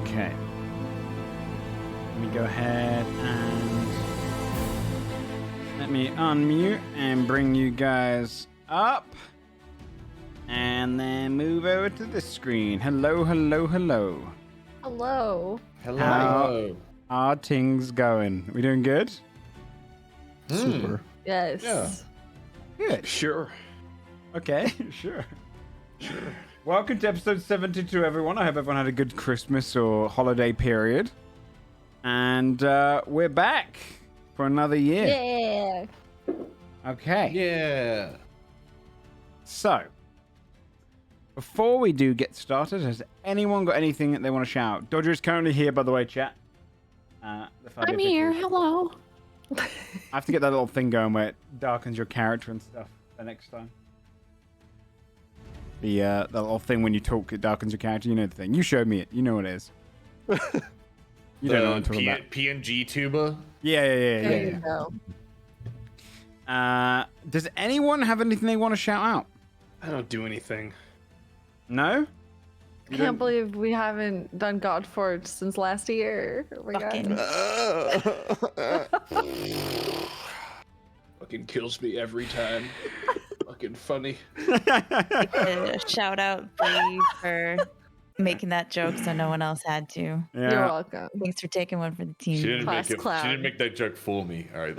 Okay. Let me go ahead and let me unmute and bring you guys up. And then move over to this screen. Hello, hello, hello. Hello. How are things going? We doing good? Super. Yes. Yeah. Good. Sure. Okay, sure. Welcome to episode 72, everyone. I hope everyone had a good Christmas or holiday period. And we're back for another year. Yeah. Okay. Yeah. So, before we do get started, has anyone got anything that they want to shout? Dodger is currently here, by the way, chat. I'm here. Hello. I have to get that little thing going where it darkens your character and stuff the next time. The little thing when you talk, it darkens your character. You know the thing. You showed me it. You know what it is. You don't know what I'm talking about. PNG tuba. Yeah. There you go. Does anyone have anything they want to shout out? I don't do anything. No? I can't believe we haven't done Godforged since last year. Oh my God. Fucking kills me every time. Fucking funny. Shout out Bree for making that joke so no one else had to. Yeah. You're welcome. Thanks for taking one for the She team. didn't Class make it. clown. She didn't make that joke for me. All right.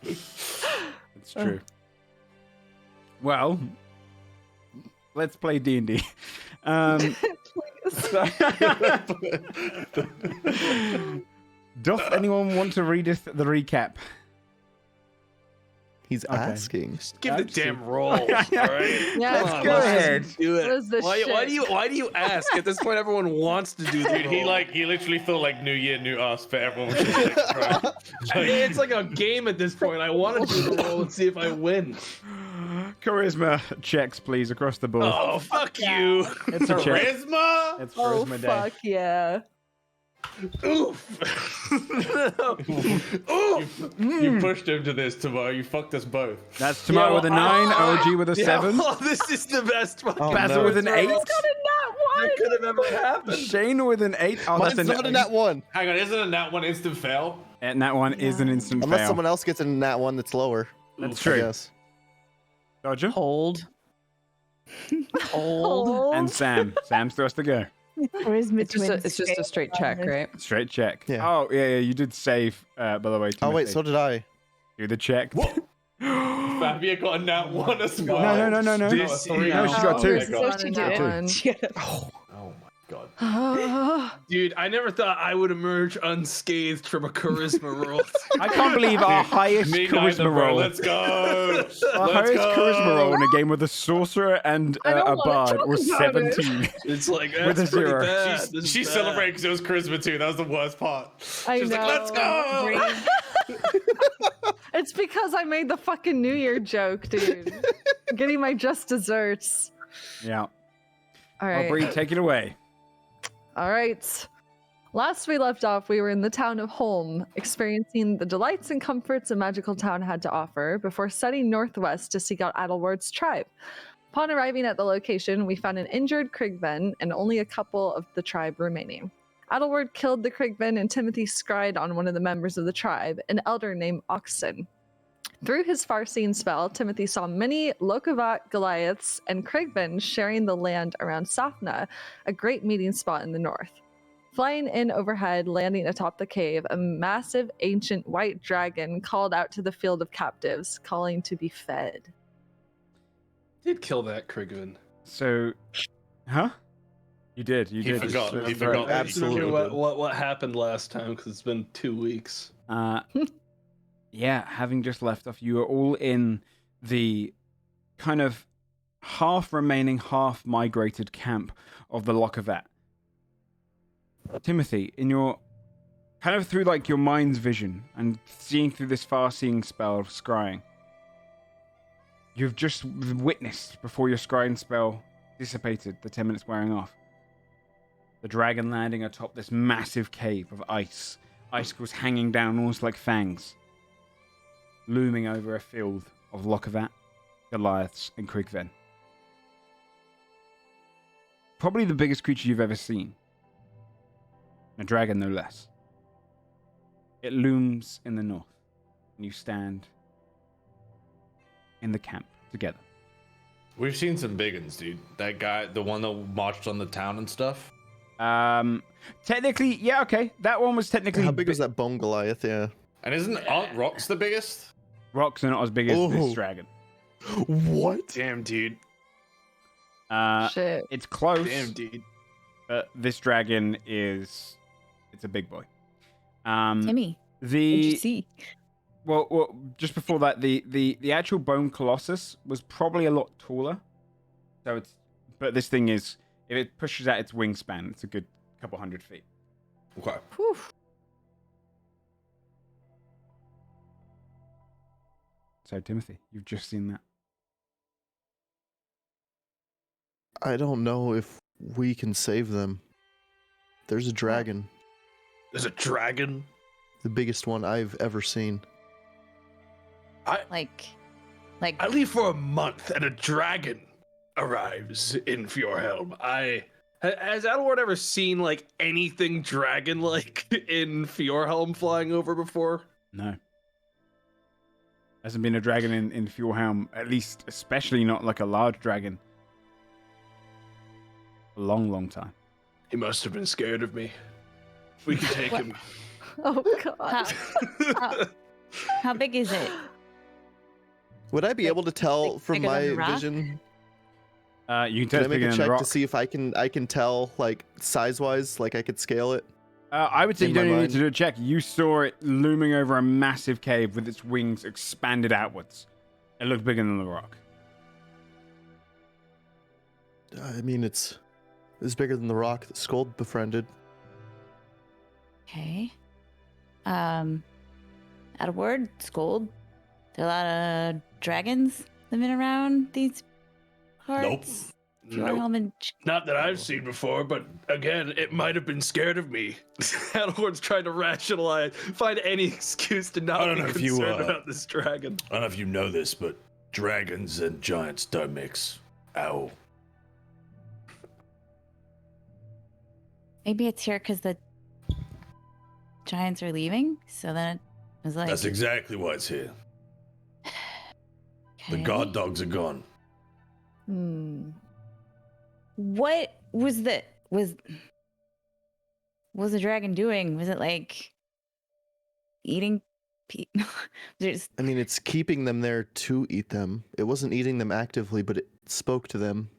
It's true. Well, let's play D&D. Please. Doth anyone want to read us the recap? He's Okay. asking. Just give the damn roll. All right. Yeah, Come on, go let's just ahead. Do it. What is this why shit? do you ask? At this point, everyone wants to do the Dude, roll. he literally felt like New Year, New Us, but everyone was just like, right. It's like a game at this point. I want to do the roll and see if I win. Charisma checks, please, across the board. Oh, fuck you. It's a check. Charisma. It's Oh, charisma day. fuck yeah. Oof. You pushed him to this tomorrow. You fucked us both. That's Tamara with a 9, OG with a 7, Oh, this is the best fucking Oh, Basil no. with an 8, Got a nat one. that could have ever happened. Shane with an 8. Oh, Mine's that's not a nat one. Hang on, isn't a nat one instant fail? And that one is an instant Unless fail. someone else gets a nat one that's lower. That's I true. guess. Dodger Hold. Oh. and Sam. Sam still has to go. It's just a straight check, right? Straight check. Yeah. Oh, yeah, you did save, by the way. Oh wait, Timothy. so did I. Do the check. What? Fabia got a nat one as well. No. This No, she got Oh, 2. this is not a nat one. Oh my god. Dude, I never thought I would emerge unscathed from a charisma roll. I can't believe our highest Me charisma neither, bro. roll. Let's go. Our Let's highest go. charisma roll in a game with a sorcerer and I don't a wanna bard talk was about it. 17. It's like, With a that's pretty 0. bad. This is She bad. celebrated because it was charisma too. That was the worst part. I She was like, know. let's go. It's because I made the fucking New Year joke, dude. I'm getting my just desserts. Yeah. All Well, right. Bree, take it away. All right. Last we left off, we were in the town of Holm, experiencing the delights and comforts a magical town had to offer before setting northwest to seek out Adelward's tribe. Upon arriving at the location, we found an injured Krigven and only a couple of the tribe remaining. Adelward killed the Krigven and Timothy scried on one of the members of the tribe, an elder named Oxen. Through his far-seeing spell, Timothy saw many Lokavat Goliaths and Krigven sharing the land around Safna, a great meeting spot in the north. Flying in overhead, landing atop the cave, a massive ancient white dragon called out to the field of captives, calling to be fed. Did kill that Krigvin. So, huh? You did. You He did. forgot. It's He very- forgot. Absolutely. What happened last time? Because it's been 2 weeks. Yeah, having just left off, you are all in the kind of half remaining, half migrated camp of the Lokavat. Timothy, in your kind of through like your mind's vision and seeing through this far-seeing spell of scrying, you've just witnessed before your scrying spell dissipated, the 10 minutes wearing off, the dragon landing atop this massive cave of ice, icicles hanging down almost like fangs, looming over a field of Lokavat, Goliaths, and Krigven. probably the biggest creature you've ever seen. A dragon, no less. It looms in the north, and you stand in the camp together. We've seen some big ones, dude. That guy, the one that marched on the town and stuff. Technically, yeah, okay. That one was technically. How big was that bone Goliath? Yeah. And aren't rocks the biggest? Rocks are not as big as this Oh. dragon. What? Damn, dude. Shit. It's close. Damn, dude. But this dragon it's a big boy. Timmy, what'd The you see? well, just before that, the actual bone colossus was probably a lot taller. But this thing is, if it pushes out its wingspan, it's a good couple 100 feet. Okay. Whew. So Timothy, you've just seen that. I don't know if we can save them. There's a dragon, There's a dragon. the biggest one I've ever seen. Like, I leave for a month and a dragon arrives in Fjordhelm. Has Adelward ever seen like anything dragon-like in Fjordhelm flying over before? No. Hasn't been a dragon in Fjordhelm, at least, especially not like a large dragon. A long, long time. He must have been scared of me. We can take him. Oh god. how big is it? Would I be able to tell like from bigger than my the rock? vision? You can Can tell I it's make bigger a than the check rock. to see if I can tell like size wise, like I could scale it? I would say in you my don't even need mind? to do a check. You saw it looming over a massive cave with its wings expanded outwards. It looked bigger than the rock. I mean, it's bigger than the rock that Scold befriended. Okay. Adelward, Scold. There are a lot of dragons living around these parts. Nope. Fjordhelm and Not that I've seen before, but again, it might have been scared of me. Adelward's trying to rationalize, find any excuse to I not don't be know if you, concerned about this dragon. I don't know if you know this, but dragons and giants don't mix. Ow. maybe it's here because the giants are leaving. So then it was like That's exactly why it's here. The okay. guard dogs are gone. What was the the dragon doing? Was it like eating? Just I mean, it's keeping them there to eat them. It wasn't eating them actively, but it spoke to them.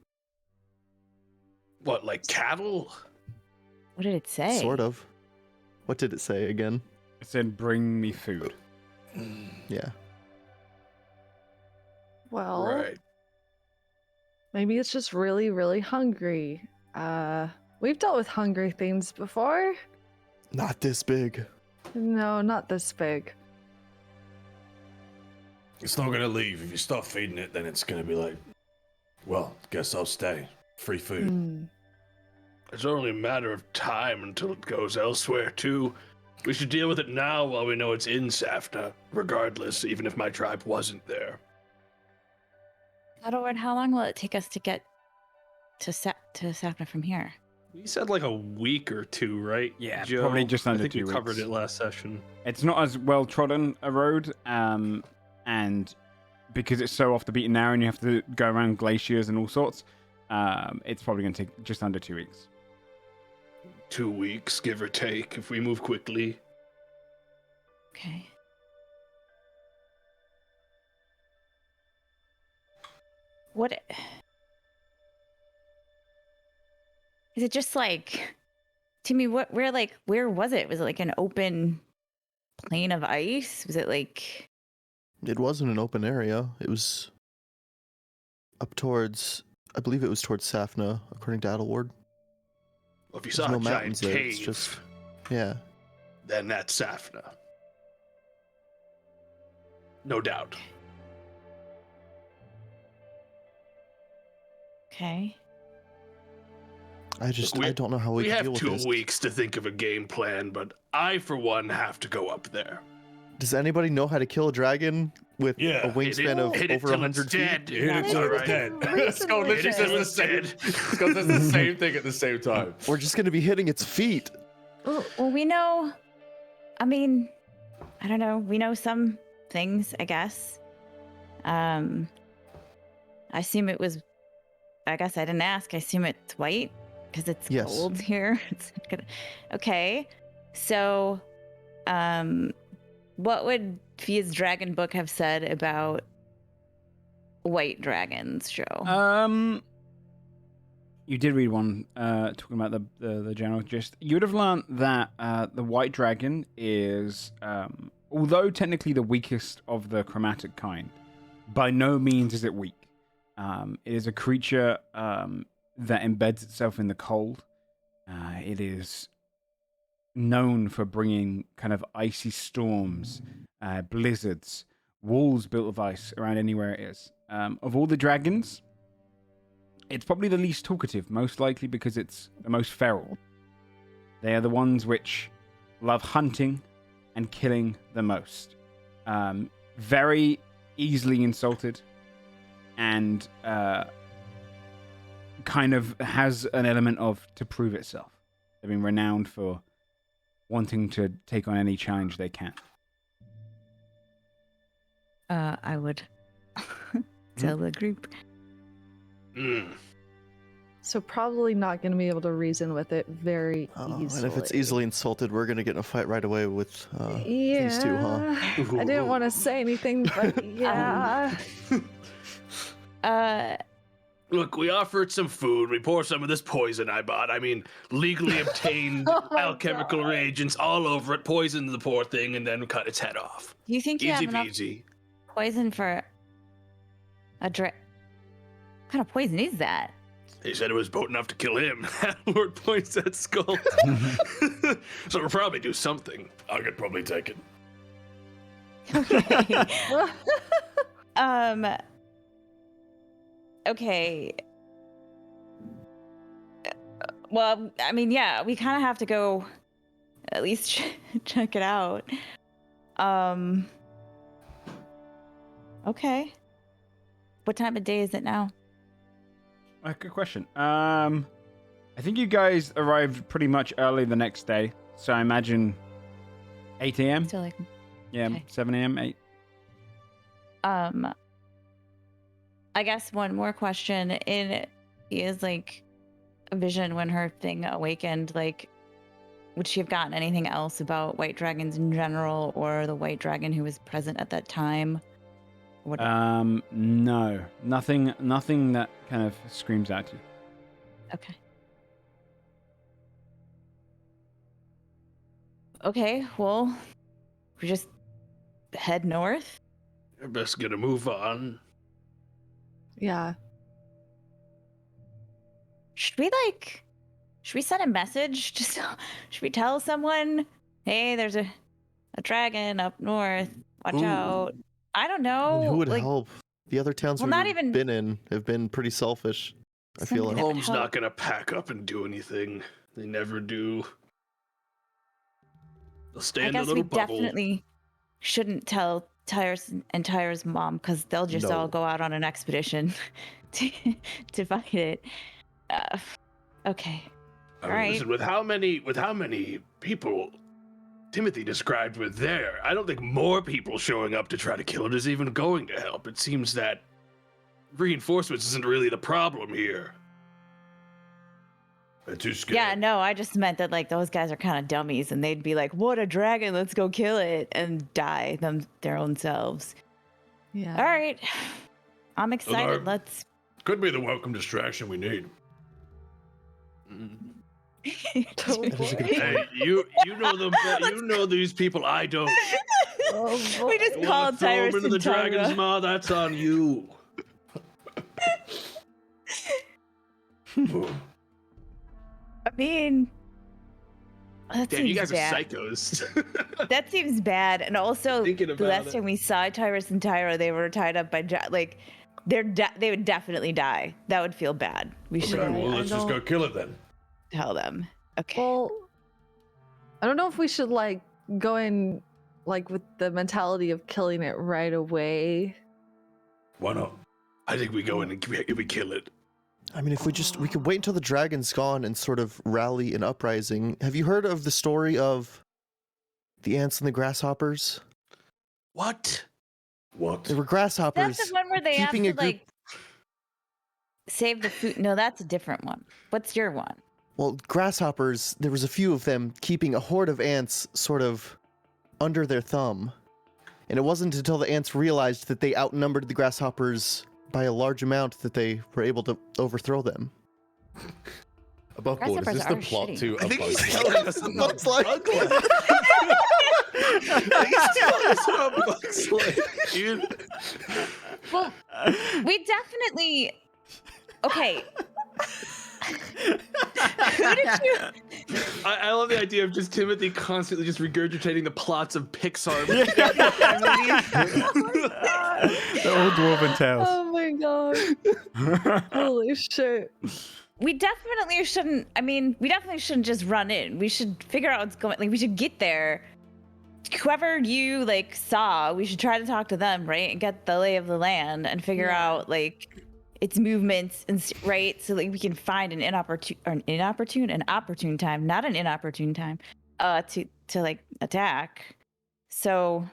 What, like cattle? what did it say? Sort of. What did it say again? It said, "Bring me food." Yeah. Well, Right. maybe it's just really, really hungry. We've dealt with hungry things before. Not this big. No, not this big. It's not gonna leave. If you start feeding it, then it's gonna be like, well, guess I'll stay. Free food. Hmm. It's only a matter of time until it goes elsewhere, too. We should deal with it now while we know it's in Safna, regardless, even if my tribe wasn't there. Adelward, how long will it take us to get to Safna from here? You said like a week or two, right? Yeah, Joe? probably just under I think 2 you covered weeks. it last session. It's not as well trodden a road, and because it's so off the beaten narrow and you have to go around glaciers and all sorts, it's probably going to take just under 2 weeks. 2 weeks, give or take, if we move quickly. Okay. What is it? Just like Timmy? Where was it? Was it like an open plain of ice? Was it like It wasn't an open area. It was up towards, I believe it was towards Safna, according to Adelward. Well, if you There's saw no a giant mountains there, cave, it's just- Yeah. then that's Safna. No doubt. okay? I don't know how we can have deal with 2 this. weeks to think of a game plan, but I, for one, have to go up there. Does anybody know how to kill a dragon with Yeah, a wingspan of Hit it over till it's 100 feet? dead. Hit it till it's dead. Scott literally says the same. Scott says the same thing at the same time. We're just gonna be hitting its feet. Well, we know. I mean, I don't know. We know some things, I guess. I assume it was. I guess I didn't ask. I assume it's white because it's cold here. It's gonna. Okay, so, what would Fia's dragon book have said about white dragons, Joe? You did read one talking about the general gist. You would have learned that the white dragon is, although technically the weakest of the chromatic kind, by no means is it weak. It is a creature that embeds itself in the cold. It is known for bringing kind of icy storms, blizzards, walls built of ice around anywhere it is. Of all the dragons, it's probably the least talkative, most likely because it's the most feral. They are the ones which love hunting and killing the most. Very easily insulted, and kind of has an element of to prove itself. They've been renowned for wanting to take on any challenge they can. I would tell the group. So probably not going to be able to reason with it very easily. And if it's easily insulted, we're gonna get in a fight right away with yeah, these two, huh? I didn't want to say anything, but yeah. Look, we offered some food. We pour some of this poison I bought. I mean, legally obtained alchemical reagents all over it, poisoned the poor thing, and then cut its head off. Do you think you Easy have enough peasy. poison for a What kind of poison is that? He said it was potent enough to kill him. Lord points at Skull. So we'll probably do something. I could probably take it. Okay. Well, I mean, yeah, we kind of have to go at least check it out. Okay. What time of day is it now? Good question. I think you guys arrived pretty much early the next day, so I imagine 8 a.m. So like, Yeah, okay. 7 a.m., 8. I guess one more question. Is like a vision when her thing awakened, like, would she have gotten anything else about white dragons in general, or the white dragon who was present at that time? No, nothing that kind of screams at you. Okay. Okay, well, we just head north. You're best gonna move on. Yeah. Should we send a message? Should we tell someone, hey, there's a dragon up north. Watch out. I don't know. Who would help? The other towns we've been in have been pretty selfish. I feel like. Holmes not gonna pack up and do anything. They never do. They'll stay in the little bubble. I guess we definitely shouldn't tell Tyra's mom, because they'll just all go out on an expedition to fight it. Okay. I mean, listen, with how many people Timothy described were there, I don't think more people showing up to try to kill it is even going to help. It seems that reinforcements isn't really the problem here. They're too scared. Yeah, no, I just meant that, like, those guys are kind of dummies, and they'd be like, what a dragon, let's go kill it, and die their own selves. Yeah. All right. I'm excited. Let's... Could be the welcome distraction we need. Hey, you know them. You know these people. I don't. We just called Tyrus into the dragon's maw. That's on you. I mean, that Damn, you seems guys bad. are psychos. That seems bad. And also, Thinking the about last it. time we saw Tyrus and Tyra, they were tied up by they would definitely die. That would feel bad. We should Okay, well, let's just go kill it then. tell them. Okay. Well, I don't know if we should like go and like with the mentality of killing it right away. Why not? I think we go in and we kill it. I mean, if we could wait until the dragon's gone and sort of rally an uprising. Have you heard of the story of the ants and the grasshoppers? What? They were grasshoppers. That's the one where they have keeping to a group- like save the food. No, that's a different one. What's your one? Well, grasshoppers, there was a few of them keeping a horde of ants sort of under their thumb. And it wasn't until the ants realized that they outnumbered the grasshoppers by a large amount that they were able to overthrow them. Above board, is this the Grasshoppers are plot shitty. to I A think Bug's he's Life? telling us Bug's Life. I think he's telling us about Bug's Life, dude. Well, we definitely. Okay. Who did you? I love the idea of just Timothy constantly just regurgitating the plots of Pixar. The old dwarven tales. Oh my god. Holy shit. We definitely shouldn't. I mean, we definitely shouldn't just run in. We should figure out what's going. Like, we should get there. Whoever you like saw, we should try to talk to them, right, and get the lay of the land and figure out like its movements and right, so like we can find an inopportune time, not an inopportune time, to like attack. So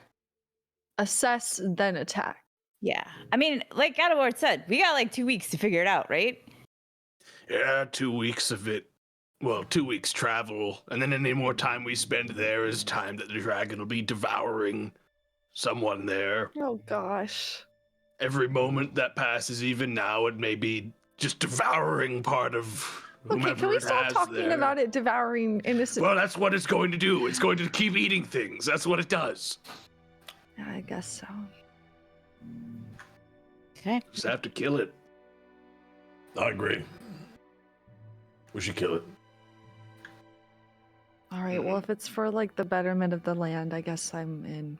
Assess, then attack. yeah, I mean, like Adaward said, we got like 2 weeks to figure it out, right? Yeah, 2 weeks of it. Well, 2 weeks travel, and then any more time we spend there is time that the dragon will be devouring someone there. Oh gosh. Every moment that passes, even now, it may be just devouring part of whomever Okay, can we it stop has talking there. about it devouring innocent? Well, that's what it's going to do. It's going to keep eating things. That's what it does. Yeah, I guess so. Okay. Just have to kill it. I agree. We should kill it. All right, well, if it's for like the betterment of the land, I guess I'm in.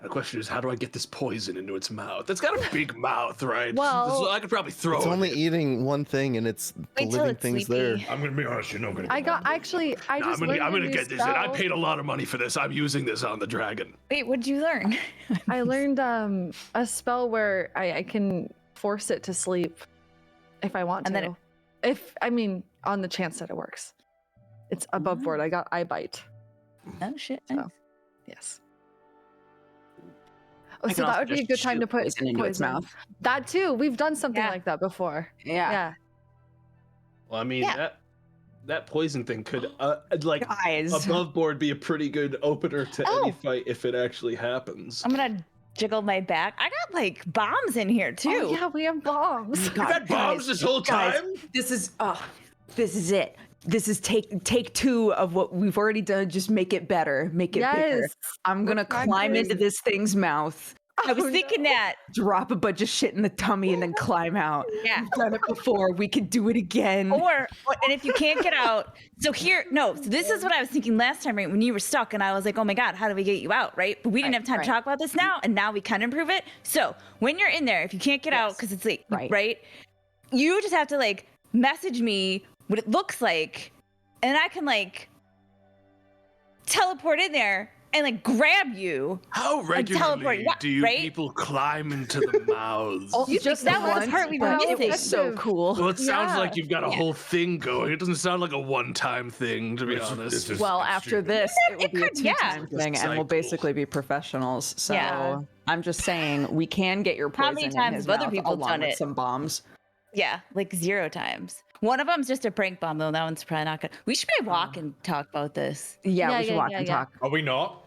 The question is, how do I get this poison into its mouth? It's got a big mouth, right? Well- So I could probably throw It's it. only eating one thing, and it's the Wait till living it's things sleepy. there. I'm gonna be honest, you're not gonna. I got actually. I Nah, just. I'm learned a gonna new get this in. I spell. paid a lot of money for this. I'm using this on the dragon. Wait, what'd you learn? I learned a spell where I can force it to sleep if I want And to. then If I mean, on the chance that it works. It's above board. I got eye bite. Oh shit. So. nice. Yes. I Oh, can so that also would be a just good time shoot to put poison into its mouth. That too. We've done something Yeah. like that before. Yeah. Yeah. Well, I mean Yeah. that poison thing could like Guys. above board be a pretty good opener to any Oh. fight if it actually happens. I'm gonna jiggle my back. I got like bombs in here too. Oh, yeah, we have bombs. You've had bombs this whole guys, time? This is it. This is take two of what we've already done. Just make it better. Make it bigger. Yes. I'm gonna climb practice. into this thing's mouth, I was Oh, thinking no. that. drop a bunch of shit in the tummy, and then climb out. Yeah. We've done it before. We could do it again. Or and if you can't get out, so this is what I was thinking last time, right? When you were stuck, and I was like, oh my god, how do we get you out, right? But we didn't have time to talk about this now, and now we can improve it. So when you're in there, if you can't get out because it's late, right? You just have to like message me what it looks like, and I can like teleport in there and like grab you. How regularly teleport, do you right? people climb into the mouths? You just that was the once, part we were but it missing. was so cool. Well, it sounds Yeah. like you've got a whole thing going. It doesn't sound like a one-time thing, to be honest. Well, after this, it will be a could- yeah. two-time thing, and we'll Cycle. basically be professionals. So Yeah. I'm just saying, we can get your How poison many in times his have other mouth people along done with it? some bombs. Yeah, like 0 times. One of them's just a prank bomb though. That one's probably not good. We should probably walk and talk about this. Yeah, Yeah, we should yeah, walk yeah, and yeah. talk. Are we not?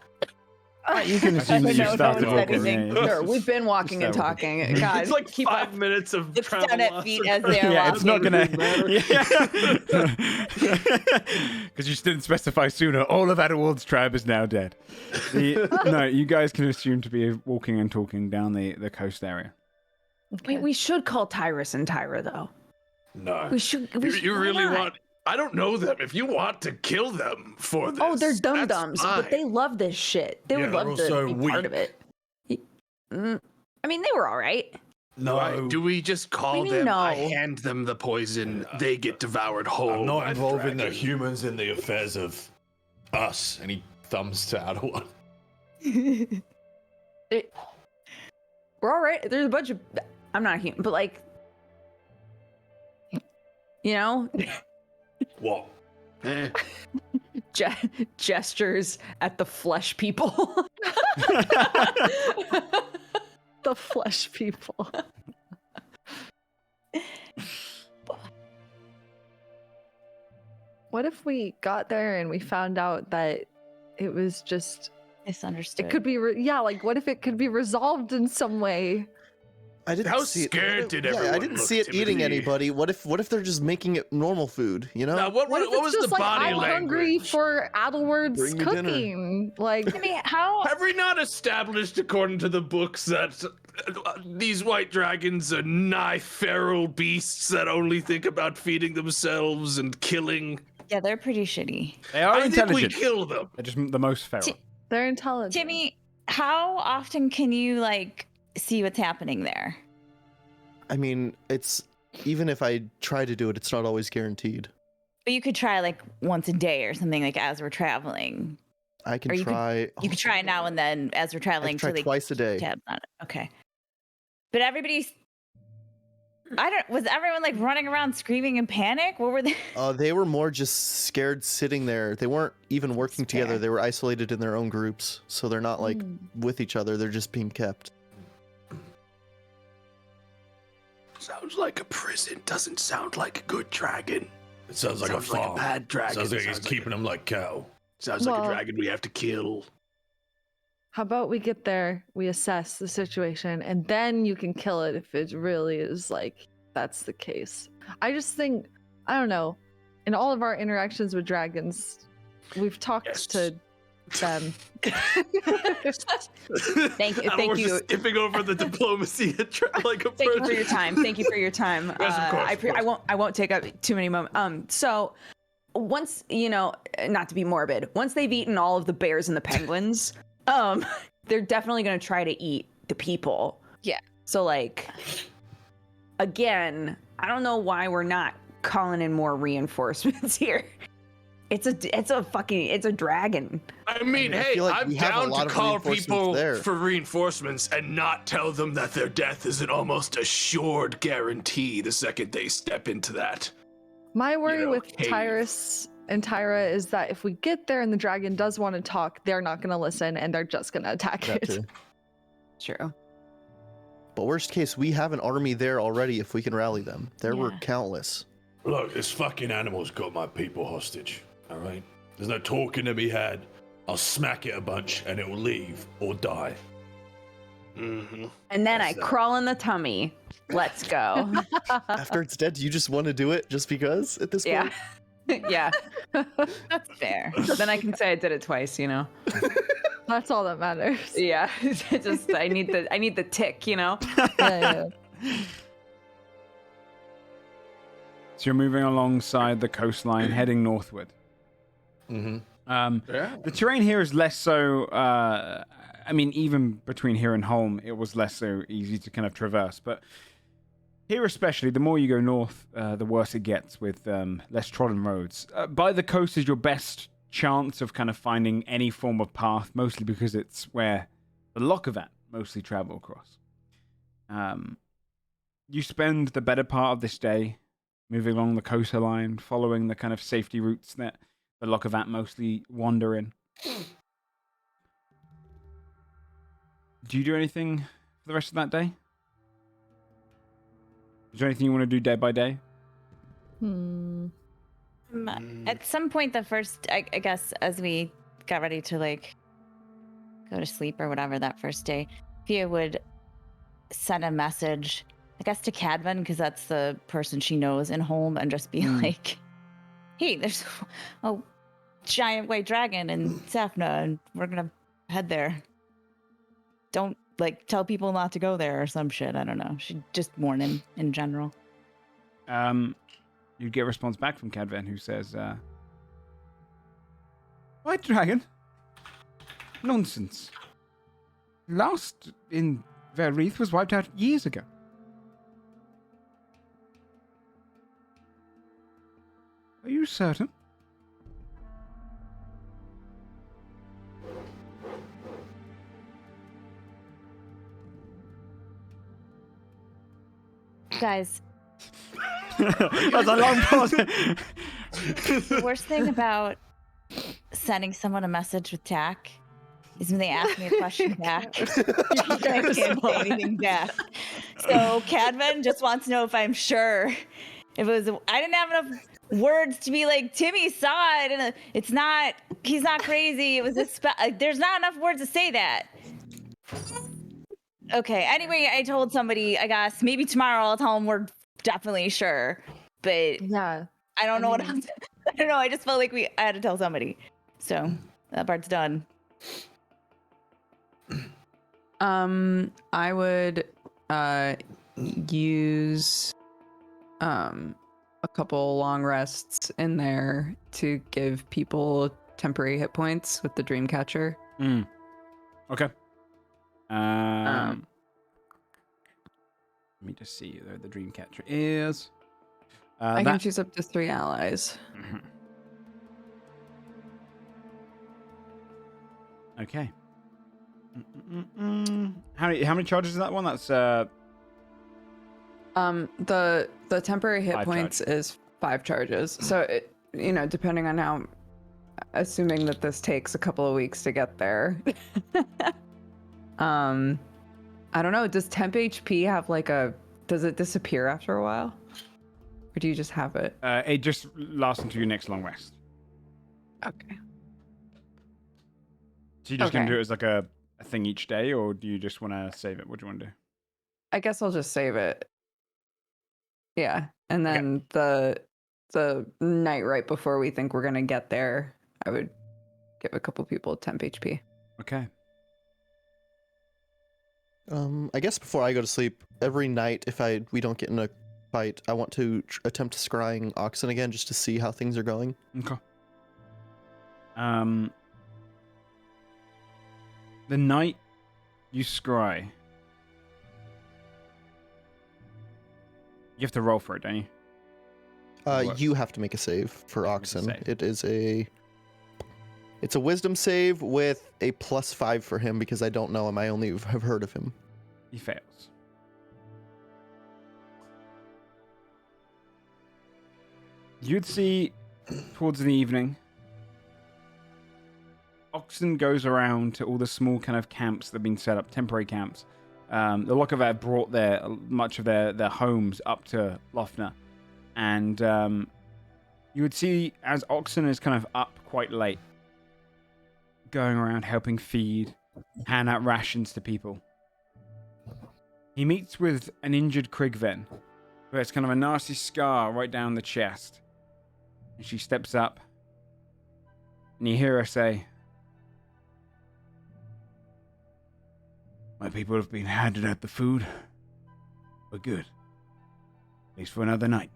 You can assume that you No, no started one said walking. anything. yeah. Sure, we've been walking and Start talking. God, It's like keep 5 up. minutes of It's travel down at loss feet or- as they're Yeah, it's not walking. gonna. Because you didn't specify sooner. All of Adderwald's tribe is now dead. No, you guys can assume to be walking and talking down the coast area. Wait, we should call Tyrus and Tyra though. No. We should. You why really not? want? I don't know them. If you want to kill them for this, Oh, they're that's dum dums, but fine. they love this shit. They would Yeah, love they're to also be part of weak. it. I mean, they were all right. No. Right, do we just call mean them? I no? hand them the poison. They get devoured whole. I'm not by the involving the dragon. humans in the affairs of Us. And he thumbs to Adderwood. We're all right. There's a bunch of. I'm not human, but like, you know, What? gestures at the flesh people. The flesh people. What if we got there and we found out that it was just Misunderstood. it could be like what if it could be resolved in some way? I didn't How see scared it. did I everyone didn't look, see it eating Timothy? anybody. What if they're just making it normal food? You know? Now, what What if was it's the just like body I'm language? hungry for Adelward's Bring me dinner. cooking? Like I mean, how? Have we not established, according to the books, that these white dragons are nigh feral beasts that only think about feeding themselves and killing? Yeah, they're pretty shitty. They are I think we intelligent. kill them. They're just the most feral. they're intelligent. Timmy, how often can you like see what's happening there? I mean, it's even if I try to do it, it's not always guaranteed. But you could try like once a day or something, like as we're traveling. I can Or you could- try. You could try now and then as we're I traveling. can try to, like, twice a day. tabs on it. Okay. But everybody's. Was everyone like running around screaming in panic? What were they? They were more just scared sitting there. They weren't even working That's fair. together. They were isolated in their own groups, so they're not like with each other. They're just being kept. Sounds like a prison. Doesn't sound like a good dragon. It sounds like Sounds a like a farm. bad dragon. Sounds like he's Sounds like keeping them like cattle. Sounds like a Well- dragon we have to kill. How about we get there, we assess the situation, and then you can kill it if it really is like that's the case. I just think, I don't know, in all of our interactions with dragons, we've talked Yes. to them. Thank you. And Thank we're you. just skipping over the diplomacy like a Thank you for your time. Thank you for your time. Yes, of course, of course. I won't take up too many moments. So once not to be morbid, once they've eaten all of the bears and the penguins, they're definitely going to try to eat the people. Yeah. So like, again, I don't know why we're not calling in more reinforcements here. It's a dragon. I mean, I hey, feel like I'm we have a down lot to of call reinforcements people there. for reinforcements and not tell them that their death is an almost assured guarantee the second they step into that. My worry with cave. Tyrus and Tyra is that if we get there and the dragon does want to talk, they're not going to listen and they're just going to attack That it. too. True. But worst case, we have an army there already if we can rally them. There were Yeah. countless. Look, this fucking animal's got my people hostage. All right? There's no talking to be had. I'll smack it a bunch and it will leave or die. Mm-hmm. And then That's I that. crawl in the tummy. Let's go. After it's dead, do you just want to do it just because at this yeah. point? Yeah. That's fair. Then I can say I did it twice, That's all that matters. Yeah. Just I need the tick, Yeah, yeah. So you're moving alongside the coastline, heading northward. Mm-hmm. Yeah. The terrain here is less so. I mean, even between here and Holm, it was less so easy to kind of traverse. But here, especially, the more you go north, the worse it gets with less trodden roads. By the coast is your best chance of kind of finding any form of path, mostly because it's where the Lockavat mostly travel across. You spend the better part of this day moving along the coastline, following the kind of safety routes that the Lockavat mostly wander in. Do you do anything for the rest of that day? Is there anything you want to do day by day? At some point, the first, I guess, as we got ready to like go to sleep or whatever that first day, Fia would send a message, I guess, to Cadvan, because that's the person she knows in Holm, and just be like, hey, there's a giant white dragon in Safna, and we're gonna head there. Don't like tell people not to go there or some shit. I don't know. She'd just warn him in general. You get a response back from Cadvan who says, White Dragon? Nonsense. Last in Verreath was wiped out years ago. Are you certain? Guys, That's a long pause. the worst thing about sending someone a message with Tack is when they ask me a question back. I can't say anything back. So Cadman just wants to know if I'm sure. If it was, I didn't have enough words to be like, Timmy saw it, and it's not. He's not crazy. It was a there's not enough words to say that. Okay. Anyway, I told somebody. I guess maybe tomorrow I'll tell them we're definitely sure. But Yeah. I don't know what else. I don't know. I just felt like I had to tell somebody. So that part's done. I would use a couple long rests in there to give people temporary hit points with the Dreamcatcher. Okay. Let me just see where the Dreamcatcher is. I can choose up to 3 allies. Mhm. Okay. How many charges is that one? That's The temporary hit 5 points charges. is 5 charges. So it, depending on how, assuming that this takes a couple of weeks to get there. I don't know. Does temp HP have does it disappear after a while? Or do you just have it? It just lasts until your next long rest. Okay. So you're just gonna Okay. do it as like a thing each day, or do you just want to save it? What do you want to do? I guess I'll just save it. Yeah. And then the night right before we think we're gonna get there, I would give a couple people temp HP. Okay. I guess before I go to sleep, every night, if we don't get in a fight, I want to attempt scrying Oxen again just to see how things are going. Okay. The night you scry, you have to roll for it, don't you? What? You have to make a save for Oxen. save. It is it's a wisdom save with a +5 for him because I don't know him. I only have heard of him. He fails. You'd see towards the evening, Oxen goes around to all the small kind of camps that have been set up, temporary camps. The Lockavat brought much of their homes up to Lofna. And you would see as Oxen is kind of up quite late, going around helping feed, hand out rations to people. He meets with an injured Krigven, who has kind of a nasty scar right down the chest. And she steps up, and you hear her say, "My people have been handed out the food. We're good. At least for another night.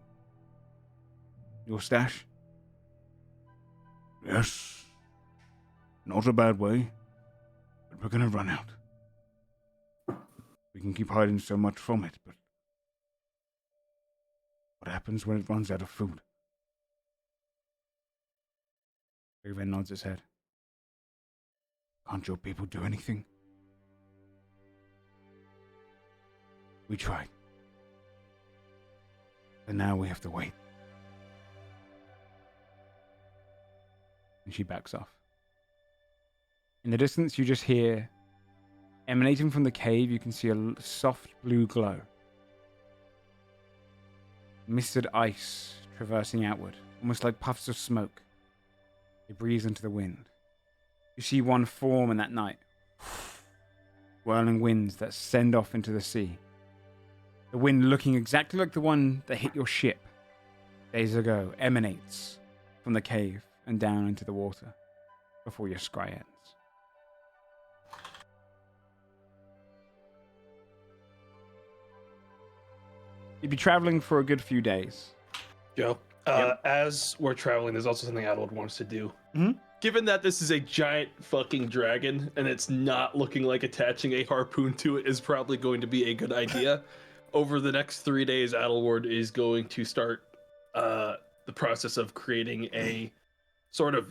Your stash?" "Yes. Not a bad way, but we're gonna run out. We can keep hiding so much from it, but what happens when it runs out of food?" Krigven nods his head. "Can't your people do anything?" "We tried. But now we have to wait." And she backs off. In the distance, you just hear, emanating from the cave, you can see a soft blue glow. Misted ice traversing outward, almost like puffs of smoke. It breathes into the wind. You see one form in that night. Whirling winds that send off into the sea. The wind, looking exactly like the one that hit your ship days ago, emanates from the cave and down into the water before your scry ends. You'd be traveling for a good few days. Joe, Yep. as we're traveling, there's also something Adwold wants to do. Mhm. Given that this is a giant fucking dragon and it's not looking like attaching a harpoon to it is probably going to be a good idea, over the next 3 days, Adelward is going to start the process of creating a sort of,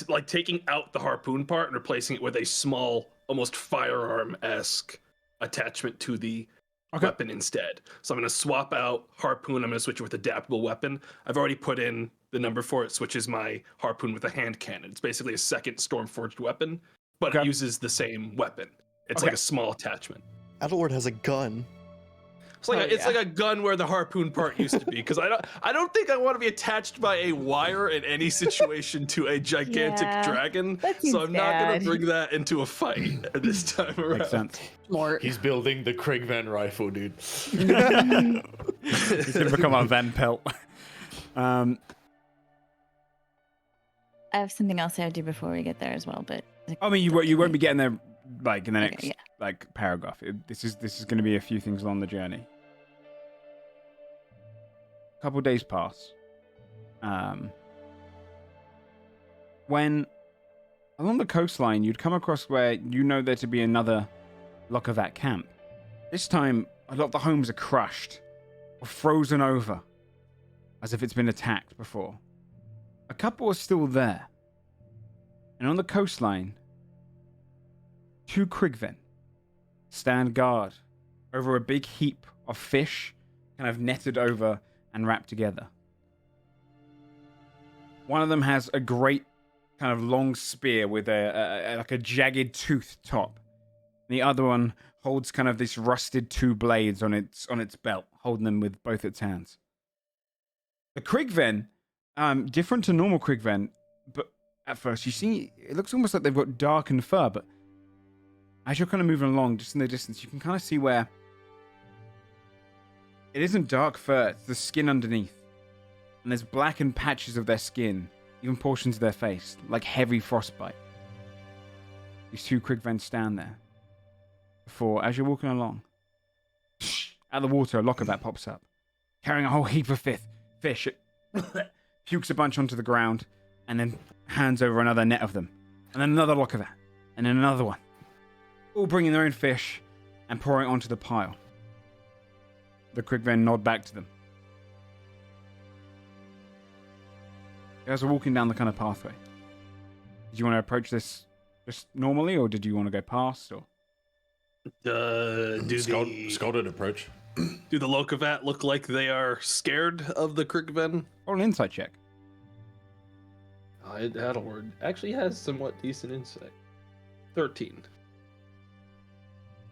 like taking out the harpoon part and replacing it with a small, almost firearm-esque attachment to the weapon instead. So I'm going to swap out harpoon. I'm going to switch it with adaptable weapon. I've already put in the number for it, switches my harpoon with a hand cannon. It's basically a second Stormforged weapon, but it uses the same weapon. It's like a small attachment. Adelord has a gun. It's like a gun where the harpoon part used to be, because I don't think I want to be attached by a wire in any situation to a gigantic dragon. So I'm not going to bring that into a fight this time around. Makes sense. Smart. He's building the Krigvan rifle, dude. He's going to become our Van Pelt. I have something else I have to do before we get there as well, but I mean, you won't be getting there like in the next like paragraph. This is going to be a few things along the journey. A couple days pass. When along the coastline, you'd come across where you know there to be another Lokavat camp. This time, a lot of the homes are crushed or frozen over, as if it's been attacked before. A couple are still there, and on the coastline, 2 Krigven stand guard over a big heap of fish, kind of netted over and wrapped together. One of them has a great kind of long spear with a jagged tooth top. The other one holds kind of this rusted 2 blades on its belt, holding them with both its hands. The Krigven, different to normal Krigven, but at first you see it looks almost like they've got darkened fur, but as you're kind of moving along, just in the distance, you can kind of see where it isn't dark fur, it's the skin underneath. And there's blackened patches of their skin, even portions of their face, like heavy frostbite. These 2 Krigven stand there. Before, as you're walking along, out of the water, a Lokavat pops up, carrying a whole heap of fish. It pukes a bunch onto the ground, and then hands over another net of them. And then another Lokavat, and then another one. All bringing their own fish and pouring it onto the pile. The Krigven nod back to them. You guys are walking down the kind of pathway. Did you want to approach this just normally, or did you want to go past? Or Scalded approach. Do the Lokavat look like they are scared of the Krigven? roll an insight check. Adelward actually has somewhat decent insight. 13.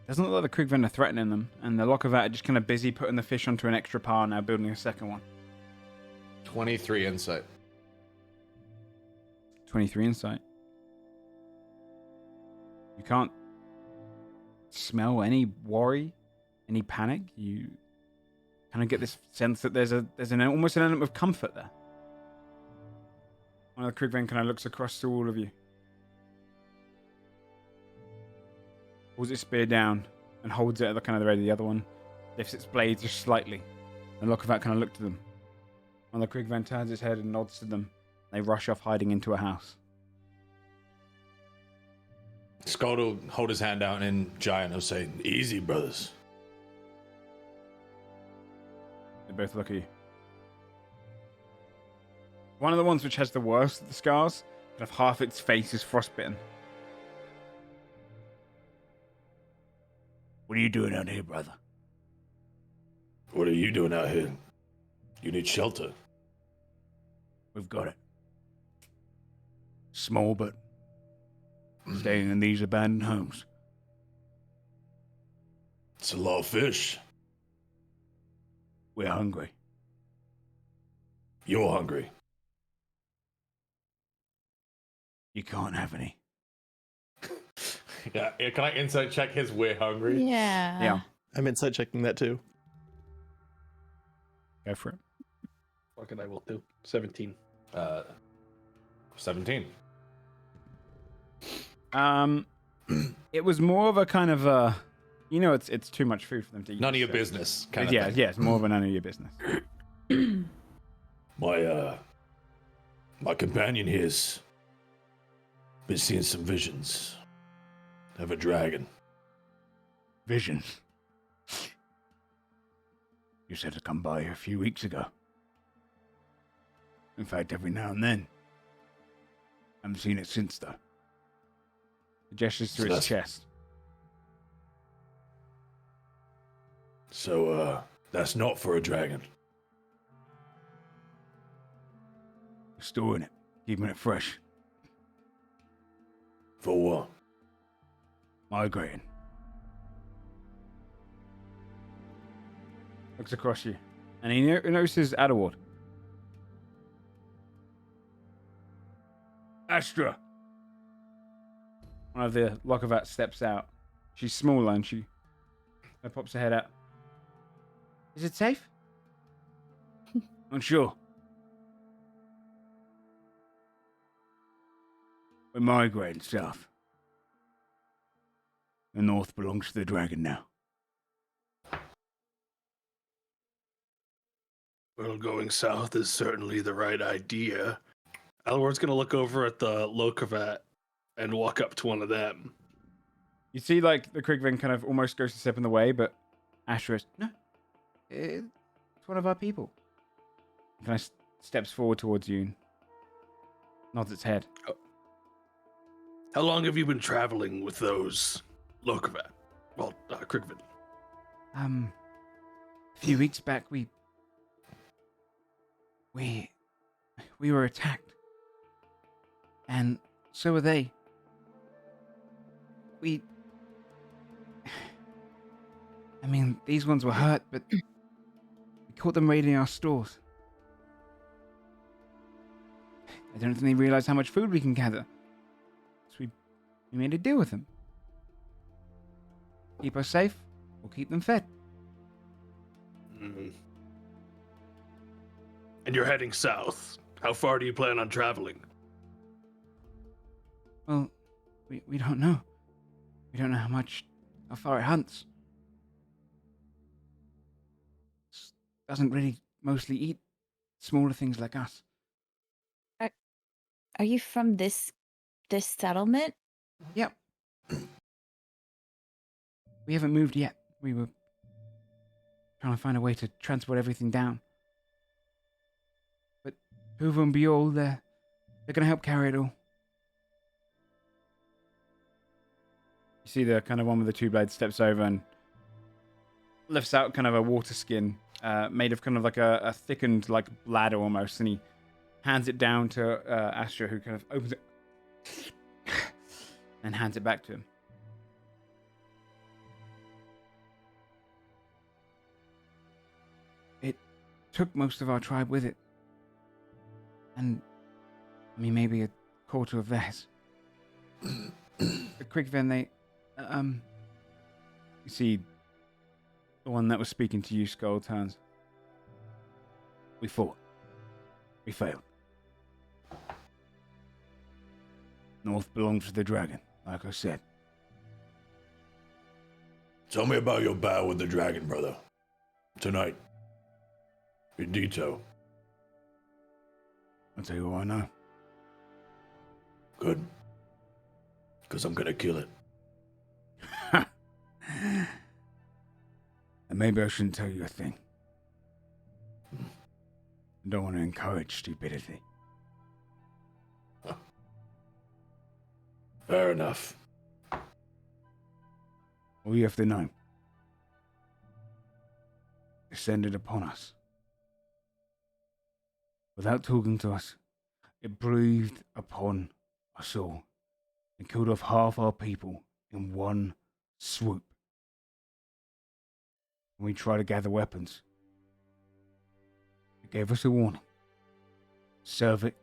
Doesn't look like the Krigven are threatening them, and the Lokavat are just kind of busy putting the fish onto an extra pile now, building a second one. 23 insight. 23 insight. You can't smell any worry, any panic. You kind of get this sense that there's almost an element of comfort there. One of the Krigven kind of looks across to all of you. Pulls its spear down and holds it at the kind of the ready. The other one lifts its blade just slightly. And Lokavat kind of look to them. One of the Krigven turns its head and nods to them. They rush off hiding into a house. Scald will hold his hand out and Giant will say, "Easy, brothers." They both look at you. One of the ones which has the worst of the scars, kind of half its face is frostbitten. What are you doing out here, brother? What are you doing out here? You need shelter. We've got it. Small, but staying in these abandoned homes. It's a lot of fish. We're hungry. You're hungry. You can't have any. Yeah, can I insight check his "we're hungry"? Yeah. Yeah. I'm insight checking that too. Go for it. What can I will do? 17. 17. It was more of a kind of a, it's too much food for them to eat. None of your so- business. Kind Yeah, of thing. yeah, it's more of a none of your business. My companion here's been seeing some visions of a dragon. Vision. You said to come by a few weeks ago. In fact, every now and then. Haven't seen it since, though. He gestures to So his that's- chest. So, that's not for a dragon. Storing it, keeping it fresh, For what? migrating. Looks across you, and he notices Adderward. Astra. One of the Lockervat steps out. She's smaller and she pops her head out. Is it safe? Unsure. We're migrating south. The north belongs to the dragon now. Well, going south is certainly the right idea. Alward's gonna look over at the Lokavat and walk up to one of them. You see, like, the Krigven kind of almost goes to step in the way, but Astra is, no, it's one of our people. He kind of steps forward towards you and nods its head. How long have you been traveling with those Lokavat? Well, Krigvan. A few weeks back, we were attacked. And so were they. I mean, these ones were hurt, but we caught them raiding our stores. I don't think they realize how much food we can gather. So we made a deal with them. Keep us safe, or keep them fed. Mm. And you're heading south. How far do you plan on traveling? Well, we don't know. We don't know how far it hunts. Doesn't really mostly eat smaller things like us. Are you from this settlement? Yep. We haven't moved yet. We were trying to find a way to transport everything down. But Hoover and Bjorl, they're going to help carry it all. You see the kind of one with the two blades steps over and lifts out kind of a water skin made of kind of like a thickened like bladder almost, and he hands it down to Astra, who kind of opens it and hands it back to him. It took most of our tribe with it. And, I mean, maybe a quarter of theirs. The Krigven, they, you see, the one that was speaking to you, Skull, turns. We fought. We failed. North belongs to the dragon, like I said. Tell me about your battle with the dragon, brother. Tonight. In detail. I'll tell you what I know. Good. Because I'm gonna kill it. And maybe I shouldn't tell you a thing. I don't want to encourage stupidity. Fair enough. All you have to know descended upon us. Without talking to us, it breathed upon us all and killed off half our people in one swoop. When we tried to gather weapons, it gave us a warning. Serve it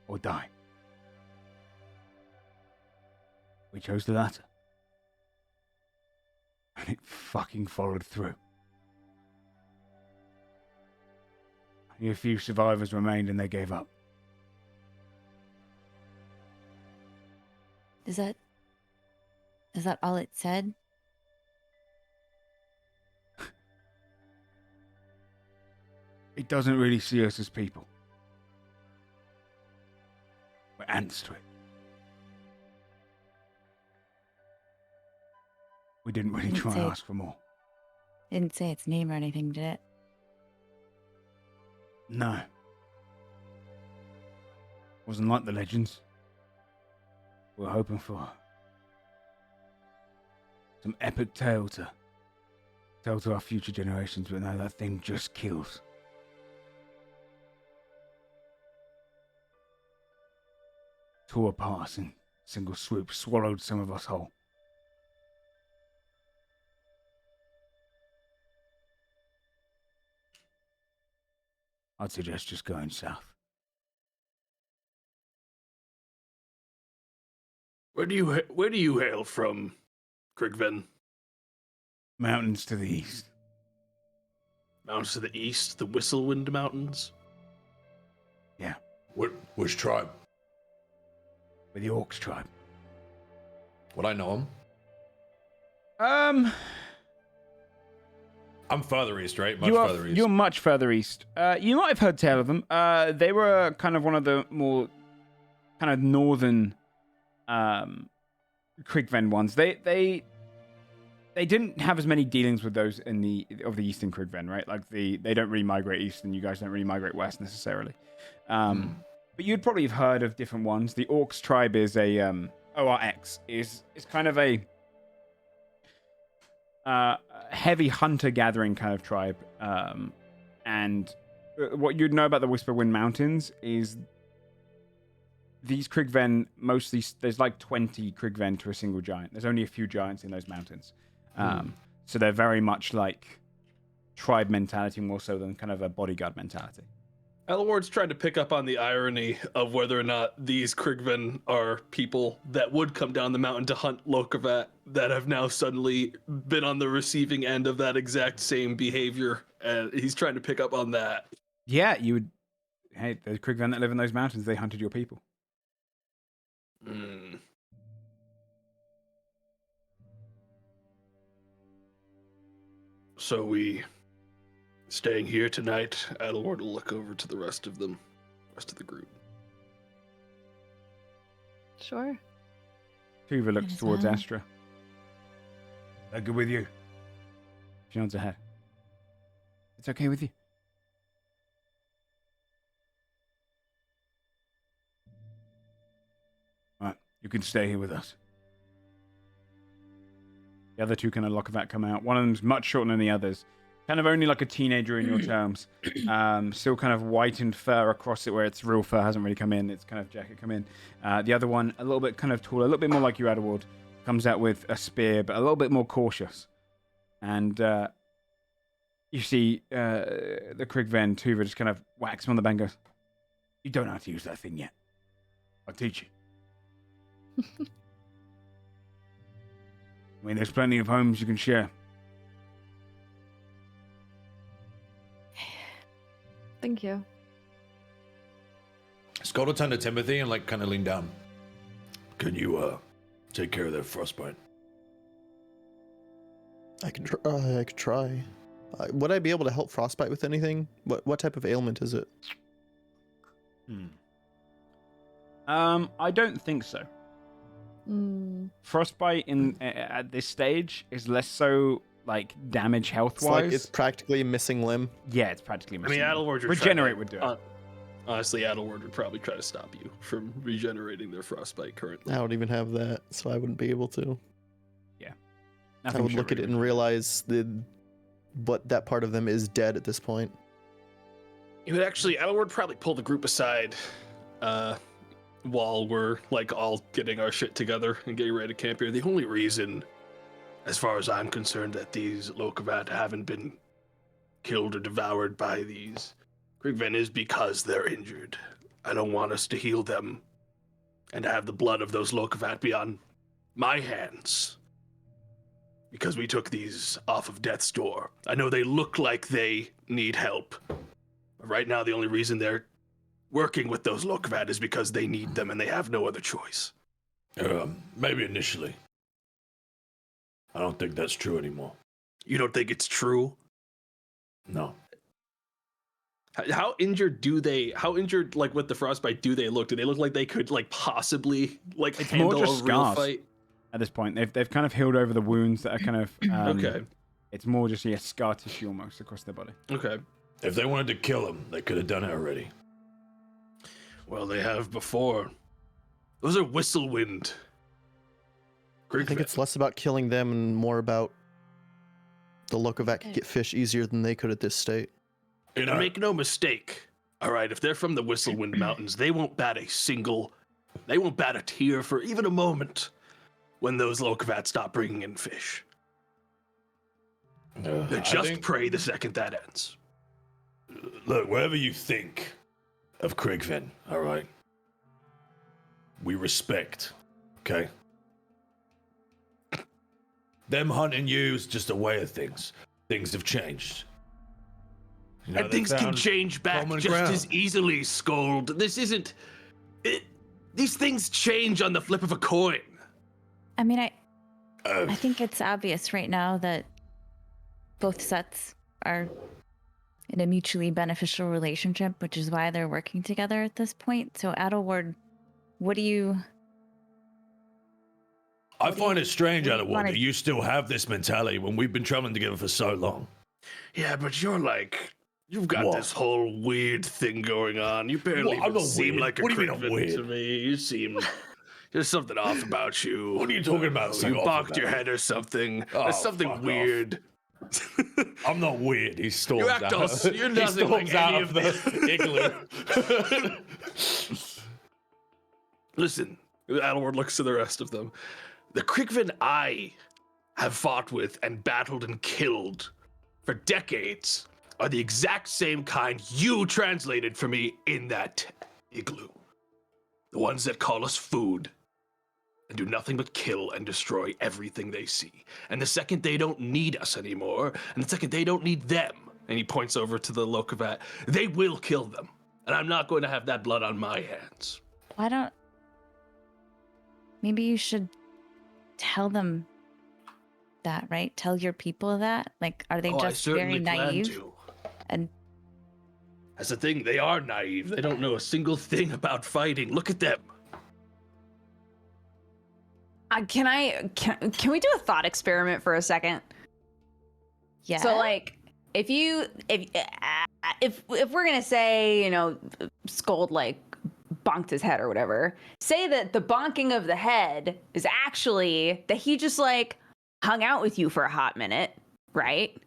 or die. We chose the latter. And it fucking followed through. Only a few survivors remained and they gave up. Is that all it said? It doesn't really see us as people. We're ants to it. We didn't really try and ask for more. Didn't say its name or anything, did it? No. Wasn't like the legends. We were hoping for some epic tale to Tell to our future generations, but no, that thing just kills. Tore apart us in single swoop, swallowed some of us whole. I'd suggest just going south. Where do you hail from, Krigven? Mountains to the east. Mountains to the east, the Whistlewind Mountains. Yeah, Which tribe? with the Orcs tribe. Would I know him? Um, I'm further east, right? Much further east. You're much further east. You might have heard tell of them. They were kind of one of the more kind of northern Krigven ones. They didn't have as many dealings with those in the eastern Krigven, right? Like they don't really migrate east, and you guys don't really migrate west necessarily. But you'd probably have heard of different ones. The Orcs tribe is a ORX is kind of a heavy hunter-gathering kind of tribe. And what you'd know about the Whisperwind Mountains is these Krigven, mostly, there's like 20 Krigven to a single giant. There's only a few giants in those mountains. So they're very much like tribe mentality more so than kind of a bodyguard mentality. Elward's trying to pick up on the irony of whether or not these Krigven are people that would come down the mountain to hunt Lokavat that have now suddenly been on the receiving end of that exact same behavior, and he's trying to pick up on that. Yeah, you would. Hey, the Krigven that live in those mountains, they hunted your people. So we staying here tonight. Adelward will look over to the rest of them, rest of the group. Sure. Tuva looks Yes, towards ma'am. Astra. They're good with you. She nods her head. It's okay with you. Right, you can stay here with us. The other two kind of Lokavat come out. One of them's much shorter than the others. Kind of only like a teenager in your terms. Still kind of whitened fur across it where its real fur hasn't really come in. It's kind of jacket come in. The other one, a little bit kind of taller, a little bit more like you, Adderwood. Comes out with a spear, but a little bit more cautious. And you see the Krigven Tuva just kind of whacks him on the back and goes, "You don't know how to use that thing yet. I'll teach you." I mean, there's plenty of homes you can share. Thank you. Scott will turn to Timothy and like kind of lean down. Can you take care of that frostbite? I could try. Would I be able to help Frostbite with anything? What type of ailment is it? I don't think so. Frostbite at this stage is less so like damage health It's wise. like it's practically a missing limb. Yeah, it's practically I missing. mean, Adelward would Regenerate would do it. Honestly, Adelward would probably try to stop you from regenerating their frostbite currently. I don't even have that, so I wouldn't be able to. I Nothing would should look at really it and realize but that part of them is dead at this point. You would actually, Adelward probably pull the group aside while we're like all getting our shit together and getting ready to camp here. The only reason, as far as I'm concerned, that these Lokavat haven't been killed or devoured by these Krigven is because they're injured. I don't want us to heal them and have the blood of those Lokavat be on my hands, because we took these off of death's door. I know they look like they need help. Right now, the only reason they're working with those Lokavat is because they need them and they have no other choice. Maybe initially. I don't think that's true anymore. You don't think it's true? No. How injured, like with the frostbite, do they look? Do they look like they could like possibly like It's handle more just a real scars. fight? At this point, they've kind of healed over the wounds that are kind of Okay. It's more just scar tissue almost across their body. Okay. If they wanted to kill him, they could have done it already. Well, they have before. Those are Whistlewind. I think it's less about killing them and more about The Lokovac could get fish easier than they could at this state. You And make no mistake, all right, if they're from the Whistlewind Mountains, they won't bat a tear for even a moment when those Lokavats stop bringing in fish. They just pray the second that ends. Look, whatever you think of Krigvin, all right? We respect, okay? Them hunting you is just a way of things. Things have changed. You know, And things can change back common just ground. as easily, Scold. This isn't... these things change on the flip of a coin. I mean, I think it's obvious right now that both sets are in a mutually beneficial relationship, which is why they're working together at this point. So, Adelward, what do you... I find it strange, what do you Adelward, wanna- that you still have this mentality when we've been traveling together for so long. Yeah, but you're like... You've got What? this whole weird thing going on. You barely What? I'm even not seem weird. like a What do you mean I'm Krigvin weird? to me. You seem... There's something off about you. What are you talking about? You something off bonked your about? head or something. Oh, There's fuck something off. weird. I'm not weird. He storms You act all- out. you're he nothing storms like out any of of the igloo. Listen, Adelward looks to the rest of them. The Krigvin I have fought with and battled and killed for decades are the exact same kind you translated for me in that igloo. The ones that call us food and do nothing but kill and destroy everything they see. And the second they don't need us anymore, and the second they don't need them, and he points over to the Lokavat, they will kill them. And I'm not going to have that blood on my hands. Why don't... Maybe you should tell them that, right? Tell your people that? Like, are they I just certainly very plan naive? to. And That's the thing, they are naive. They don't know a single thing about fighting. Look at them. Can we do a thought experiment for a second? yeah. So like, if we're gonna say, you know, Scold like bonked his head or whatever, say that the bonking of the head is actually that he just like hung out with you for a hot minute, right?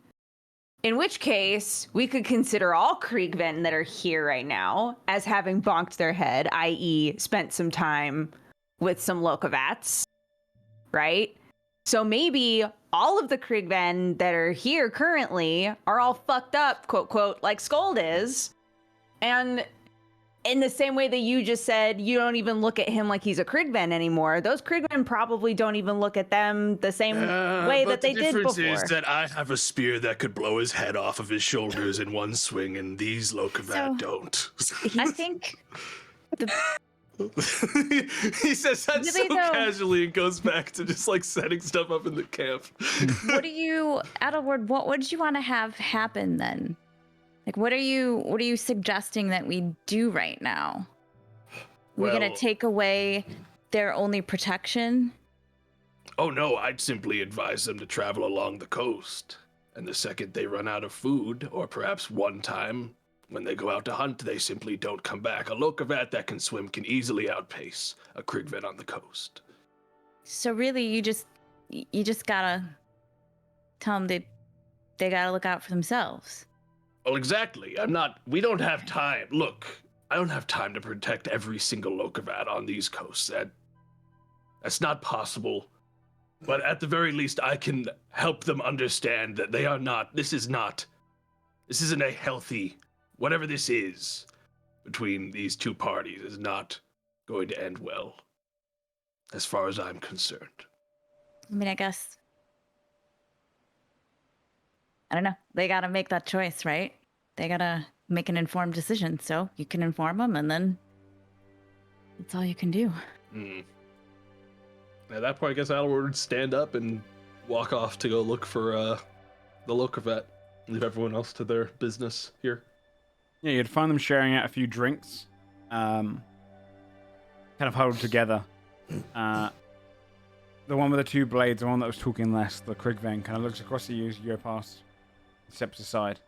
In which case, we could consider all Kriegven that are here right now as having bonked their head, i.e., spent some time with some Lokavats, right? So maybe all of the Kriegven that are here currently are all fucked up, quote, quote, like Scold is. And in the same way that you just said, you don't even look at him like he's a Kriegven anymore. Those Kriegven probably don't even look at them the same way that they did before. The difference is that I have a spear that could blow his head off of his shoulders in one swing, and these Lokavat don't. I think He says that Do so they know- casually and goes back to just like setting stuff up in the camp. what do you, Adelward, what would you want to have happen then? Like, what are you suggesting that we do right now? We're Well- gonna take away their only protection? Oh no, I'd simply advise them to travel along the coast. And the second they run out of food, or perhaps one time when they go out to hunt, they simply don't come back. A Lokavat that can swim can easily outpace a Krigven on the coast. So really, you just gotta tell them they gotta look out for themselves. Well, exactly. We don't have time. Look, I don't have time to protect every single Lokavat on these coasts. That's not possible. But at the very least, I can help them understand that this isn't a healthy, whatever this is, between these two parties is not going to end well, as far as I'm concerned. I mean, I guess, I don't know. They gotta make that choice, right? They gotta make an informed decision. So you can inform them, and then that's all you can do. At that point, I guess Adelward would stand up and walk off to go look for the Lokavat. Leave everyone else to their business here. Yeah, you'd find them sharing out a few drinks, kind of huddled together. The one with the two blades, the one that was talking less, the Krigven, kind of looks across at you as you go past, steps aside,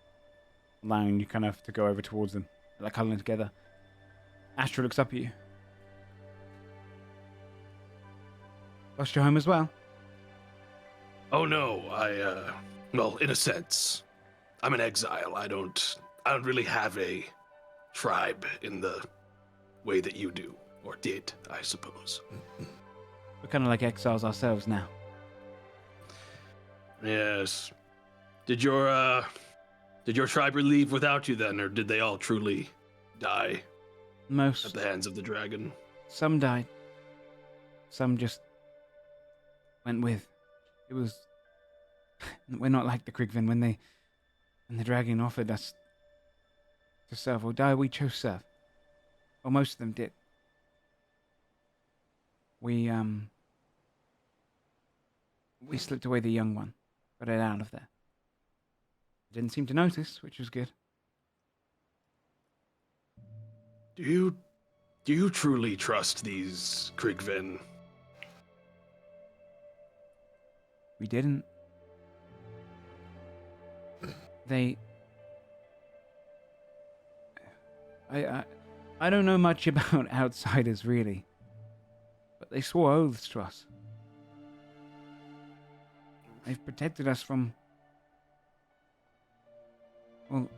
allowing you kind of to go over towards them, like huddling together. Astra looks up at you. Lost your home as well? Oh no, Well, in a sense, I'm an exile. I don't really have a tribe in the way that you do, or did, I suppose. We're kind of like exiles ourselves now. Yes. Did your tribe leave without you then, or did they all truly die at Most. the hands of the dragon? Some died. Some just went with. It was. We're not like the Krigvin. When the dragon offered us to serve or die, we chose serve. Well, most of them did. We slipped away the young one, got it out of there. Didn't seem to notice, which was good. Do you truly trust these Krigvin? We didn't. I don't know much about outsiders, really. But they swore oaths to us. They've protected us from... Well...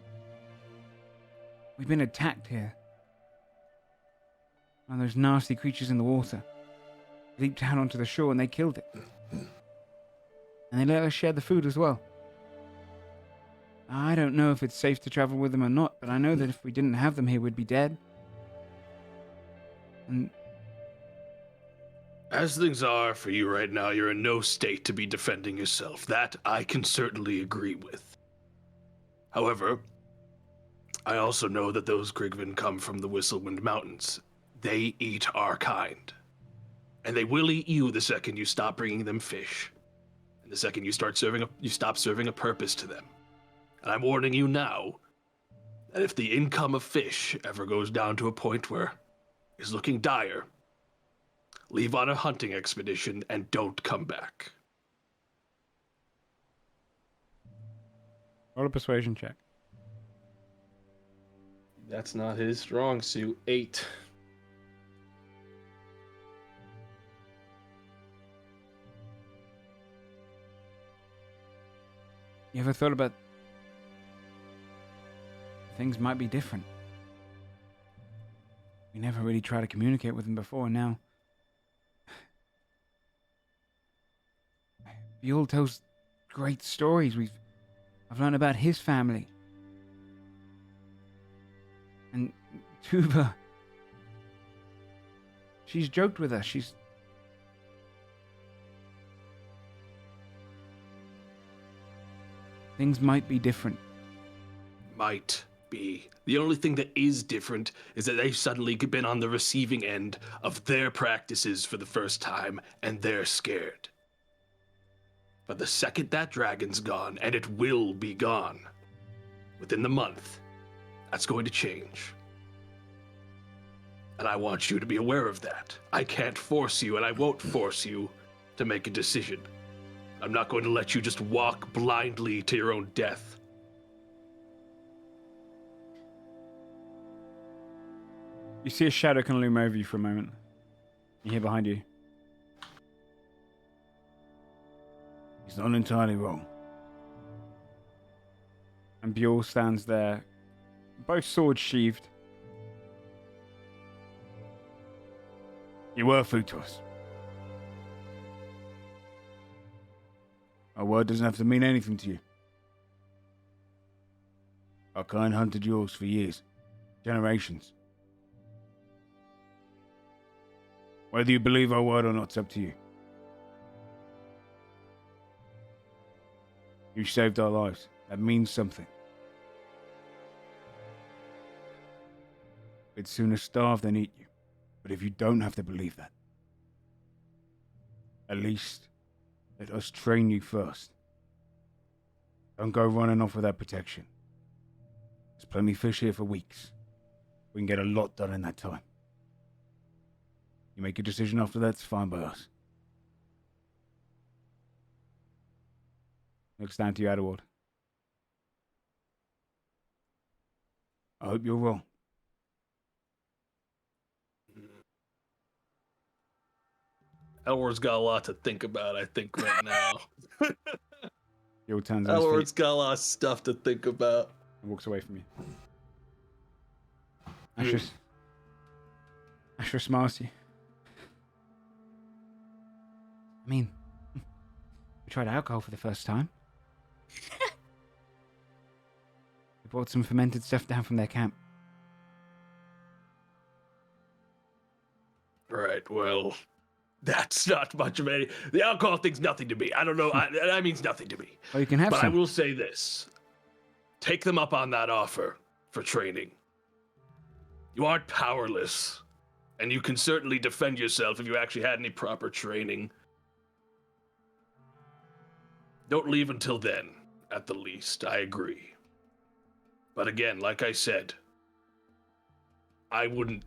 We've been attacked here. By those nasty creatures in the water. Leaped out onto the shore and they killed it. And they let us share the food as well. I don't know if it's safe to travel with them or not, but I know that if we didn't have them here, we'd be dead. And As things are for you right now, you're in no state to be defending yourself. That I can certainly agree with. However, I also know that those Krigvin come from the Whistlewind Mountains. They eat our kind. And they will eat you the second you stop bringing them fish. And the second you stop serving a purpose to them. And I'm warning you now that if the income of fish ever goes down to a point where it's looking dire, leave on a hunting expedition and don't come back. roll a persuasion check. That's not his strong suit. 8. You ever thought about things might be different? We never really tried to communicate with them before, and now Buell tells great stories. I've learned about his family. And Tuba, she's joked with us. Things might be different. Might be. The only thing that is different is that they've suddenly been on the receiving end of their practices for the first time, and they're scared. But the second that dragon's gone, and it will be gone, within the month, that's going to change. And I want you to be aware of that. I can't force you, and I won't force you to make a decision. I'm not going to let you just walk blindly to your own death. You see a shadow can loom over you for a moment. You hear behind you. He's not entirely wrong. And Buell stands there, both swords sheathed. You were food to us. Our word doesn't have to mean anything to you. Our kind hunted yours for years, generations. Whether you believe our word or not, it's up to you. You saved our lives. That means something. We'd sooner starve than eat you. But if you don't have to believe that, at least let us train you first. Don't go running off without protection. There's plenty of fish here for weeks. We can get a lot done in that time. You make a decision after that, it's fine by us. Looks down to you, Adderward. I hope you're wrong. Elward's got a lot to think about, I think, right now. Gil turns on his Elward's feet got a lot of stuff to think about. and walks away from you. Hmm. Asher smiles to you. I mean, we tried alcohol for the first time. We brought some fermented stuff down from their camp. Right, well, that's not much of any. The alcohol thing's nothing to me. I don't know. That means nothing to me. Well, you can have But I some. will say this: take them up on that offer for training. You aren't powerless, and you can certainly defend yourself if you actually had any proper training. Don't leave until then, at the least. I agree. But again, like I said, I wouldn't.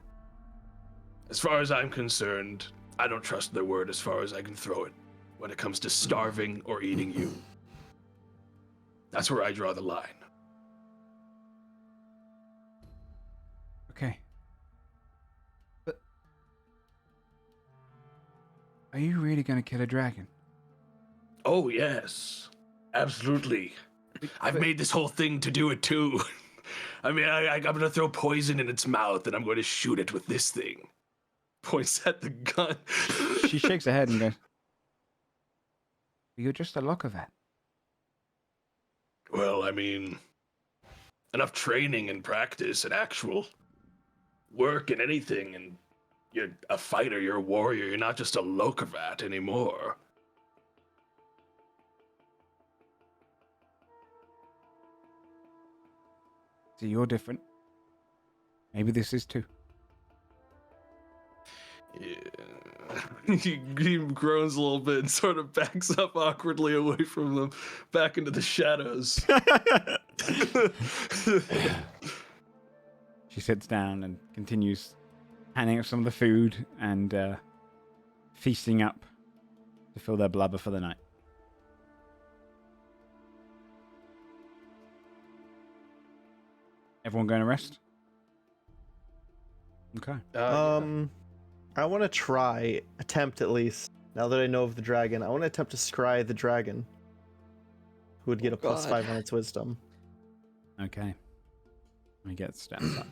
As far as I'm concerned, I don't trust their word as far as I can throw it when it comes to starving or eating you. That's where I draw the line. Okay. But are you really going to kill a dragon? Oh, yes. Absolutely. I've made this whole thing to do it too. I mean, I'm going to throw poison in its mouth and I'm going to shoot it with this thing. Points at the gun. She shakes her head and goes, "You're just a Lockervat." Well, I mean, enough training and practice and actual work and anything, and you're a fighter, you're a warrior, you're not just a Lokervat anymore. So you're different. Maybe this is too. Yeah. He groans a little bit and sort of backs up awkwardly away from them, back into the shadows. She sits down and continues handing up some of the food and feasting up to fill their blubber for the night. Everyone going to rest? Okay. I want to attempt at least, now that I know of the dragon, I want to attempt to scry the dragon, who would get a plus God. 5 on its wisdom. Okay. Let me get stats up.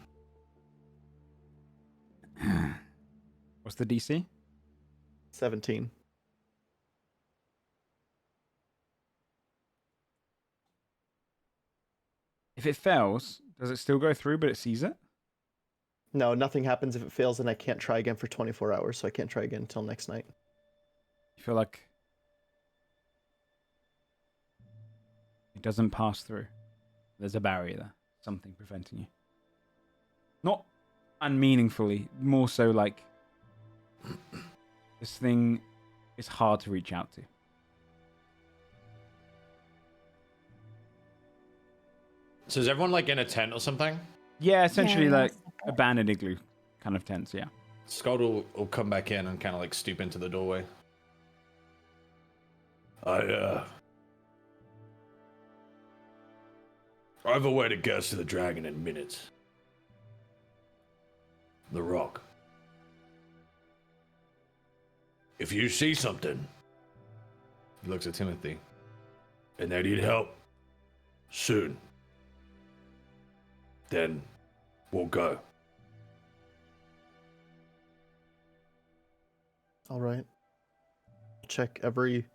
What's the DC? 17. If it fails, does it still go through, but it sees it? No, nothing happens if it fails, and I can't try again for 24 hours, so I can't try again until next night. You feel like it doesn't pass through. There's a barrier there. Something preventing you. Not unmeaningfully, more so like this thing is hard to reach out to. So is everyone like in a tent or something? Yeah, essentially Yeah, like abandoned igloo kind of tents, yeah. Scott will come back in and kind of like stoop into the doorway. I have a way to get us to the dragon in minutes. The rock. If you see something, He looks at Timothy. and they need help soon, then we'll go. All right. Check every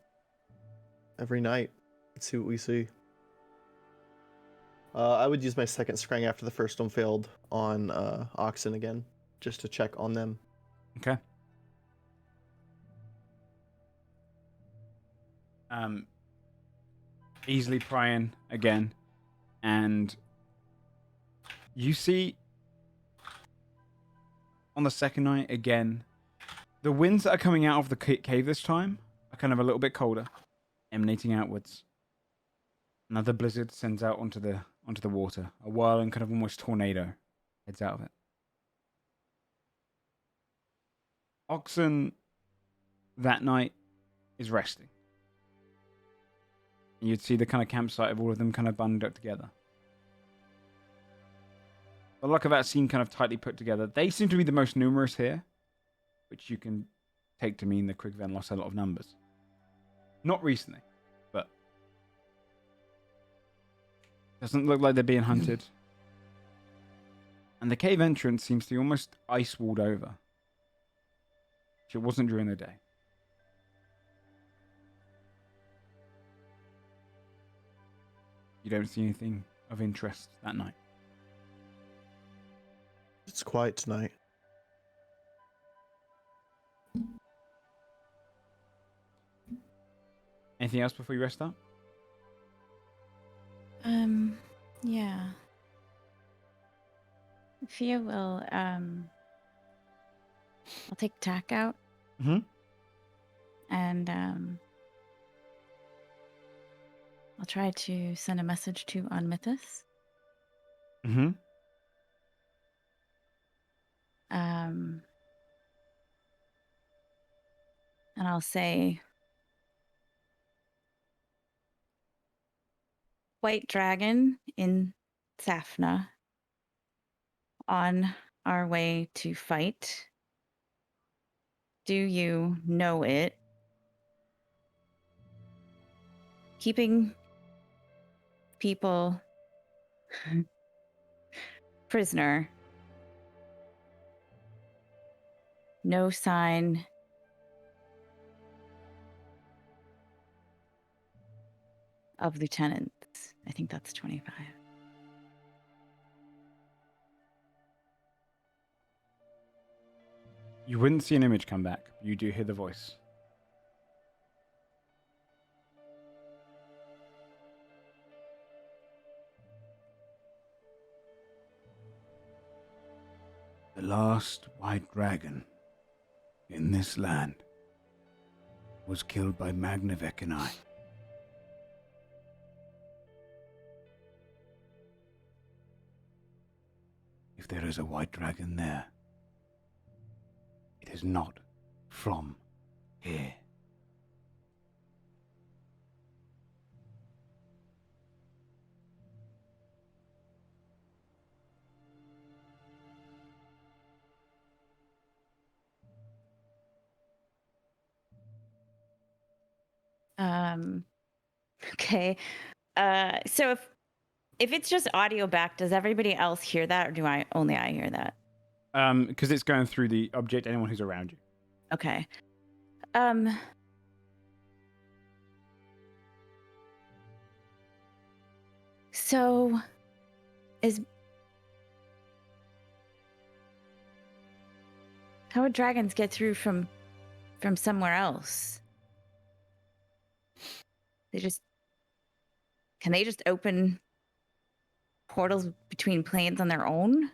night and see what we see. I would use my second scrying after the first one failed on oxen again, just to check on them. Okay. Easily prying again, and you see on the second night again, the winds that are coming out of the cave this time are kind of a little bit colder, emanating outwards. Another blizzard sends out onto the water. A whirling kind of almost tornado heads out of it. Oxen that night is resting. You'd see the kind of campsite of all of them kind of bundled up together. The luck of that scene kind of tightly put together. They seem to be the most numerous here, which you can take to mean the Krigven lost a lot of numbers. Not recently, but Doesn't look like they're being hunted. And the cave entrance seems to be almost ice-walled over. Which it wasn't during the day. You don't see anything of interest that night. It's quiet tonight. Anything else before you rest up? Yeah. If you will, I'll take tack out. Mm-hmm. And I'll try to send a message to Onmythus. Mm-hmm. And I'll say, White Dragon in Safna, on our way to fight. Do you know it? Keeping people prisoner. No sign of lieutenants. I think that's 25. You wouldn't see an image come back, but you do hear the voice. The last white dragon in this land was killed by Magnavek and I. If there is a white dragon there, it is not from here. Okay. So if it's just audio back, does everybody else hear that, or do I hear that? Because it's going through the object, anyone who's around you. Okay. So how would dragons get through from somewhere else? Can they just open portals between planes on their own?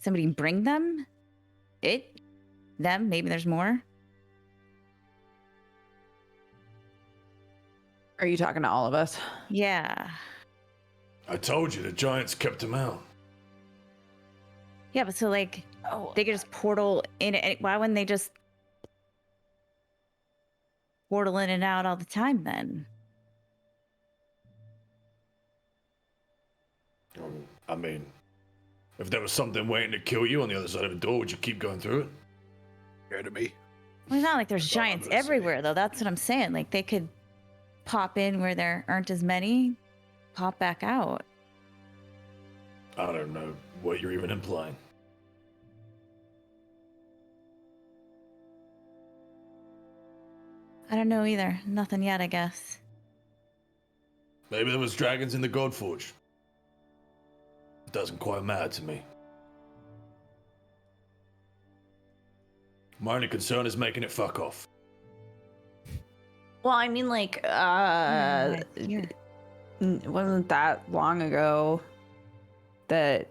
Somebody bring them? Them? Maybe there's more? Are you talking to all of us? Yeah. I told you the giants kept him out. Yeah, but so they could just portal in it. Why wouldn't they just portal in and out all the time then? I mean, if there was something waiting to kill you on the other side of the door, would you keep going through it? Enemy. Well, it's not like there's That's all I'm giants gonna say. everywhere, though. That's what I'm saying. Like, they could pop in where there aren't as many, pop back out. I don't know what you're even implying. I don't know either. Nothing yet, I guess. Maybe there was dragons in the Godforged. It doesn't quite matter to me. My only concern is making it fuck off. Well, I mean, like, Here. it wasn't that long ago that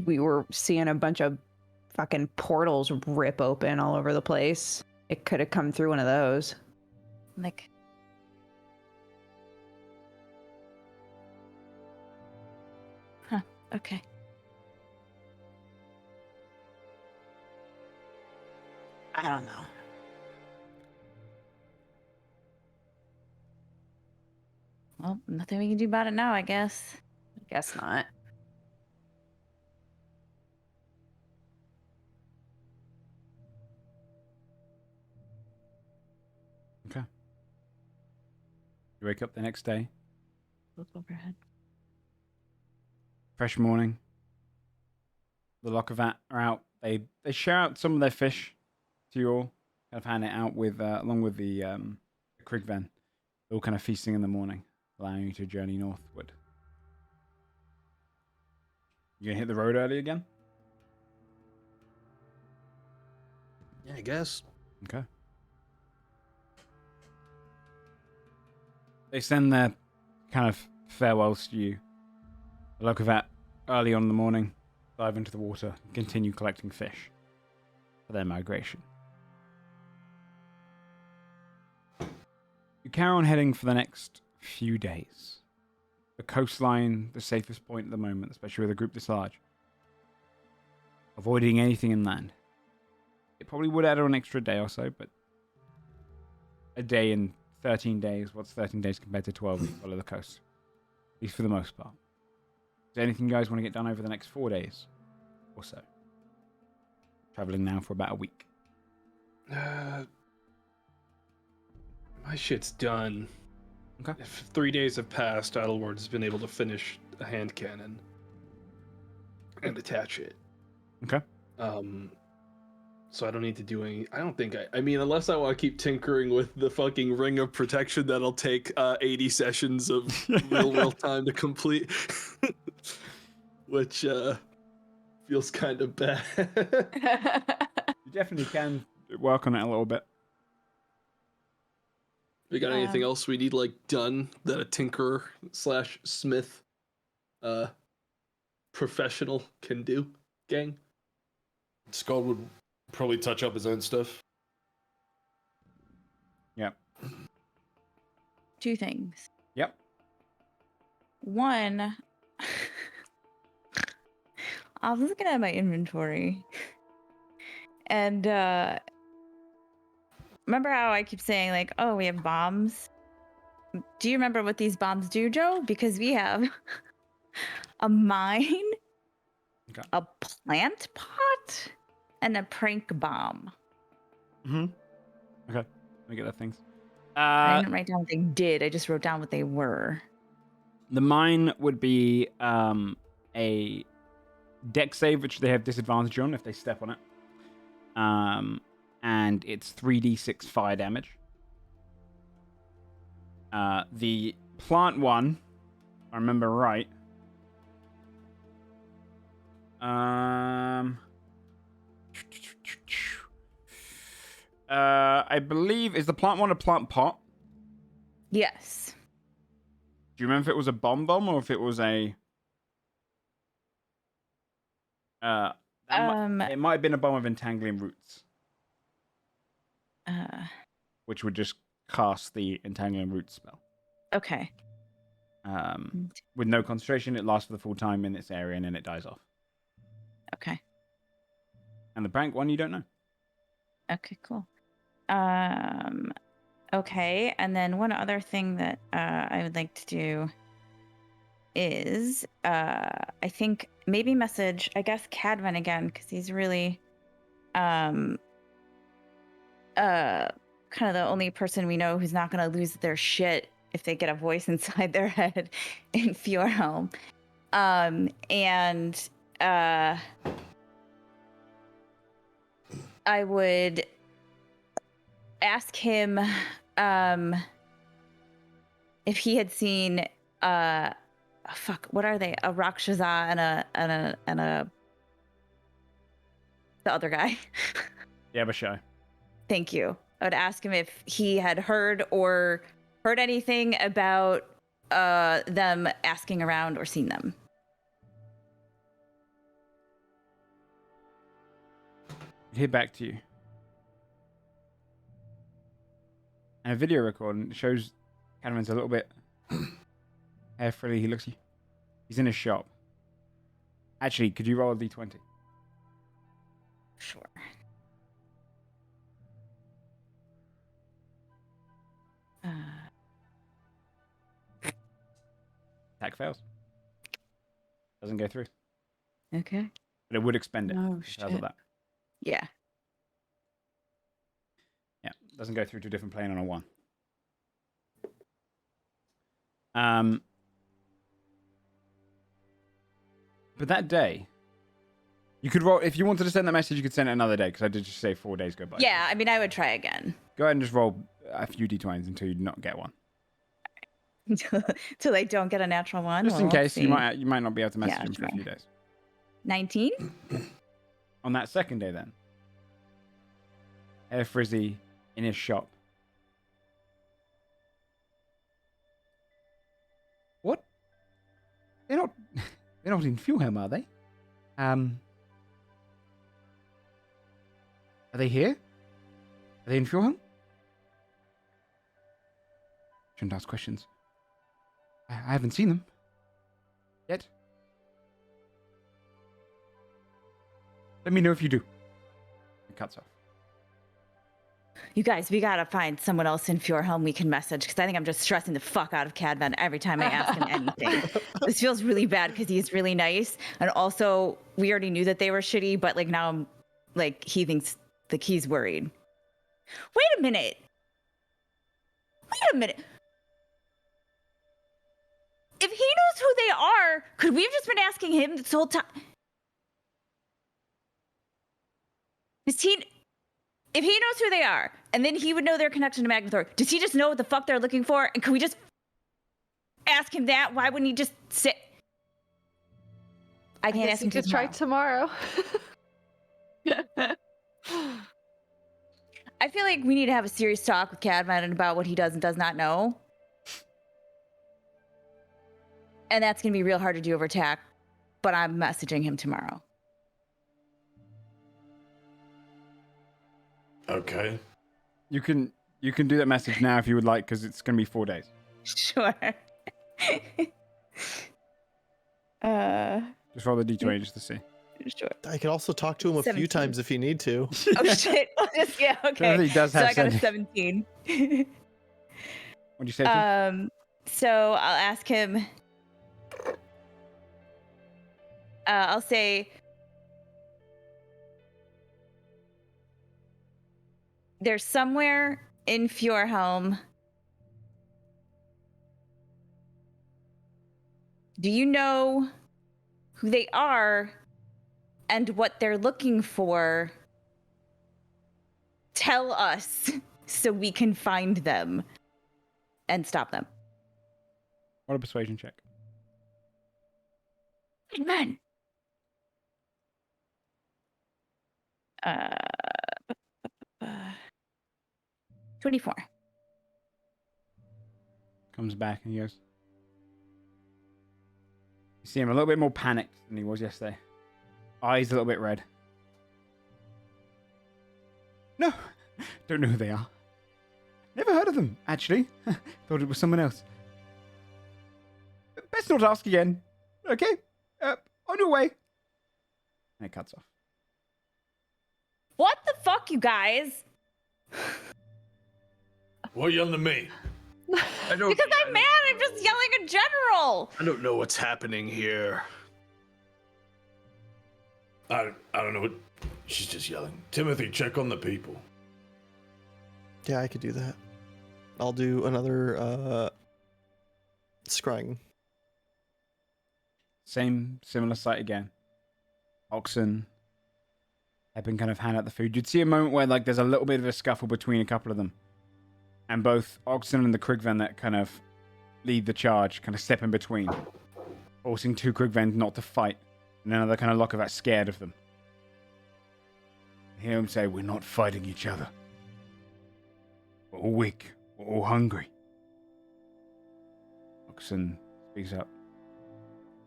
we were seeing a bunch of fucking portals rip open all over the place. It could have come through one of those. Like, okay. I don't know. Well, nothing we can do about it now, I guess. I guess not. Okay. You wake up the next day. Look overhead. fresh morning. The Lockavat are out. They share out some of their fish to you all. Kind of hand it out with along with the Krigven. They're all kind of feasting in the morning, allowing you to journey northward. You gonna hit the road early again? Yeah, I guess. Okay. They send their kind of farewells to you. The Lockavat early on in the morning dive into the water and continue collecting fish for their migration. You carry on heading for the next few days. The coastline, the safest point at the moment, especially with a group this large. Avoiding anything inland. It probably would add an extra day or so, but a day in 13 days. What's 13 days compared to 12 if you follow the coast? At least for the most part. Is there anything you guys want to get done over the next 4 days or so? Traveling now for about a week. My shit's done. Okay. If 3 days have passed, Idleward has been able to finish a hand cannon and attach it. Okay. So I don't need to do any. I don't think I mean, unless I want to keep tinkering with the fucking ring of protection, that'll take 80 sessions of real time to complete, which feels kind of bad. You definitely can work on it a little bit. We got anything else we need like done that a tinkerer / smith professional can do, gang? Scott would probably touch up his own stuff. Yep. 2 things. Yep. One, I was looking at my inventory, and remember how I keep saying like, "Oh, we have bombs." Do you remember what these bombs do, Joe? Because we have a mine, Okay. a plant pot, and a prank bomb. Mm-hmm. Okay. Let me get that things. I didn't write down what they did. I just wrote down what they were. The mine would be a deck save, which they have disadvantage on if they step on it. And it's 3d6 fire damage. The plant one, if I remember right. I believe, is the plant one a plant pot? Yes. Do you remember if it was a bomb or if it was a... it might have been a bomb of entangling roots. Which would just cast the entangling roots spell. Okay. With no concentration, it lasts for the full time in its area and then it dies off. Okay. And the prank one, you don't know. Okay, cool. Okay, and then one other thing that I would like to do is I think maybe message, I guess, Cadvan again, because he's really kind of the only person we know who's not going to lose their shit if they get a voice inside their head in Fjordhelm. And I would ask him if he had seen what are they? A Rakshasa and a the other guy. Yeah, but shy. Thank you. I would ask him if he had heard anything about them asking around or seen them. Hear back to you. And a video recording shows Canavan's a little bit hair frilly. He looks. He's in a shop. Actually, could you roll a d20? Sure. Attack fails. Doesn't go through. Okay. But it would expend it. Oh, How's shit. that? Yeah. Yeah, doesn't go through to a different plane on a 1. But that day, you could roll. If you wanted to send that message, you could send it another day, because I did just say 4 days go by. Yeah, I mean, I would try again. Go ahead and just roll a few d20s until you not get one. Till I don't get a natural one. Just in Well, case, let's you see. might not be able to message Yeah, him for a try. few days. 19? On that second day, then, Hair Frizzy in his shop. What? They're not. They're not in Fuelhelm, are they? Are they here? Are they in Fuelhelm? Shouldn't ask questions. I haven't seen them yet. Let me know if you do. It cuts off. You guys, we gotta find someone else in Fjordhelm we can message, because I think I'm just stressing the fuck out of Cadvan every time I ask him anything. This feels really bad because he's really nice, and also we already knew that they were shitty, but like now I'm like he thinks like he's worried. Wait a minute. If he knows who they are, could we have just been asking him this whole time? If he knows who they are, and then he would know their connection to Magnathor, does he just know what the fuck they're looking for? And can we just ask him that? Why wouldn't he just sit? I can't guess ask you him could try tomorrow. I feel like we need to have a serious talk with Cadman about what he does and does not know. And that's going to be real hard to do over TAC, but I'm messaging him tomorrow. Okay. You can do that message now if you would like, because it's going to be 4 days. Sure. Just roll the d20 just to see. Sure. I could also talk to him a 17. few times if you need to. Oh shit. Yeah, okay. He does So have I got a sending. 17. What do you say to him? So I'll ask him. I'll say, there's somewhere in Fjordhelm. Do you know who they are and what they're looking for? Tell us so we can find them and stop them. What a persuasion check. Man. 24. Comes back and he goes. You see him a little bit more panicked than he was yesterday. Eyes a little bit red. No, don't know who they are. Never heard of them, actually. Thought it was someone else. Best not ask again. Okay, on your way. And it cuts off. What the fuck, you guys? Why are you yelling at me? I don't. Because I'm mad. I'm just yelling in general. I don't know what's happening here. I don't know what. She's just yelling. Timothy, check on the people. Yeah, I could do that. I'll do another scrying. Similar sight again. Oxen have been kind of hand out the food. You'd see a moment where like there's a little bit of a scuffle between a couple of them. And both Oxen and the Krigven that kind of lead the charge kind of step in between, forcing two Krigven not to fight. And another kind of look of that scared of them. I hear him say, "We're not fighting each other. We're all weak. We're all hungry." Oxen speaks up.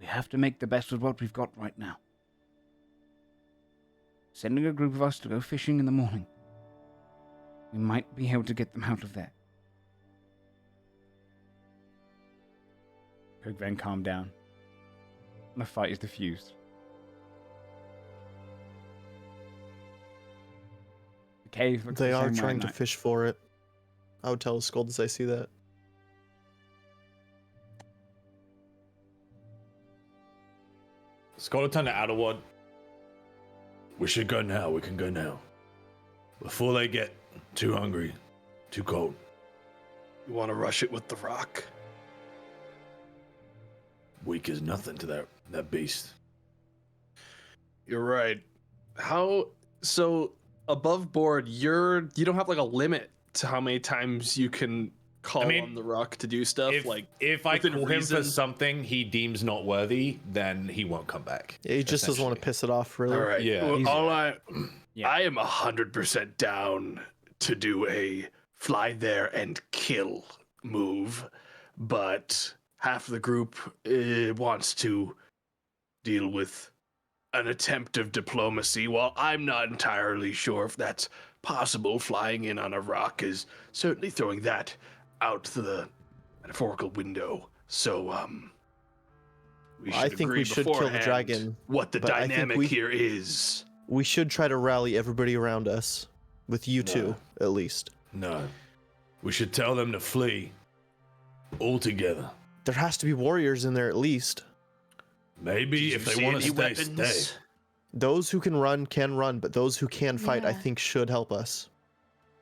"We have to make the best of what we've got right now. Sending a group of us to go fishing in the morning. We might be able to get them out of there." Krigven calmed down. The fight is diffused. The cave looks They the are same way trying at to night. fish for it. I would tell Scold as I see that. Scott will turn to Adderwood. We should go now. We can go now. Before they get too hungry, too cold. You want to rush it with the rock? Weak as nothing to that beast. You're right. How so above board? You don't have like a limit to how many times you can call on the rock to do stuff. If I within call him for reason? something he deems not worthy, then he won't come back. Yeah, he just doesn't want to essentially. piss it off, really. All right. Yeah, Well, easy. Yeah. I am 100% down to do a fly there and kill move, but half the group wants to deal with an attempt of diplomacy. While I'm not entirely sure if that's possible, flying in on a rock is certainly throwing that out the metaphorical window. So, we should I think agree we should kill the beforehand dragon, what the but I think dynamic we- here is. We should try to rally everybody around us, with you two, at least. No. We should tell them to flee. All together. There has to be warriors in there at least. Maybe if they want to stay, stay. Those who can run, but those who can fight, I Yeah. think, should help us.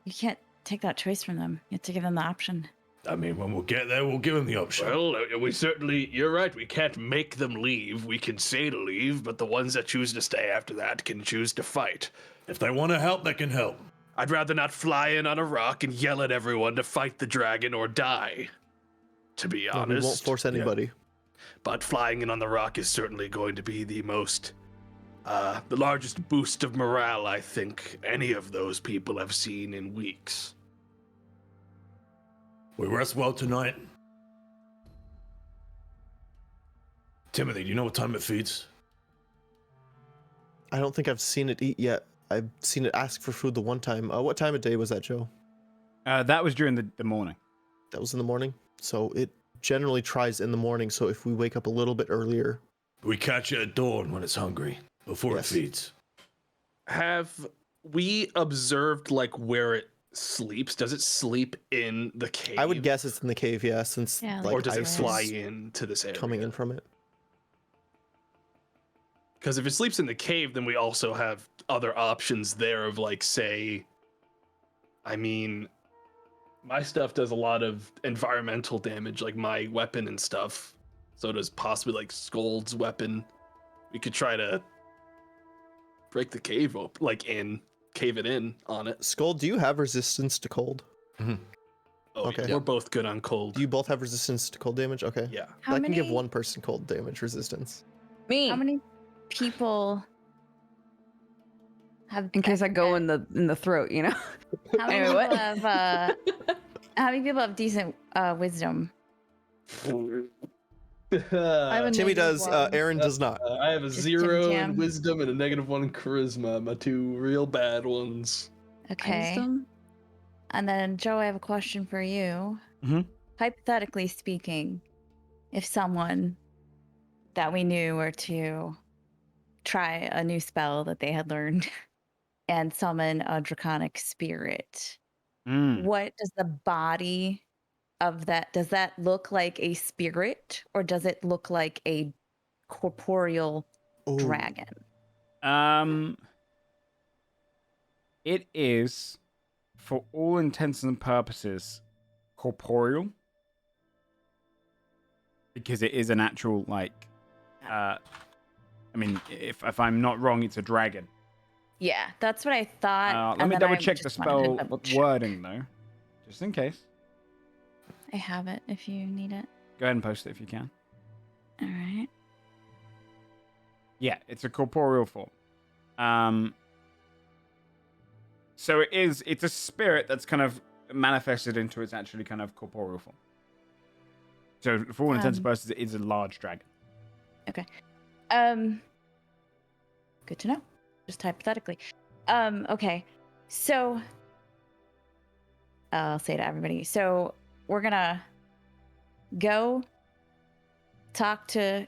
You can't take that choice from them. You have to give them the option. I mean, when we'll get there, we'll give them the option. Well, we certainly, you're right, we can't make them leave. We can say to leave, but the ones that choose to stay after that can choose to fight. If they want to help, they can help. I'd rather not fly in on a rock and yell at everyone to fight the dragon or die, to be No, honest. we won't force anybody. But flying in on the rock is certainly going to be the largest boost of morale I think any of those people have seen in weeks. We rest well tonight. Timothy, do you know what time it feeds? I don't think I've seen it eat yet. I've seen it ask for food the one time. What time of day was that, Joe? That was during the morning. That was in the morning. So it generally tries in the morning. So if we wake up a little bit earlier, We catch it at dawn when it's hungry, before Yes. it feeds. Have we observed like where it sleeps? Does it sleep in the cave? I would guess it's in the cave, yeah, since Yeah, like or does it ice fly is into this area? coming in from it. Because if it sleeps in the cave, then we also have other options there of like, say, I mean, my stuff does a lot of environmental damage, like my weapon and stuff. So does possibly like Scold's weapon. We could try to break the cave up, cave it in on it. Skull, do you have resistance to cold? Oh, Okay. yeah, we're both good on cold. Do you both have resistance to cold damage? Okay. Yeah. How I many, can give one person cold damage resistance. Me. How many people have? In case I go in the throat, you know. How many Anyway, people what? have? How many people have decent wisdom? I'm a Timmy negative does, one. Aaron does not. I have a Just 0 in Jam. wisdom and a -1 charisma. My two real bad ones. Okay. Wisdom? And then Joe, I have a question for you. Mhm. Hypothetically speaking, if someone that we knew were to try a new spell that they had learned and summon a draconic spirit, what does the body of that, does that look like a spirit or does it look like a corporeal Ooh. dragon? It is, for all intents and purposes, corporeal. Because it is an actual, I mean, if I'm not wrong, it's a dragon. Yeah, that's what I thought. Let and me then double I check the just wanted to spell double-check. wording, though. Just in case. I have it if you need it. Go ahead and post it if you can. All right. Yeah, it's a corporeal form. So it's a spirit that's kind of manifested into its actually kind of corporeal form. So for all intents and purposes, it is a large dragon. Good to know. Just hypothetically. Okay. So I'll say to everybody. So we're gonna go talk to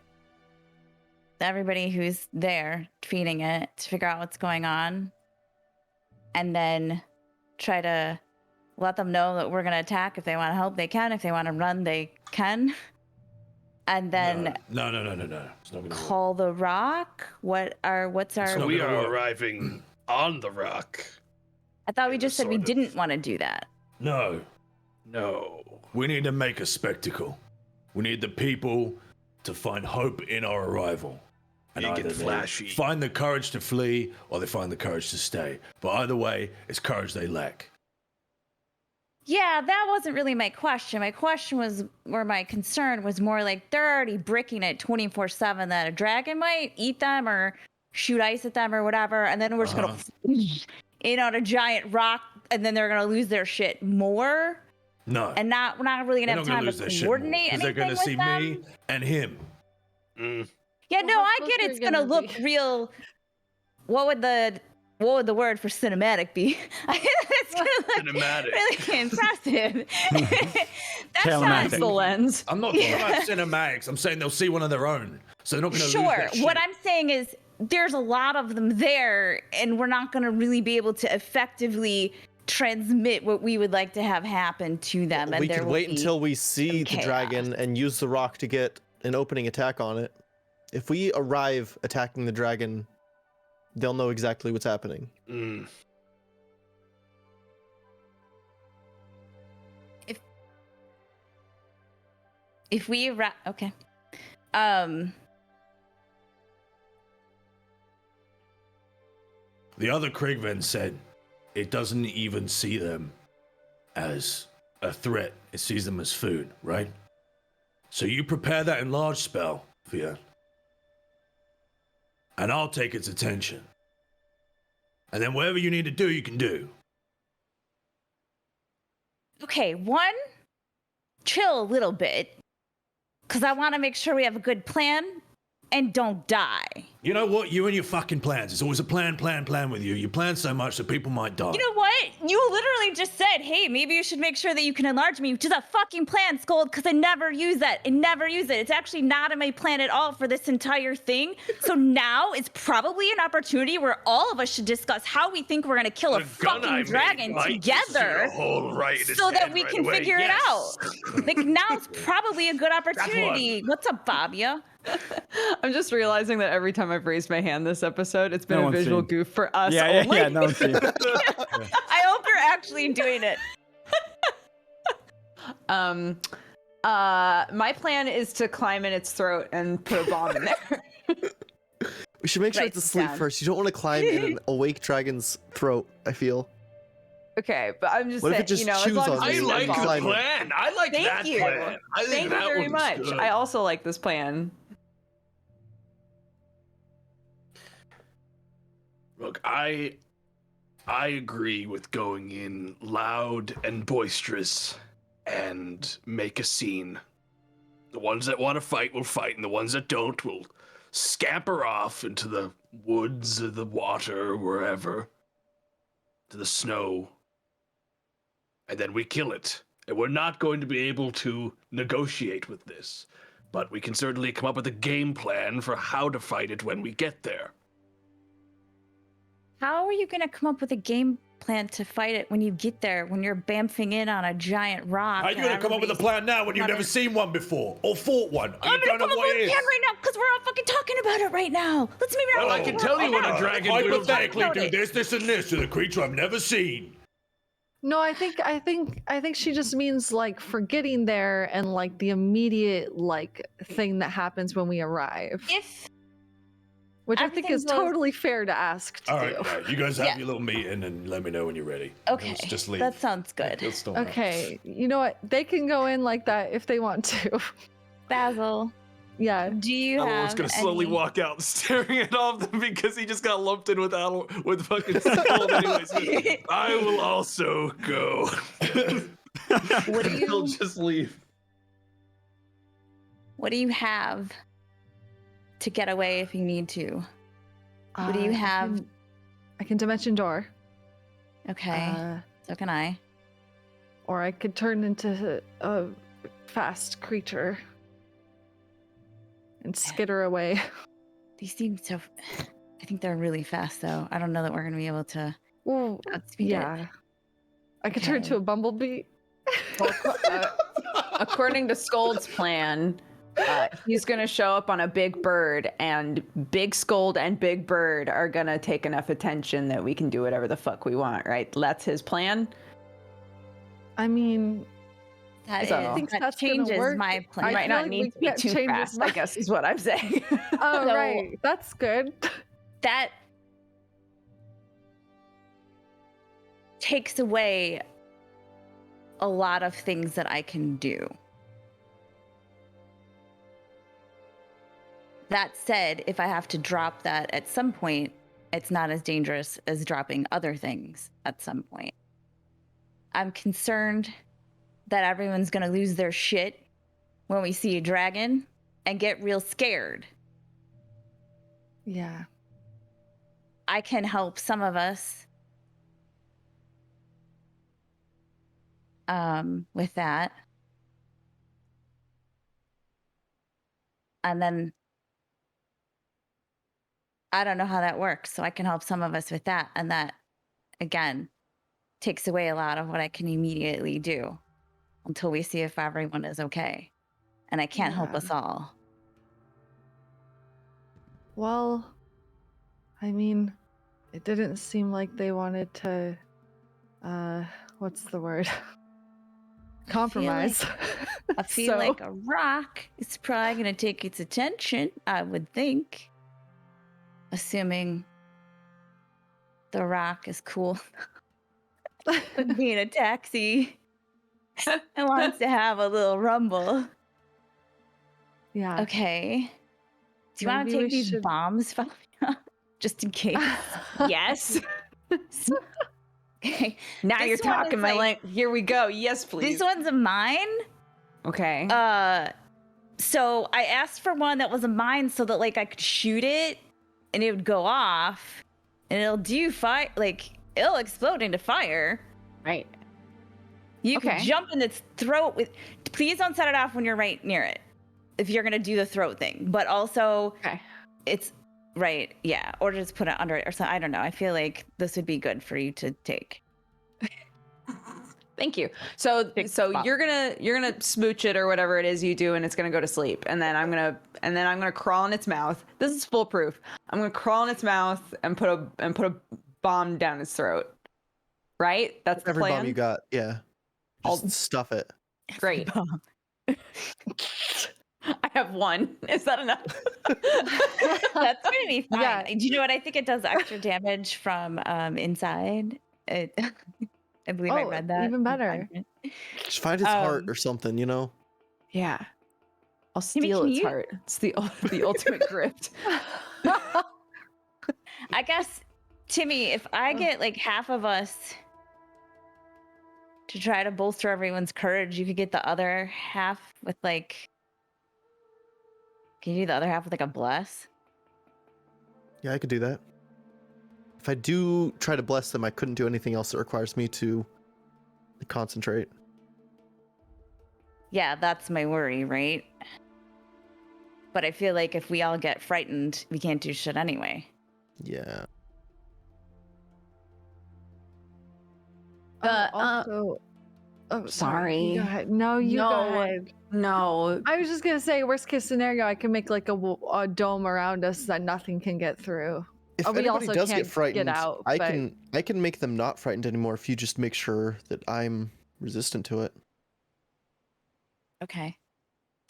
everybody who's there feeding it to figure out what's going on, and then try to let them know that we're gonna attack. If they want to help, they can. If they want to run, they can. And then No. It's not gonna work. call the rock. What's our? not we gonna are work. arriving on the rock. I thought we in a just said we sort of- didn't want to do that. No. No. We need to make a spectacle. We need the people to find hope in our arrival. And Big either and they flashy. find the courage to flee or they find the courage to stay. But either way, it's courage they lack. Yeah, that wasn't really my question. My question was, or my concern was more like they're already bricking it 24/7 that a dragon might eat them or shoot ice at them or whatever, and then we're just gonna in on a giant rock, and then they're gonna lose their shit more. No. And we're not really gonna They're have not time lose to their shit coordinate because they're anything gonna see with them. me and him. Yeah, Well, no, how I close get are it's you gonna gonna look be? real. What would the word for cinematic be? It's gonna look Cinematic. really impressive. That's Telematic. not The lens. I'm not talking about cinematics. I'm saying they'll see one of their own. So they're not going to lose sure. their shit. What I'm saying is there's a lot of them there, and we're not gonna really be able to effectively transmit what we would like to have happen to them. And We there could will wait be until we see some the dragon and use the rock to get an opening attack on it. If we arrive attacking the dragon, they'll know exactly what's happening. If we okay. The other Krigven said it doesn't even see them as a threat. It sees them as food, right? So you prepare that enlarged spell, Fia. And I'll take its attention. And then whatever you need to do, you can do. Okay, one, chill a little bit, because I want to make sure we have a good plan and don't die. You know what? You and your fucking plans. It's always a plan with you. You plan so much that people might die. You know what? You literally just said, hey, maybe you should make sure that you can enlarge me, which is a fucking plan, Scold, because I never use that. I never use it. It's actually not in my plan at all for this entire thing. So now is probably an opportunity where all of us should discuss how we think we're going to kill a fucking dragon together so that we can figure it out. Like, now's probably a good opportunity. What's up, Fabia? I'm just realizing that every time I've raised my hand this episode, it's been No a one's visual seen. goof for us Yeah, only. no one's seen. I hope you're actually doing it. My plan is to climb in its throat and put a bomb in there. We should make sure Write it's this asleep down. first. You don't want to climb in an awake dragon's throat, I feel. Okay, but I'm just What if saying, it just you know, as chews long on as I you? it's like not the Climb bomb. it. plan. I like Thank that you. plan. I think Thank you that very one's much. good. I also like this plan. Look, I agree with going in loud and boisterous and make a scene. The ones that want to fight will fight, and the ones that don't will scamper off into the woods or the water or wherever, to the snow, and then we kill it. And we're not going to be able to negotiate with this, but we can certainly come up with a game plan for how to fight it when we get there. How are you going to come up with a game plan to fight it when you get there, when you're bamfing in on a giant rock? How are you going to come up with a plan now when you've never seen one before? Or fought one? And I'm you going don't to know come up what with it a is? plan right now because we're all fucking talking about it right now. Let's maybe not. Well, I can tell you what a dragon will do. Hypothetically, do Noted. this, and this to the creature I've never seen. No, I think she just means like for getting there and like the immediate like thing that happens when we arrive, If which I think everything is goes- totally fair to ask to All do. right, right, you guys have Yeah. your little meeting and let me know when you're ready. okay, Let's just leave. that sounds good. Let's don't. Okay, you know what? They can go in like that if they want to. Basil, Yeah. do you Alor's have gonna slowly any- walk out, staring at all of them because he just got lumped in with with fucking Skull. Anyways, I will also go. What do He'll you just leave. What do you have to get away if you need to? What do you have? I can dimension door. Okay, so can I. Or I could turn into a fast creature and skitter away. These seem so. I think they're really fast, though. I don't know that we're gonna be able to Well, outspeed it. yeah. I could turn Okay. to a bumblebee. According to Scold's plan, he's going to show up on a big bird, and Big Scold and Big Bird are going to take enough attention that we can do whatever the fuck we want, right? That's his plan. I mean, That, So- is, I think that that's gonna changes work. my I You plan. might feel not like need we to be can't too change his fast, I mind. guess is what I'm saying. Oh, So- right. That's good. That takes away a lot of things that I can do. That said, if I have to drop that at some point, it's not as dangerous as dropping other things at some point. I'm concerned that everyone's going to lose their shit when we see a dragon and get real scared. Yeah. I can help some of us with that. And then I don't know how that works, so I can help some of us with that. And that, again, takes away a lot of what I can immediately do until we see if everyone is okay. And I can't help Yeah. us all. Well, I mean, it didn't seem like they wanted to, what's the word? Compromise. I feel So- like a rock is probably going to take its attention, I would think. Assuming the rock is cool with being a taxi and wants to have a little rumble. Yeah. Okay. Do you want to Maybe we take these should- bombs, Fabia? Just in case. Yes. Okay. Now This you're one talking is my like- language. Here we go. Yes, please. This one's a mine. Okay. So I asked for one that was a mine so that like I could shoot it and it would go off and it'll do fire, like it'll explode into fire. Right. You can Okay. jump in its throat with. Please don't set it off when you're right near it. If you're gonna do the throat thing, but also Okay. it's right, yeah, or just put it under it or something. I don't know. I feel like this would be good for you to take. Thank you. So Big so spot. you're gonna smooch it or whatever it is you do, and it's gonna go to sleep, and then I'm gonna crawl in its mouth. This is foolproof. I'm gonna crawl in its mouth and put a bomb down its throat. Right? That's the Every plan. bomb you got, yeah. I'll- Just stuff it. Great. I have one. Is that enough? That's gonna be fine. Yeah. Do you know what? I think it does extra damage from inside. It, I believe I Oh, read that. even in the better. fine print. Just find its heart Um, or something, you know? Yeah. I'll Timmy, steal can its you- heart. It's the ultimate grift. I guess, Timmy, if I get like half of us to try to bolster everyone's courage, you could get the other half with like. Can you do the other half with like a bless? Yeah, I could do that. If I do try to bless them, I couldn't do anything else that requires me to concentrate. Yeah, that's my worry, right? But I feel like if we all get frightened, we can't do shit anyway. Yeah. Also, oh, sorry. You go ahead. No, you No. go ahead. No. I was just gonna say, worst case scenario, I can make like a dome around us that nothing can get through. If Oh, we anybody also does can't get get frightened, out, I but- can make them not frightened anymore if you just make sure that I'm resistant to it. Okay.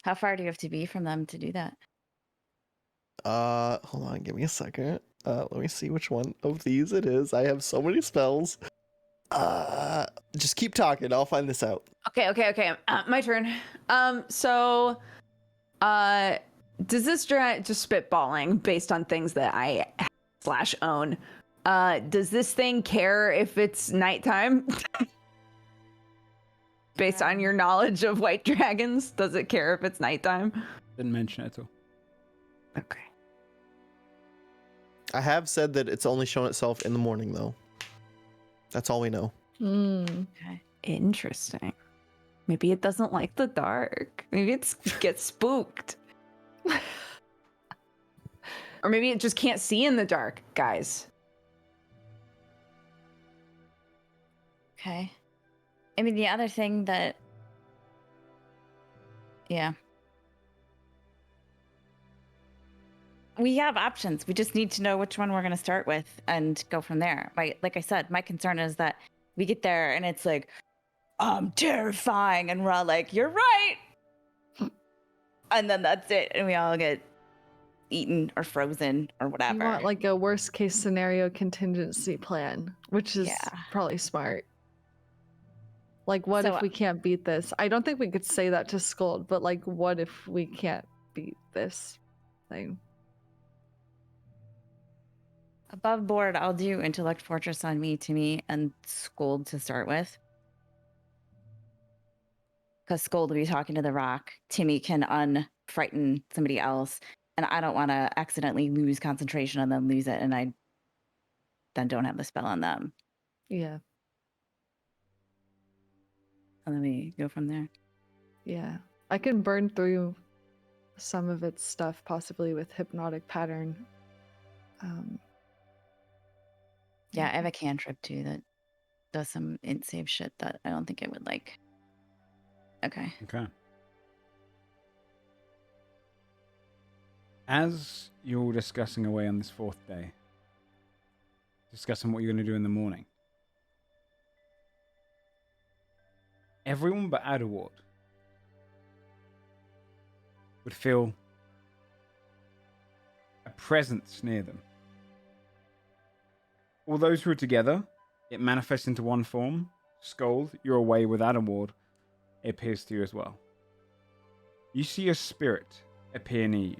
How far do you have to be from them to do that? Hold on, give me a second. Let me see which one of these it is. I have so many spells. Just keep talking. I'll find this out. Okay. My turn. So, does this just spitballing based on things that I / own? Does this thing care if it's nighttime? Based on your knowledge of white dragons, does it care if it's nighttime? Didn't mention it at all. Okay. I have said that it's only shown itself in the morning, though. That's all we know. Okay. Interesting. Maybe it doesn't like the dark. Maybe it gets spooked. Or maybe it just can't see in the dark, guys. Okay. I mean, the other thing that. Yeah. We have options. We just need to know which one we're going to start with and go from there. Like I said, my concern is that we get there and it's like, terrifying. And we're all like, you're right. And then that's it. And we all get eaten or frozen or whatever. You want like a worst case scenario contingency plan, which is probably smart. Like, what if we can't beat this? I don't think we could say that to Scold, but like, what if we can't beat this thing? Above board, I'll do Intellect Fortress on me, Timmy, and Scold to start with. Because Scold will be talking to the rock. Timmy can unfrighten somebody else. And I don't want to accidentally lose concentration and then lose it. And I then don't have the spell on them. Yeah. And then we go from there. Yeah. I can burn through some of its stuff, possibly with Hypnotic Pattern. Yeah, I have a cantrip too that does some int save shit that I don't think it would like. Okay. Okay. As you're discussing away on this fourth day, discussing what you're going to do in the morning, everyone but Adderward would feel a presence near them. All those who are together, it manifests into one form. Scold, you're away with Adderward. It appears to you as well. You see a spirit appear near you.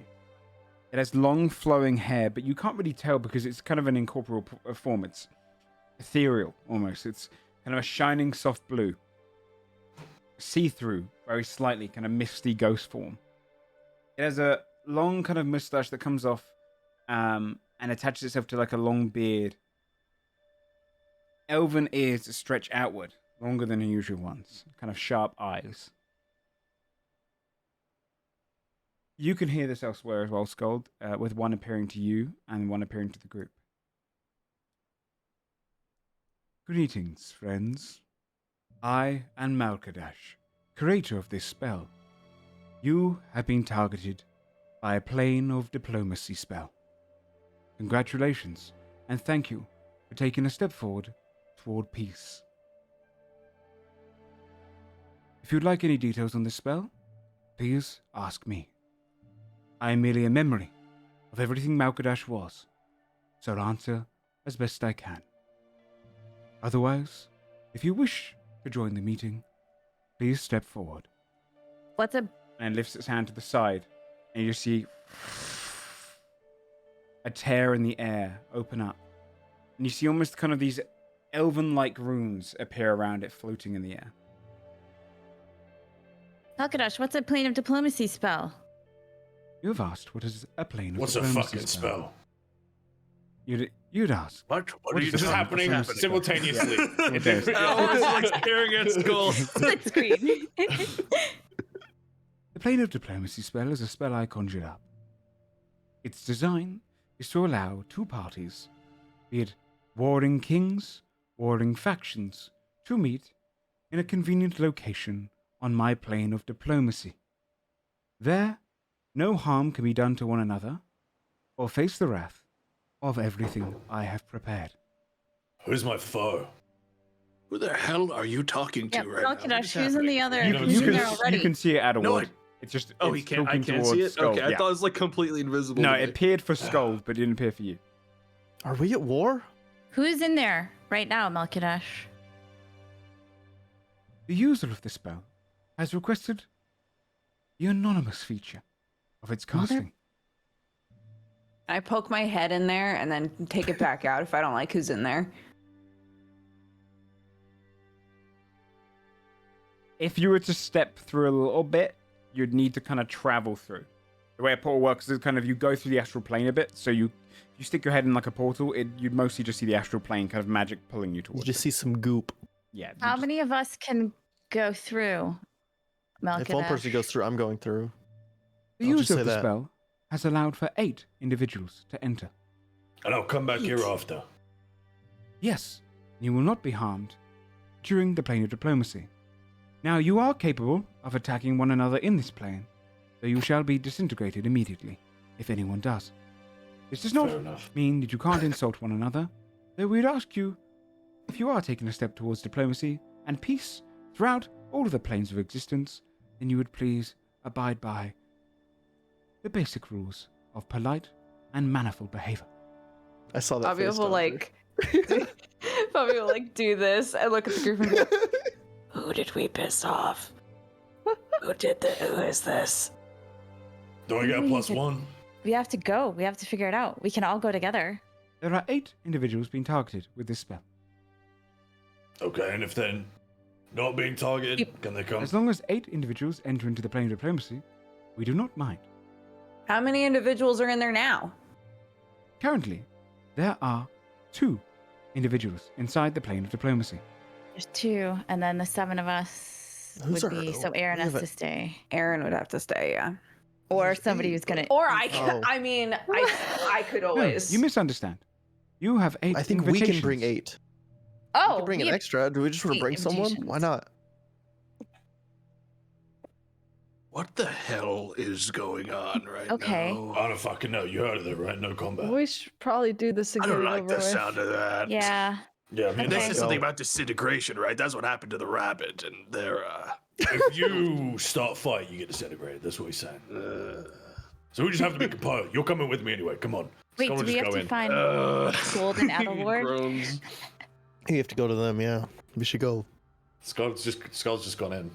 It has long flowing hair, but you can't really tell because it's kind of an incorporeal form. It's ethereal almost. It's kind of a shining soft blue. See-through, very slightly, kind of misty ghost form. It has a long kind of mustache that comes off and attaches itself to like a long beard. Elven ears stretch outward, longer than the usual ones. Kind of sharp eyes. You can hear this elsewhere as well, Scold, with one appearing to you and one appearing to the group. Greetings, friends. I am Malkadash, creator of this spell. You have been targeted by a plane of diplomacy spell. Congratulations, and thank you for taking a step forward toward peace. If you'd like any details on this spell, please ask me. I am merely a memory of everything Malkadash was, so I'll answer as best I can. Otherwise, if you wish to join the meeting, please step forward. What's a... And lifts its hand to the side, and you see a tear in the air open up. And you see almost kind of these elven-like runes appear around it, floating in the air. Malkadash, what's a plane of diplomacy spell? You have asked what is a plane of What's a diplomacy fucking spell? You'd ask. What are you This is happening happening? simultaneously. It is. Alan's like staring at Skull. Split screen. The plane of diplomacy spell is a spell I conjured up. Its design is to allow two parties, be it warring kings, warring factions, to meet in a convenient location on my plane of diplomacy. There, no harm can be done to one another, or face the wrath of everything I have prepared. Who's my foe? Who the hell are you talking to Yeah, right now? Malkadash, who's in the other? You Who's in there already? You can see it at a No, word. It's just Oh, it's he can't. I talking can't towards see it. Skull. Okay, I Yeah. thought it was like completely invisible. No, to me. it appeared for Skull, but it didn't appear for you. Are we at war? Who's in there right now, Malkadash? The user of the spell has requested the anonymous feature of its casting. I poke my head in there and then take it back out if I don't like who's in there. If you were to step through a little bit, you'd need to kind of travel through. The way a portal works is kind of you go through the astral plane a bit, so you stick your head in like a portal, you'd mostly just see the astral plane kind of magic pulling you You towards just it. see some goop. Yeah. you How just- many of us can go through, Malkadash? If one person goes through, I'm going through. The I'll just user say of the that. spell has allowed for 8 individuals to enter. And I'll come back here after. Yes, you will not be harmed during the plane of diplomacy. Now, you are capable of attacking one another in this plane, though you shall be disintegrated immediately, if anyone does. This does not Fair enough. mean that you can't insult one another, though we'd ask you, if you are taking a step towards diplomacy and peace throughout all of the planes of existence, then you would please abide by the basic rules of polite and manifold behavior. I saw that Bobby face. will Dodger. Bobby will like do this and look at the group and be like, who did we piss off? Who is this? Do I get a We plus could- one? We have to go. We have to figure it out. We can all go together. There are 8 individuals being targeted with this spell. Okay, and if they're not being targeted, can they come? As long as 8 individuals enter into the plane of diplomacy, we do not mind. How many individuals are in there now? Currently, there are 2 individuals inside the plane of diplomacy. There's 2, and then the 7 of us Who's would our- be. So Aaron we has have to a- stay, Aaron would have to stay, yeah. or somebody who's gonna. Or I Oh. I mean, I could No, always. you misunderstand. You have 8 I think we can bring invitations. 8. We Oh, can bring we an have extra. Do we just want to 8 bring someone? Why invitations. not? What the hell is going on right Okay. now? I don't fucking know. You heard of it, right? No combat. We should probably do this and I get don't it like over the with. sound of that. Yeah. Yeah, I mean, And this Okay. is something about disintegration, right? That's what happened to the rabbit, and they're if you start a fight, you get disintegrated. That's what he's saying. So we just have to be composed. You're coming with me anyway. Come on. Wait, Someone do we just have go to in. find Golden Adelward? groans. You have to go to them. Yeah, we should go. Skull's just gone in.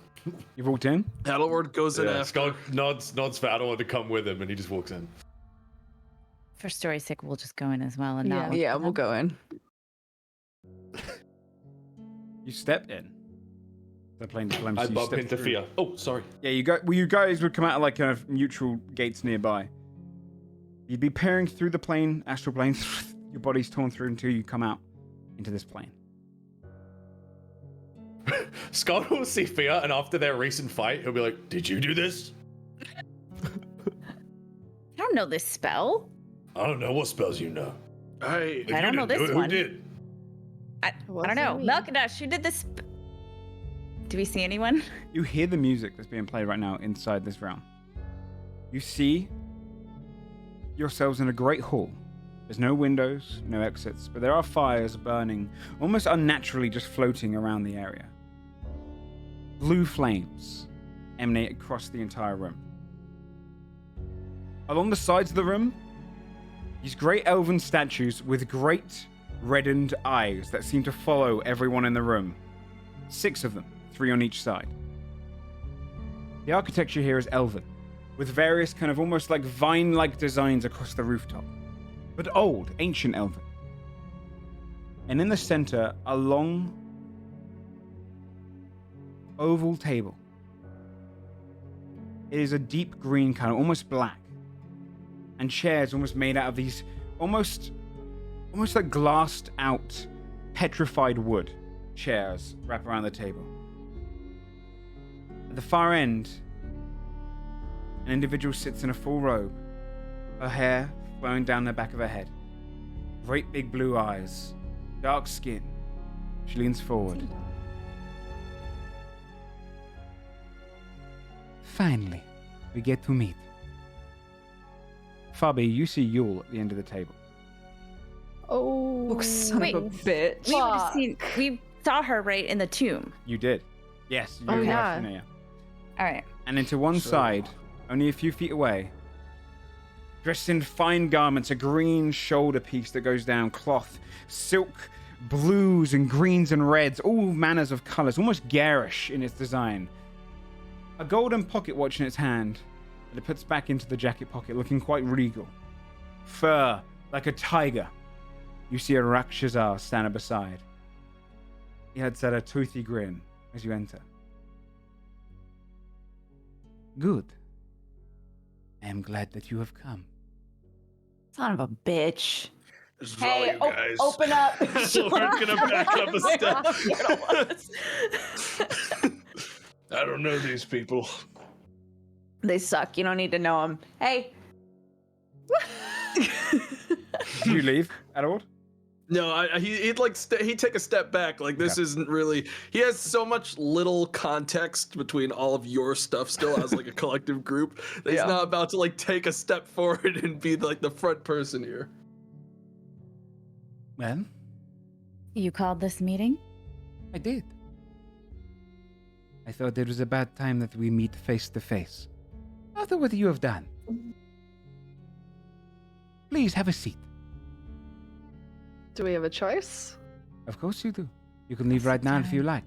You walked in? Adelward goes in Yeah, after. Skull nods for Adel to come with him, and he just walks in. For story's sake, we'll just go in as well and Yeah. not. look Yeah, for we'll them. go in. You stepped in. The plane of diplomacy. I you bump stepped into through. Fia. Oh, sorry. Yeah, you guys would come out of like kind of neutral gates nearby. You'd be peering through the plane, astral plane. Your body's torn through until you come out into this plane. Skull will see Fia, and after their recent fight, he'll be like, "Did you do this?" I don't know this spell. I don't know what spells you know. I If I you don't know didn't do this it, one. Who did? I don't know. me. Milkdash, who did this? Do we see anyone? You hear the music that's being played right now inside this realm. You see yourselves in a great hall. There's no windows, no exits, but there are fires burning, almost unnaturally just floating around the area. Blue flames emanate across the entire room. Along the sides of the room, these great elven statues with great reddened eyes that seem to follow everyone in the room. 6 of them, 3 on each side. The architecture here is elven, with various kind of almost like vine-like designs across the rooftop, but old, ancient elven. And in the center, a long oval table. It is a deep green color, almost black, and chairs almost made out of these almost like glassed out, petrified wood chairs wrap around the table. At the far end, an individual sits in a full robe, her hair flowing down the back of her head, great big blue eyes, dark skin. She leans forward. Finally, we get to meet. Fabi, you see Yule at the end of the table. Oh, Son of a bitch. We would have seen. We saw her right in the tomb. You did. Yes, you Oh, are yeah. familiar. All right. And into one side, only a few feet away, dressed in fine garments, a green shoulder piece that goes down, cloth, silk, blues and greens and reds, all manners of colors, almost garish in its design. A golden pocket watch in its hand that it puts back into the jacket pocket, looking quite regal. Fur, like a tiger. You see a Rakshazar standing beside. He had set a toothy grin as you enter. Good. I am glad that you have come. Son of a bitch. This is Hey, all you guys. open up. We're gonna back up a step. I don't know these people. They suck. You don't need to know them. Hey. Do you leave, Edward? No, he'd like he'd take a step back. Like this isn't really. He has so much little context between all of your stuff still as like a collective group that he's not about to like take a step forward and be like the front person here. Well, You called this meeting? I did. I thought it was about time that we meet face to face. After what you have done. Please have a seat. Do we have a choice? Of course you do. You can leave right now if you like.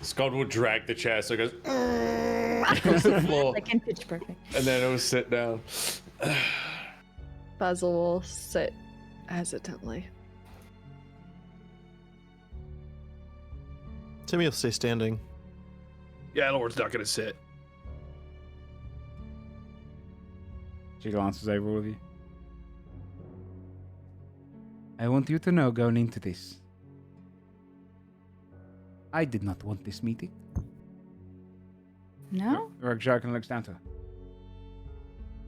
Scott will drag the chair so it goes across the floor, Like in Pitch Perfect. and then it will sit down. Basil will sit hesitantly. Timmy will stay standing. Yeah, Lord's not gonna sit. She glances over all of you. I want you to know going into this. I did not want this meeting. No? Jarkin looks down to her.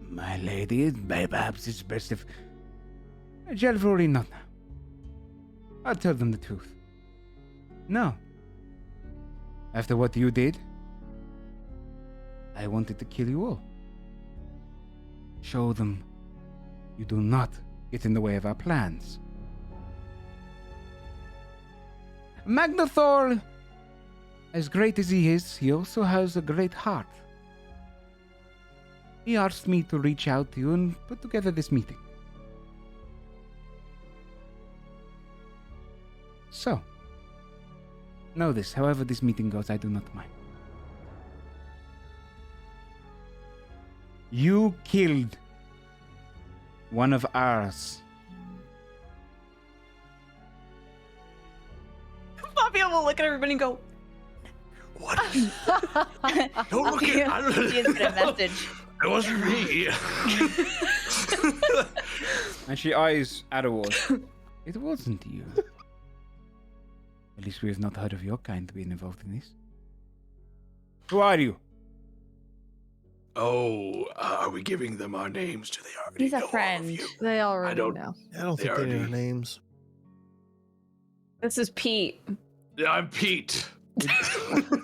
My lady, perhaps it's best if... Generally not now. I'll tell them the truth. No. After what you did, I wanted to kill you all. Show them you do not get in the way of our plans. Magnathor, as great as he is, he also has a great heart. He asked me to reach out to you and put together this meeting. So, know this, however this meeting goes, I do not mind. You killed one of ours. Fabio will look at everybody and go, What? Don't look at He has got a message. It wasn't me. And she eyes Adderward. It wasn't you. At least we have not heard of your kind being involved in this. Who are you? Oh, are we giving them our names? Do they already He's a know all of friend. you? They already don't- know. I don't They think they know already- names. this is Pete. Yeah, I'm Pete.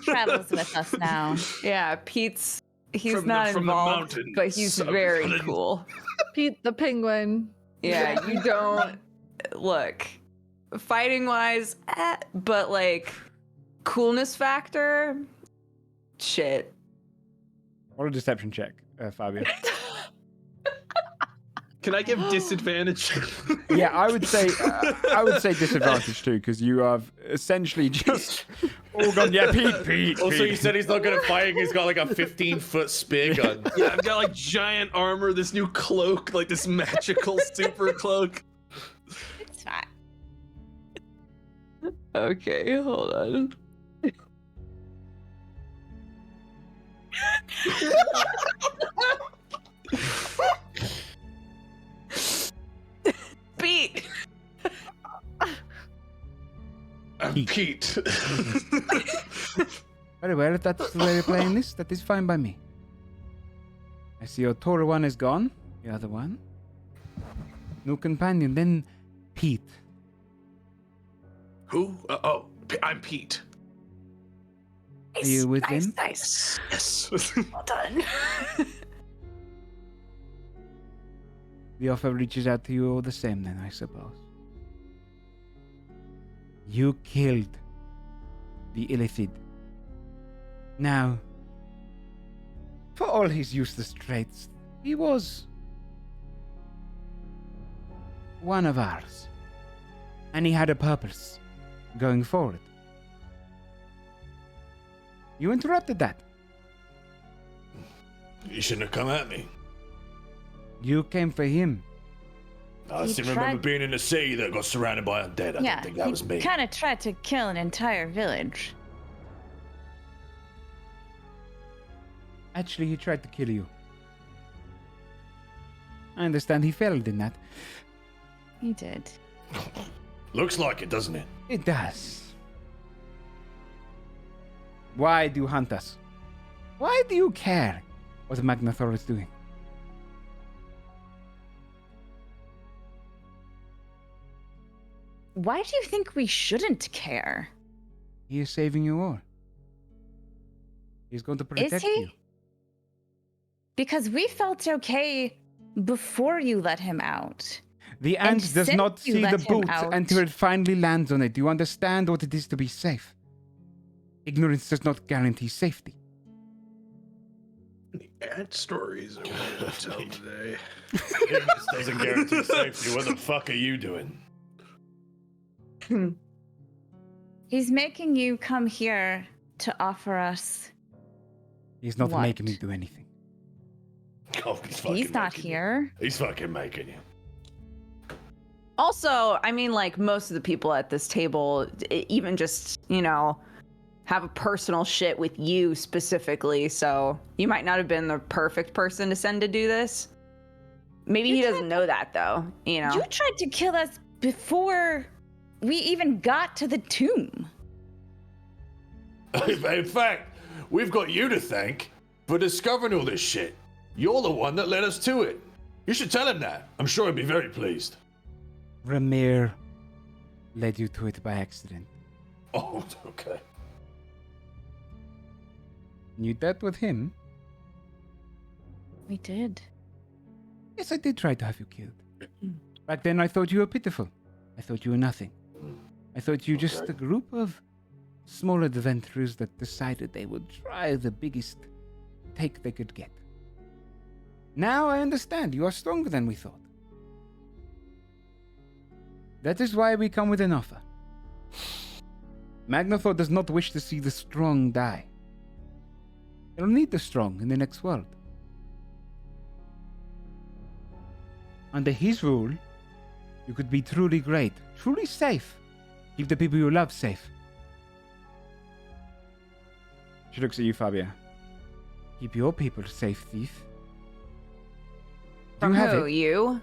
Travels with us now. Yeah, Pete's, he's From the- not from the involved, mountains but he's of very Holland. cool. Pete the penguin. Yeah, you don't, look, fighting wise, but like, coolness factor, shit. Roll a deception check, Fabio. Can I give disadvantage? Yeah, I would say disadvantage too, because you have essentially just all gone. Yeah, Pete. Also, Pete. you said he's not good at fighting. He's got like a 15-foot spear gun. Yeah, I've got like giant armor, this new cloak, like this magical super cloak. It's fine. Okay, hold on. Pete! I'm Pete. Very well, if that's the way you're playing this, that is fine by me. I see your Torah one is gone. The other one. No companion. Then Pete. Who? I'm Pete. Are you with him? Nice. Yes. Well done. The offer reaches out to you all the same then, I suppose. You killed the Illithid. Now, for all his useless traits, he was one of ours. And he had a purpose going forward. You interrupted that. You shouldn't have come at me. You came for him. I He still remember tried- being in a city that got surrounded by undead. I Yeah, don't think that was me. kind of tried to kill an entire village. Actually, he tried to kill you. I understand he failed in that. He did. Looks like it, doesn't it? It does. Why do you hunt us? Why do you care what Magnathor is doing? Why do you think we shouldn't care? He is saving you all. He's going to protect Is he? you. Because we felt okay before you let him out. The And ant does since not you see the let him boot out- until it finally lands on it. Do you understand what it is to be safe? Ignorance does not guarantee safety. The ant stories are going to tell today. Ignis doesn't guarantee safety. What the fuck are you doing? He's making you come here to offer us. He's not What? making me do anything. Oh, He's not making you. here. He's fucking making you. Also, I mean, like most of the people at this table, even just, have a personal shit with you specifically. So you might not have been the perfect person to send to do this. Maybe he doesn't know that though, You tried to kill us before we even got to the tomb. In fact, we've got you to thank for discovering all this shit. You're the one that led us to it. You should tell him that. I'm sure he'd be very pleased. Ramir led you to it by accident. Oh, okay. You dealt with him? We did. Yes, I did try to have you killed. Back then I thought you were pitiful. I thought you were nothing. I thought you were just a group of small adventurers that decided they would try the biggest take they could get. Now I understand. You are stronger than we thought. That is why we come with an offer. Magnathor does not wish to see the strong die. He'll need the strong in the next world. Under his rule, you could be truly great, truly safe. Keep the people you love safe. She looks at you, Fabia. Keep your people safe, thief. From who? You?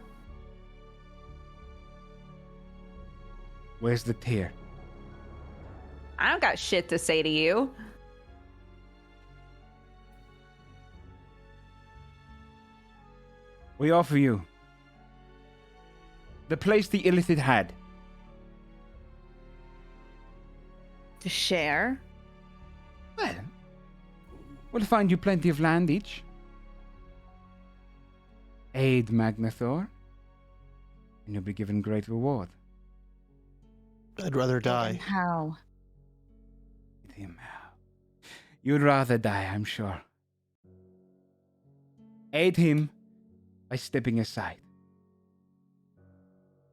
Where's the tear? I don't got shit to say to you. We offer you the place the Illithid had. To share? Well, we'll find you plenty of land each. Aid Magnathor, and you'll be given great reward. I'd rather die. How? With him now. You'd rather die, I'm sure. Aid him by stepping aside.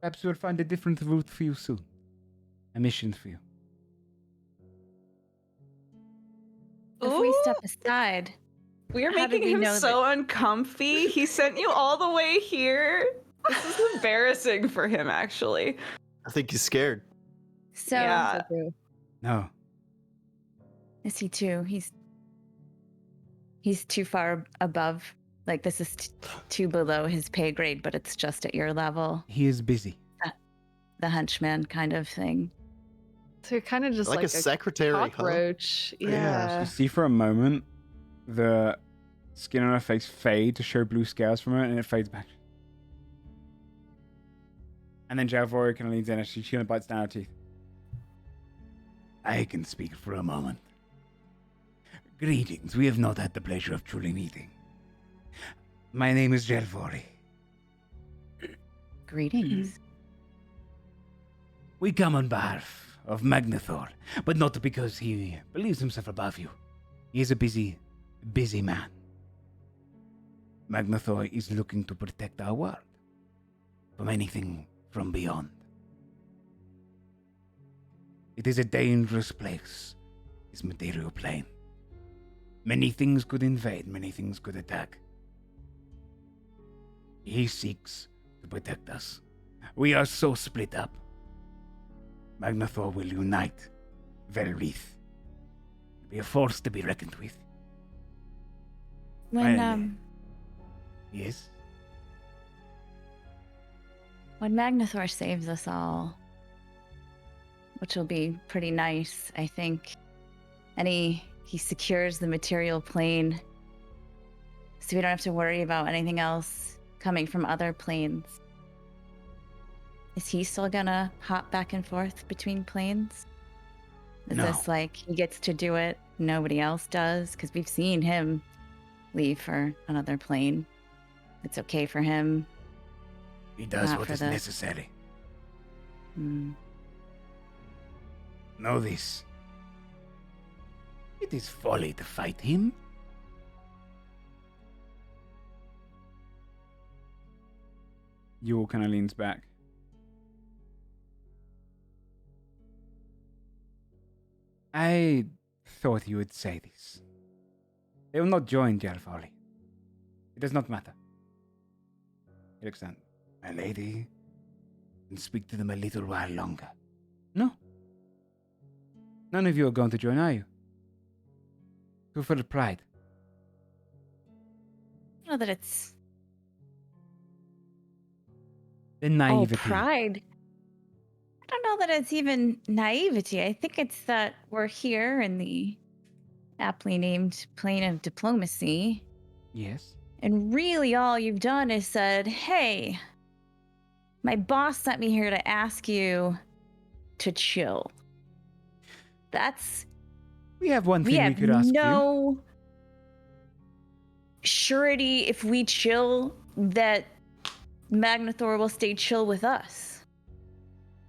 Perhaps we'll find a different route for you soon. A mission for you. If we step aside, We're How did making we him know so uncomfy. He sent you all the way here. This is embarrassing for him, actually. I think he's scared. so Yeah. No. is he too? He's too far above. Like this is too below his pay grade, but it's just at your level. He is busy. The henchman kind of thing. So you're kind of just Like a secretary, huh? cockroach. Yeah. Yeah. You see for a moment the skin on her face fade to show blue scales from it, and it fades back. And then Jalvori kind of leans in and she kind of bites down her teeth. I can speak for a moment. Greetings. We have not had the pleasure of truly meeting. My name is Jalvori. Greetings. We come on behalf of Magnathor, but not because he believes himself above you. He is a busy man. Magnathor is looking to protect our world from anything from beyond. It is a dangerous place, this material plane. Many things could invade, many things could attack. He seeks to protect us. We are so split up. Magnathor will unite Velrith. Be a force to be reckoned with. When Yes? when Magnathor saves us all, which will be pretty nice, I think. And he secures the material plane, so we don't have to worry about anything else coming from other planes. Is he still gonna hop back and forth between planes? Is No. this like he gets to do it, nobody else does? Because we've seen him leave for another plane. It's okay for him. He does Not what for is the- necessary. Hmm. Know this. It is folly to fight him. Yul kind of leans back. I thought you would say this. They will not join their folly. It does not matter. He looks down. My lady, and speak to them a little while longer. No. None of you are going to join, are you? Too full of pride. I don't know that it's The naivety. pride. I don't know that it's even naivety. I think it's that we're here in the aptly named plane of diplomacy. Yes. And really all you've done is said, hey, my boss sent me here to ask you to chill. We have one thing we we have could ask you. no surety if we chill that Magnathor will stay chill with us.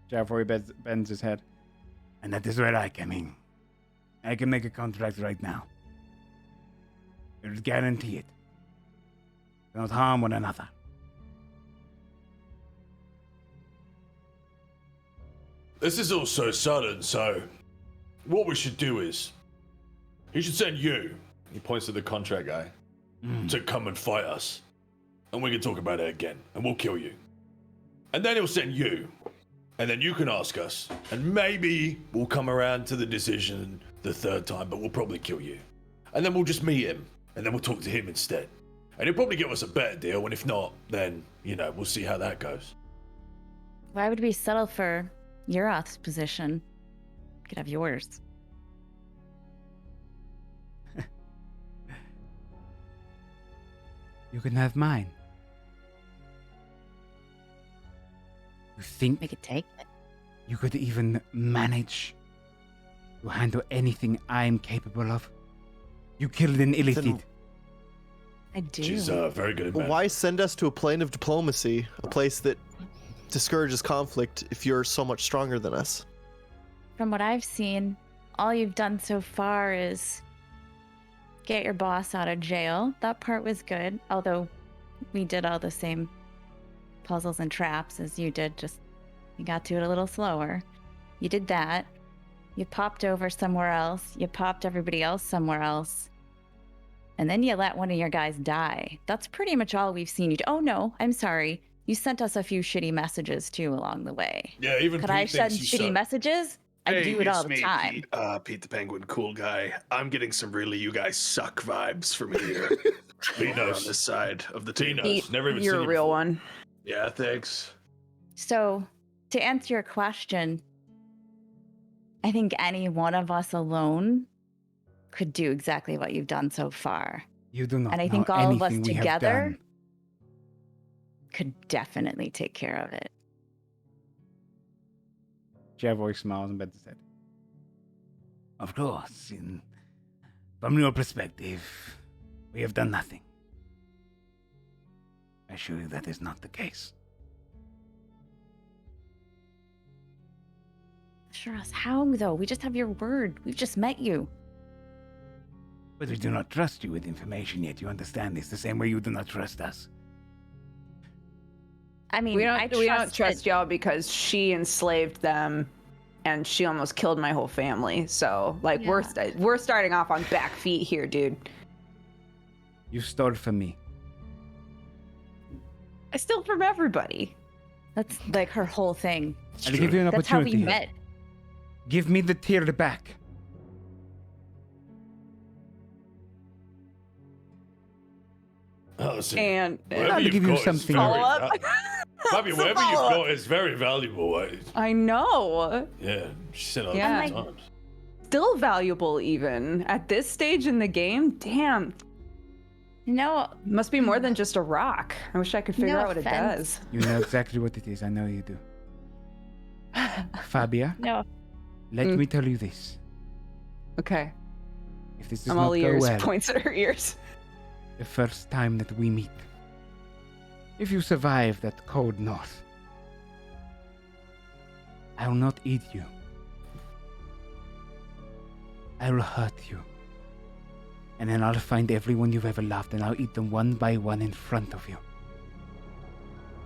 Jaffoy bends his head. And that is where I come in. I can make a contract right now. It will guarantee it. Do not harm one another. This is all so sudden, so what we should do is he should send you, He points to the contract guy. to come and fight us. And we can talk about it again, and we'll kill you. And then he'll send you, and then you can ask us, and maybe we'll come around to the decision the third time, but we'll probably kill you. And then we'll just meet him, and then we'll talk to him instead. And he'll probably give us a better deal, and if not, then, we'll see how that goes. Why would we settle for Uroth's position? We could have yours. You can have mine. You think We could take it. you could even manage to handle anything I am capable of? You killed an illithid. Then- I do. She's very good at Well, that. why send us to a plane of diplomacy, a place that discourages conflict, if you're so much stronger than us? From what I've seen, all you've done so far is get your boss out of jail. That part was good, although we did all the same puzzles and traps as you did, just you got to it a little slower. You did that. You popped over somewhere else. You popped everybody else somewhere else. And then you let one of your guys die. That's pretty much all we've seen you do. Oh no, I'm sorry. You sent us a few shitty messages too along the way. Yeah, even Could Pete I send thinks you shitty suck. messages? I do it it's all the me, time. Pete the Penguin, cool guy. I'm getting some really you guys suck vibes from here. He Over knows. on this side of the He team. knows. Pete, Never even you're seen a you real before. one. Yeah, thanks. So, to answer your question, I think any one of us alone could do exactly what you've done so far. You do not And I know think all of us anything we have together done. could definitely take care of it. Javoy smiles and bends his head. Of course, from your perspective, we have done nothing. I assure you that is not the case. Sure as how, though? We just have your word. We've just met you. But we do not trust you with information yet. You understand this the same way you do not trust us. I mean, We I don't trust that- y'all because she enslaved them and she almost killed my whole family. So, like, we're starting off on back feet here, dude. You stole from me. I steal from everybody. That's like her whole thing. It's I'll true. give you an That's how opportunity. we met. Give me the tear back. Oh, listen, And whatever I'll you've give you got is something. very Follow up. Bobby, It's a whatever you've follow-up. got is very valuable. I know. Yeah, she said it Yeah. a lot of times. Still valuable even at this stage in the game. Damn. No, Must be more than just a rock. I wish I could figure No out what it offense. does. You know exactly what it is. I know you do. Fabia, no. let Mm. me tell you this. Okay. If this does I'm not all go ears. well, Points at her ears. the first time that we meet, if you survive that cold north, I will not eat you. I will hurt you. And then I'll find everyone you've ever loved and I'll eat them one by one in front of you.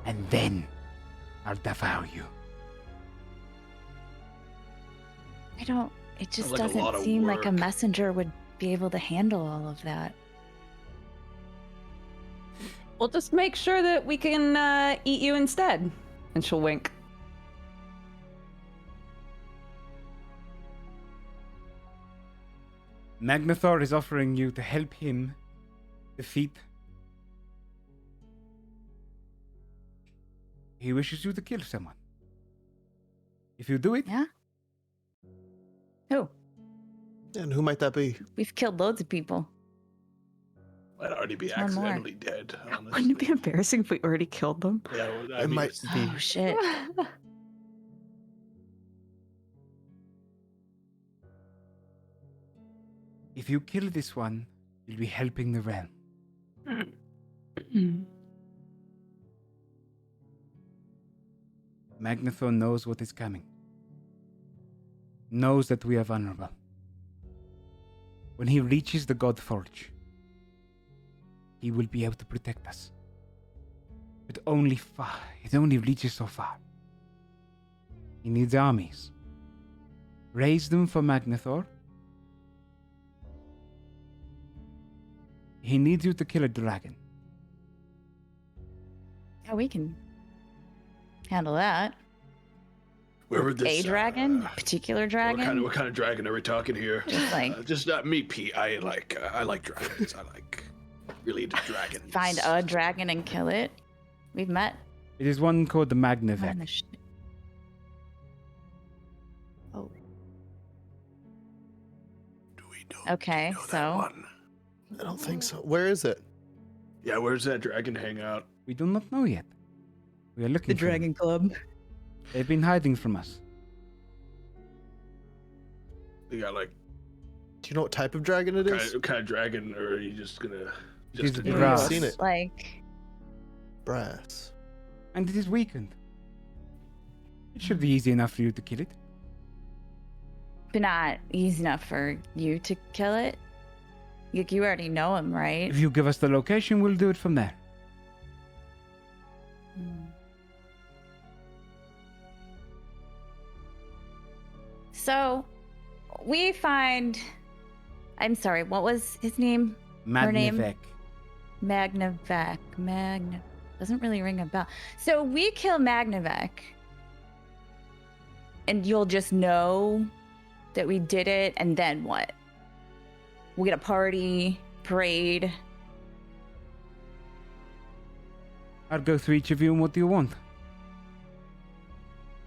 And then I'll devour you. It just Like a lot doesn't of seem like a work. messenger would be able to handle all of that. We'll just make sure that we can eat you instead. And she'll wink. Magnathor is offering you to help him defeat. He wishes you to kill someone. If you do it, Yeah? Who? And who might that be? We've killed loads of people. Might already be One more. accidentally dead. Honestly. Wouldn't it be embarrassing if we already killed them? Yeah, well, I It mean, might be. Oh, shit. if you kill this one, you'll be helping the realm. Magnathor knows what is coming. Knows that we are vulnerable. When he reaches the Godforged, he will be able to protect us. But only far. It only reaches so far. He needs armies. Raise them for Magnathor. He needs you to kill a dragon. Yeah, we can handle that. where would this? A dragon? Particular dragon? What kind of dragon are we talking here? Just like Just not me, Pete. I like dragons. I like really into dragons. find a dragon and kill it. We've met It is one called the on Magnavek. the ship. Oh, Do we know? okay. know that So one? I don't think so. Where is it? Yeah, where's that dragon hang out? We do not know yet. We are looking for them. Club. They've been hiding from us. They got like Do you know what type of dragon it is? kind of dragon, or are you just gonna It is just the I've brass. seen it. Like, Brass. And it is weakened. It should be easy enough for you to kill it. but not easy enough for you to kill it. You already know him, right? If you give us the location, we'll do it from there. So, we find. I'm sorry. What was his name? Her name? Magnavek. Magnavek. Doesn't really ring a bell. So we kill Magnavek, and you'll just know that we did it, and then what? We'll get a parade. I'll go through each of you and what do you want?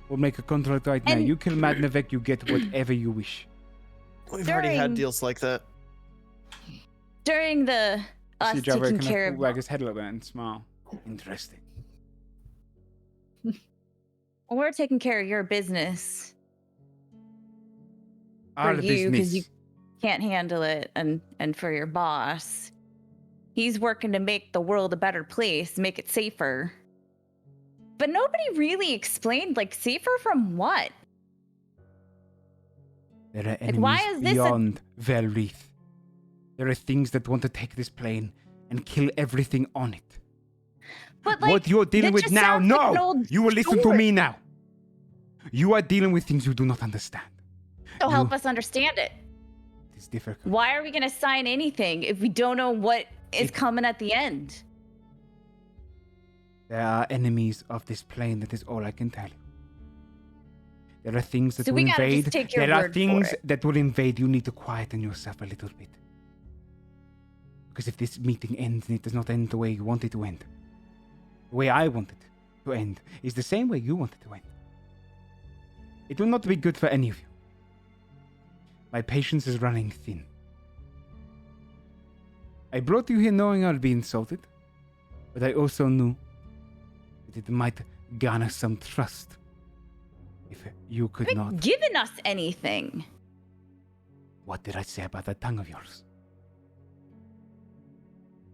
We'll make a contract right now. And- You kill Magnavek, you get whatever you wish. We've already had During- deals like that. During the us See Jabba taking kind care of of. wag his head a little bit and smile. Interesting. When we're taking care of your business Our for you because business. you can't handle it, and for your boss, he's working to make the world a better place, make it safer. But nobody really explained, like, safer from what? There are Like, why enemies is this a- beyond Velreath. There are things that want to take this plane and kill everything on it. But like, What you're dealing that with just now, sounds like an no! old You will listen to story. me now. You are dealing with things you do not understand. So help you- us understand it. It is difficult. Why are we going to sign anything if we don't know what is It- coming at the end? There are enemies of this plane, that is all I can tell you. There are things that So will we gotta just invade. take your There are word for things it. that will invade. You need to quieten yourself a little bit. Because if this meeting ends and it does not end the way you want it to end, the way I want it to end is the same way you want it to end. It will not be good for any of you. My patience is running thin. I brought you here knowing I'll be insulted, but I also knew that it might garner some trust if you could You not. haven't given us anything. What did I say about that tongue of yours?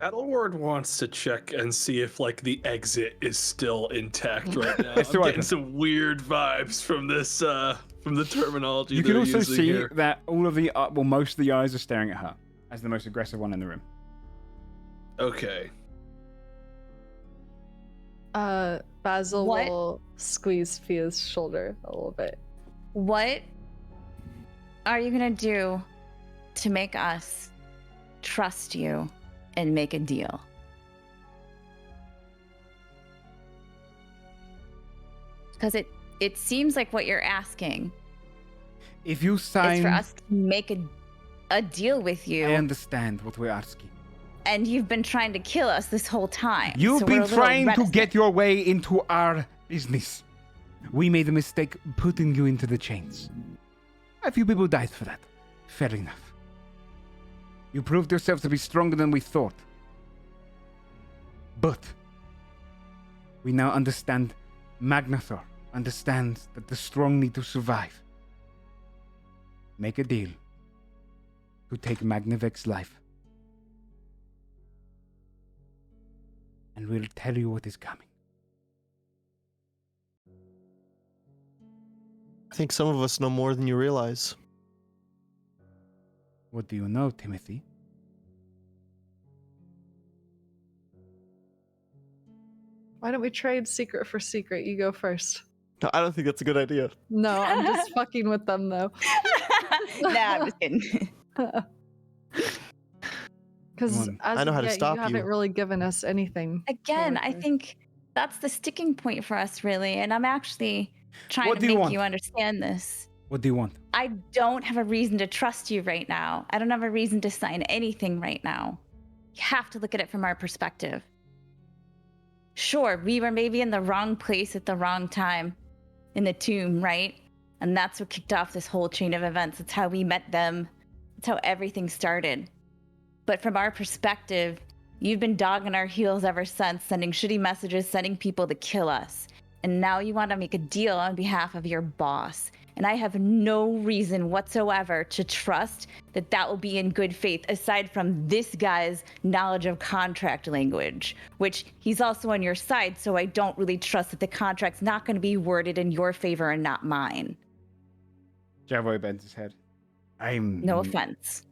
Adelward wants to check and see if like the exit is still intact right now. I'm It's still getting open. some weird vibes from this from the terminology. You they're can also using see here. that all of the most of the eyes are staring at her. as the most aggressive one in the room. Okay. Basil What? will squeeze Fia's shoulder a little bit. What are you gonna do to make us trust you and make a deal? Because it seems like what you're asking If you is sign, for us to make a deal with you, I understand what we're asking. and you've been trying to kill us this whole time. You've so we're been a little trying to reticent. get your way into our business. We made a mistake putting you into the chains. A few people died for that. Fair enough. You proved yourself to be stronger than we thought. But we now understand Magnathor understands that the strong need to survive. Make a deal to take Magnavek's life. And we'll tell you what is coming. I think some of us know more than you realize. What do you know, Timothy? Why don't we trade secret for secret? You go first. No, I don't think that's a good idea. No, I'm just fucking with them though. Nah, I'm just kidding. Because on. as I know of how to yet, stop you haven't you. really given us anything. to Again, work I with. think that's the sticking point for us, really. And I'm actually trying What to do you make want? you understand this. What do you want? I don't have a reason to trust you right now. I don't have a reason to sign anything right now. You have to look at it from our perspective. Sure, we were maybe in the wrong place at the wrong time in the tomb, right? And that's what kicked off this whole chain of events. It's how we met them. It's how everything started. But from our perspective, you've been dogging our heels ever since, sending shitty messages, sending people to kill us. And now you want to make a deal on behalf of your boss. And I have no reason whatsoever to trust that that will be in good faith, aside from this guy's knowledge of contract language, which he's also on your side, so I don't really trust that the contract's not going to be worded in your favor and not mine. Javoy bends his head. I'm... No offense.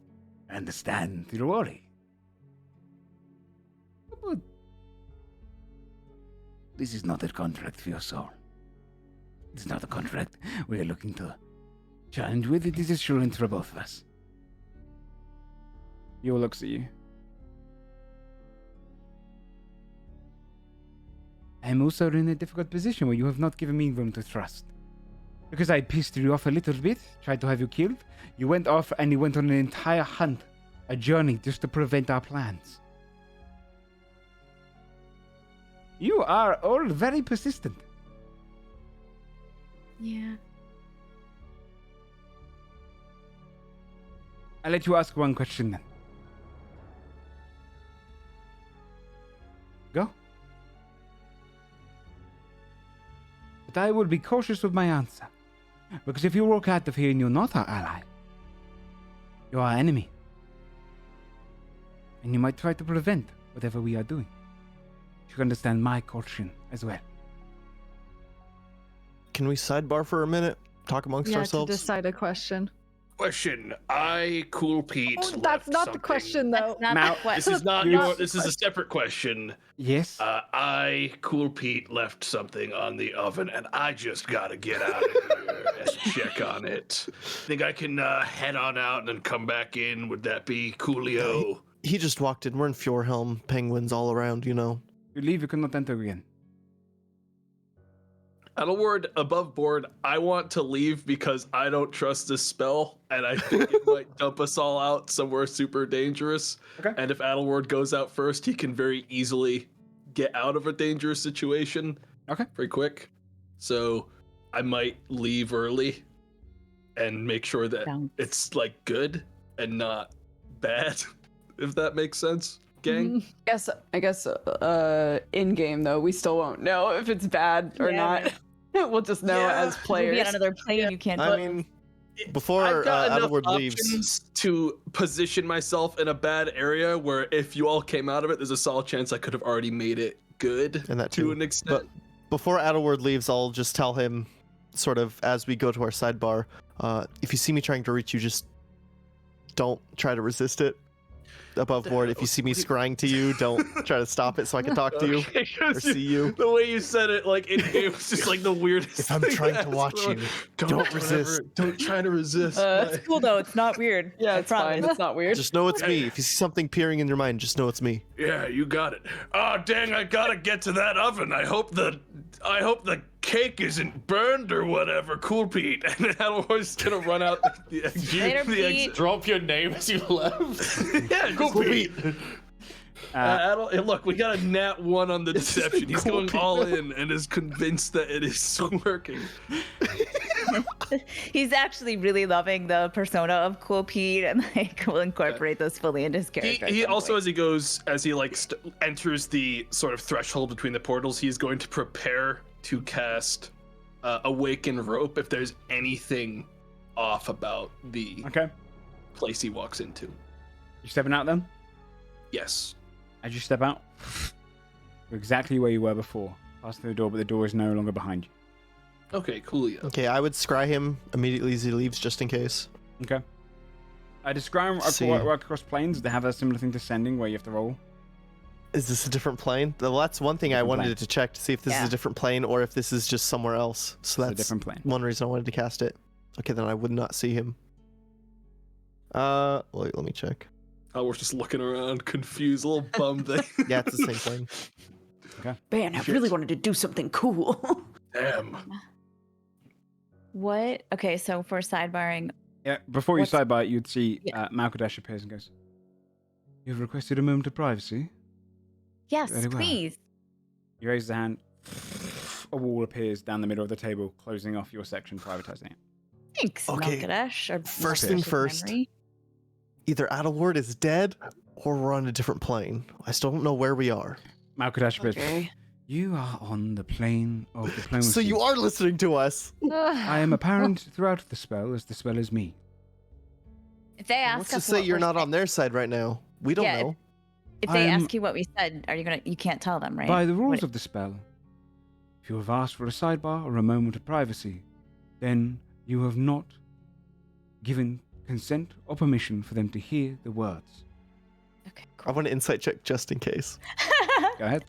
I understand your worry. But this is not a contract for your soul. It's not a contract we're looking to challenge with. It is assurance for both of us. Yo looks at you. I'm also in a difficult position where you have not given me room to trust. Because I pissed you off a little bit, tried to have you killed, you went off and you went on an entire hunt, a journey just to prevent our plans. You are all very persistent. Yeah. I'll let you ask one question then. Go. But I will be cautious with my answer. Because if you walk out of here and you're not our ally, you're our enemy. And you might try to prevent whatever we are doing. You understand my caution as well. Can we sidebar for a minute? Talk amongst Yeah, to ourselves? decide a question. Question. I, Cool Pete. Oh, that's left not the something- question though. That's not Now- the question. This is not You- your. This is a separate question. Yes? I, Cool Pete, left something on the oven, and I just gotta get out of here and check on it. Think I can head on out and then come back in? Would that be coolio? He just walked in. We're in Fjordhelm. Penguins all around, you know. You leave, you cannot enter again. Adelward, above board, I want to leave because I don't trust this spell, and I think it might dump us all out somewhere super dangerous. Okay. And if Adelward goes out first, he can very easily get out of a dangerous situation. Okay. Very quick. So I might leave early and make sure that Sounds- it's like good and not bad, if that makes sense, gang. I guess in game though, we still won't know if it's bad or Yeah. not. We'll just know Yeah. as You'll be players. on another plane. You can't. I mean, before I've got enough Adelward leaves, options to position myself in a bad area where if you all came out of it, there's a solid chance I could have already made it good And that to too. an extent. before Adelward leaves, I'll just tell him, sort of, as we go to our sidebar, if you see me trying to reach you, just don't try to resist it. above board. If you see me scrying to you, don't try to stop it so I can talk to you or see you. The way you said it, like it was just like the weirdest. If I'm thing trying to ask. watch you, don't resist. Don't try to resist. It's cool though. It's not weird. Yeah, I it's fine. promise. It's not weird. Just know it's me. If you see something peering in your mind, just know it's me. Yeah, you got it. Oh dang, I gotta get to that oven. I hope the cake isn't burned or whatever. Cool, Pete. And Adelroy's gonna run out the Later, Pete. Drop your name as you left. Yeah, Cool, Pete. Look, we got a nat 1 on the deception. He's going all in and is convinced that it is working. He's actually really loving the persona of Cool Pete, and like will incorporate those fully into his character. He also, as he enters the sort of threshold between the portals, he's going to prepare to cast Awaken Rope if there's anything off about the place he walks into. You stepping out then? Yes. As you step out, you're exactly where you were before. Past the door, but the door is no longer behind you. Okay, cool. Yeah. Okay, I would scry him immediately as he leaves, just in case. Okay. Does scrying work across planes? Do they have a similar thing to sending where you have to roll? Is this a different plane? Well, that's one thing I wanted to check to see if this is a different plane or if this is just somewhere else. So It's that's a different plane. one reason I wanted to cast it. Okay, then I would not see him. Wait, let me check. Oh, we're just looking around, confused, a little bummed. Yeah, it's the same plane. Okay. Man, I really wanted to do something cool. Damn. What? Okay, so for sidebarring, Yeah, before you What's- sidebar it, you'd see Yeah. Malkadesh appears and goes, "You've requested a moment of privacy." yes, Very well. please. You raise the hand. A wall appears down the middle of the table, closing off your section, privatizing it. Thanks, Okay, Malkadesh. Or first thing Malkadesh's first. memory. Either Adelward is dead or we're on a different plane. I still don't know where we are. Malkadesh appears. Okay. You are on the plane of diplomacy. So you are listening to us. I am apparent throughout the spell, as the spell is me. If they ask What's to us say what you're we're not saying- on their side right now? We don't Yeah, know. If they I'm- ask you what we said, are you gonna? You can't tell them, right? By the rules What- of the spell, if you have asked for a sidebar or a moment of privacy, then you have not given consent or permission for them to hear the words. Okay, I cool. want to insight check just in case. Go ahead.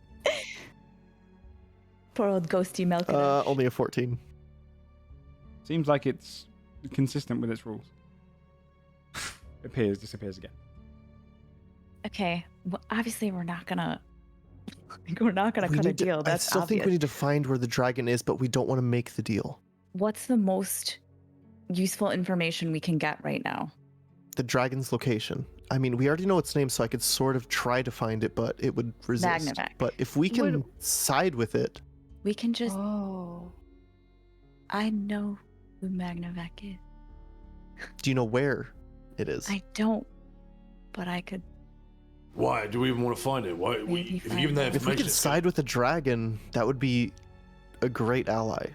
Poor old ghosty Malkadesh. Only a 14. Seems like it's consistent with its rules. Appears, disappears again. Okay, well, obviously we're not gonna cut a deal. I That's still think we obvious. need to find where the dragon is, but we don't want to make the deal. What's the most useful information we can get right now? The dragon's location. I mean, we already know its name, so I could sort of try to find it, but it would resist. Magnavac. But if we can side with it, We can just. Oh. I know who Magnavac is. do you know where it is? I don't, but I could. Why do we even want to find it? Why? Maybe If you find give them that out. If we information, could side with the dragon, that would be a great ally.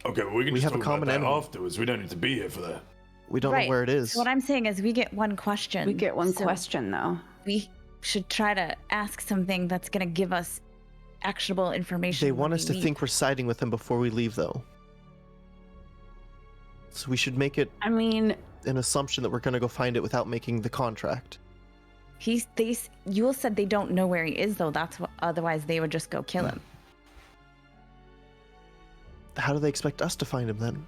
okay, but we can we just have a talk common about that enemy. afterwards. We don't need to be here for that. We don't Right. know where it is. So what I'm saying is, we get one question. We get one so question though. We should try to ask something that's gonna give us actionable information. They when want we us to leave. think we're siding with them before we leave, though. So we should make it I mean, an assumption that we're going to go find it without making the contract. Yule said they don't know where he is, though. That's what. Otherwise, they would just go kill him. How do they expect us to find him then?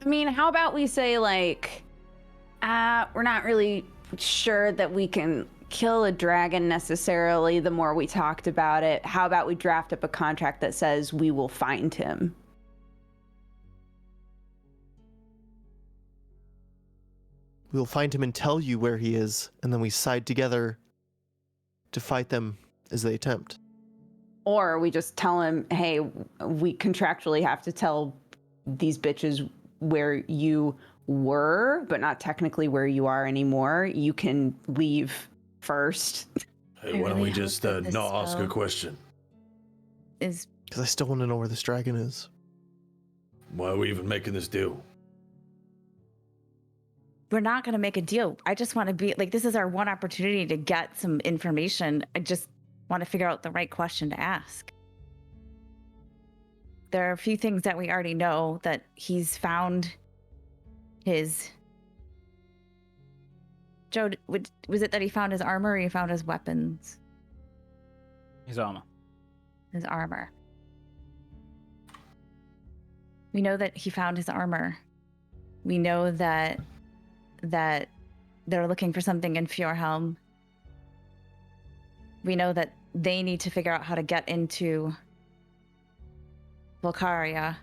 I mean, how about we say like, we're not really sure that we can kill a dragon necessarily. The more we talked about it, how about we draft up a contract that says we will find him? We'll find him and tell you where he is, and then we side together to fight them as they attempt. Or we just tell him, hey, we contractually have to tell these bitches where you were, but not technically where you are anymore. You can leave first. Hey, I why don't really we just hope that this not ask a spell- question? Is Because I still want to know where this dragon is. Why are we even making this deal? we're not going to make a deal. I just want to be like, this is our one opportunity to get some information. I just want to figure out the right question to ask. There are a few things that we already know, that he's found his Joe, was it that he found his armor or he found his weapons? His armor. His armor. We know that he found his armor. We know that they're looking for something in Fjordhelm. We know that they need to figure out how to get into Volcaria.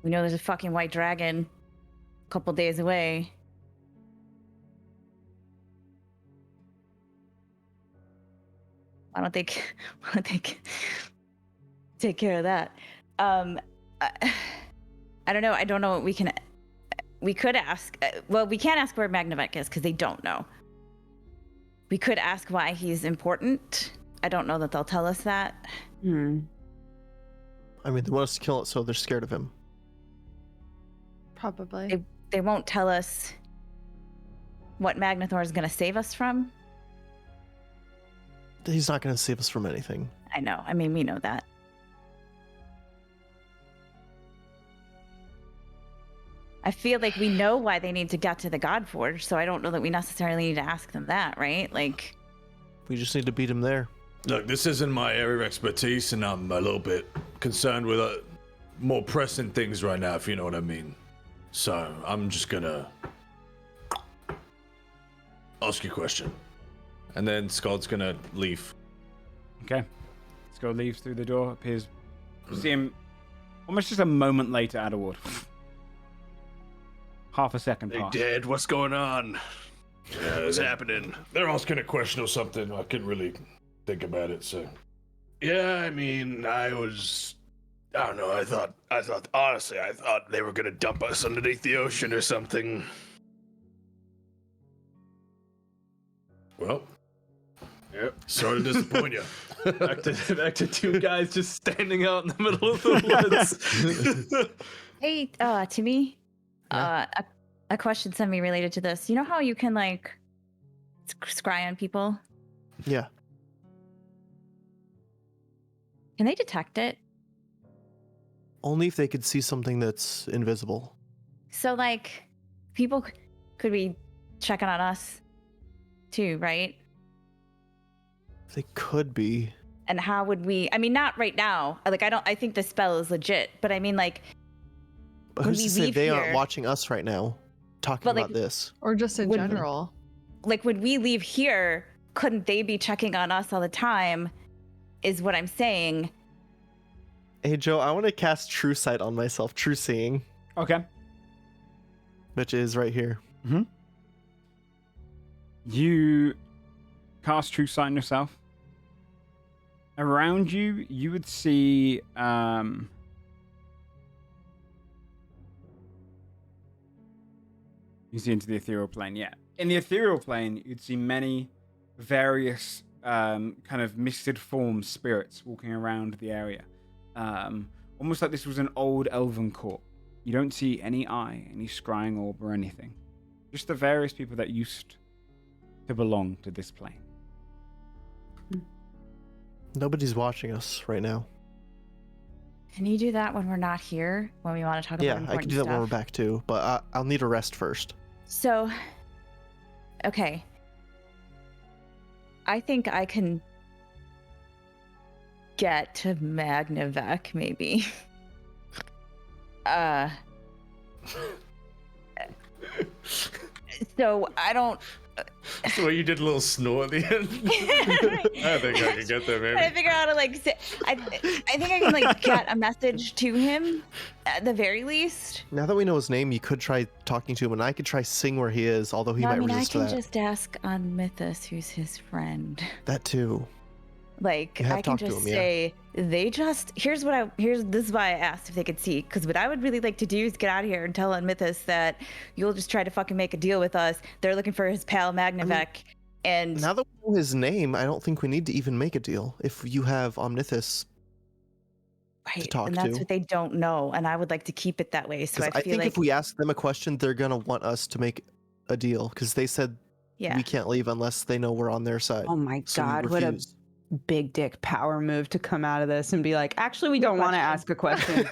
We know there's a fucking white dragon a couple days away. Why don't they take care of that? I don't know. I don't know what we could ask. Well, we can't ask where Magnavek is because they don't know. We could ask why he's important. I don't know that they'll tell us that. I mean, they want us to kill it, so they're scared of him. Probably. They won't tell us what Magnathor is going to save us from. He's not going to save us from anything. I know. I mean, we know that. I feel like we know why they need to get to the Godforged, so I don't know that we necessarily need to ask them that, right? Like, We just need to beat him there. Look, this isn't my area of expertise, and I'm a little bit concerned with more pressing things right now, if you know what I mean. So I'm just gonna ask you a question. And then Scott's gonna leave. Okay. Skull leaves through the door, appears. You see him almost just a moment later, Adderwood. Half a second Hey, past. Dad, what's going on? What's happening? They're asking a question or something. I couldn't really think about it, so. Yeah, I mean, I don't know. I thought, honestly, I thought they were gonna dump us underneath the ocean or something. Well, Yep. sorry to disappoint you. Back to two guys just standing out in the middle of the woods. hey, Timmy, a question semi-related to this. You know how you can, like, scry on people? Yeah. Can they detect it? Only if they could see something that's invisible. So, like, people could be checking on us too, right? They could be. And how would we? I mean, not right now. Like, I think the spell is legit, but I mean, like, But when who's to we say leave they aren't here- watching us right now, talking But, like, about this? Or just in Would- general. like when we leave here, couldn't they be checking on us all the time? Is what I'm saying. Hey, Joe, I want to cast True Sight on myself. True Seeing, Okay. which is right here. You cast True Sight on yourself. Around you, you would see you see into the ethereal plane, yeah. In the ethereal plane, you'd see many various kind of misted forms, spirits walking around the area. Almost like this was an old elven court. You don't see any eye, any scrying orb or anything. Just the various people that used to belong to this plane. Nobody's watching us right now. Can you do that when we're not here? When we want to talk about Yeah, important I can do that stuff? when we're back too, but I'll need a rest first. So, okay. I think I can get to Magnavek, maybe. So I don't. So you did a little snore at the end. I think I can get there, Trying to maybe. figure out how to like say, I think I can like get a message to him at the very least. Now that we know his name, you could try talking to him, and I could try seeing where he is, although he No, might I mean, I resist can that. just ask on Mythos who's his friend. That too. Like You have I can talked to just him, yeah. say this is why I asked if they could see, because what I would really like to do is get out of here and tell on Mythos that you'll just try to fucking make a deal with us. They're looking for his pal Magnavek, and Now that we know his name, I don't think we need to even make a deal. If you have Omnithus, right, talk and that's to. what they don't know, and I would like to keep it that way. So 'cause I I feel think like if we ask them a question, they're gonna want us to make a deal, because they said yeah. we can't leave unless they know we're on their side. Oh my So we god, what a refuse. big dick power move to come out of this and be like, actually, we don't want to ask a question.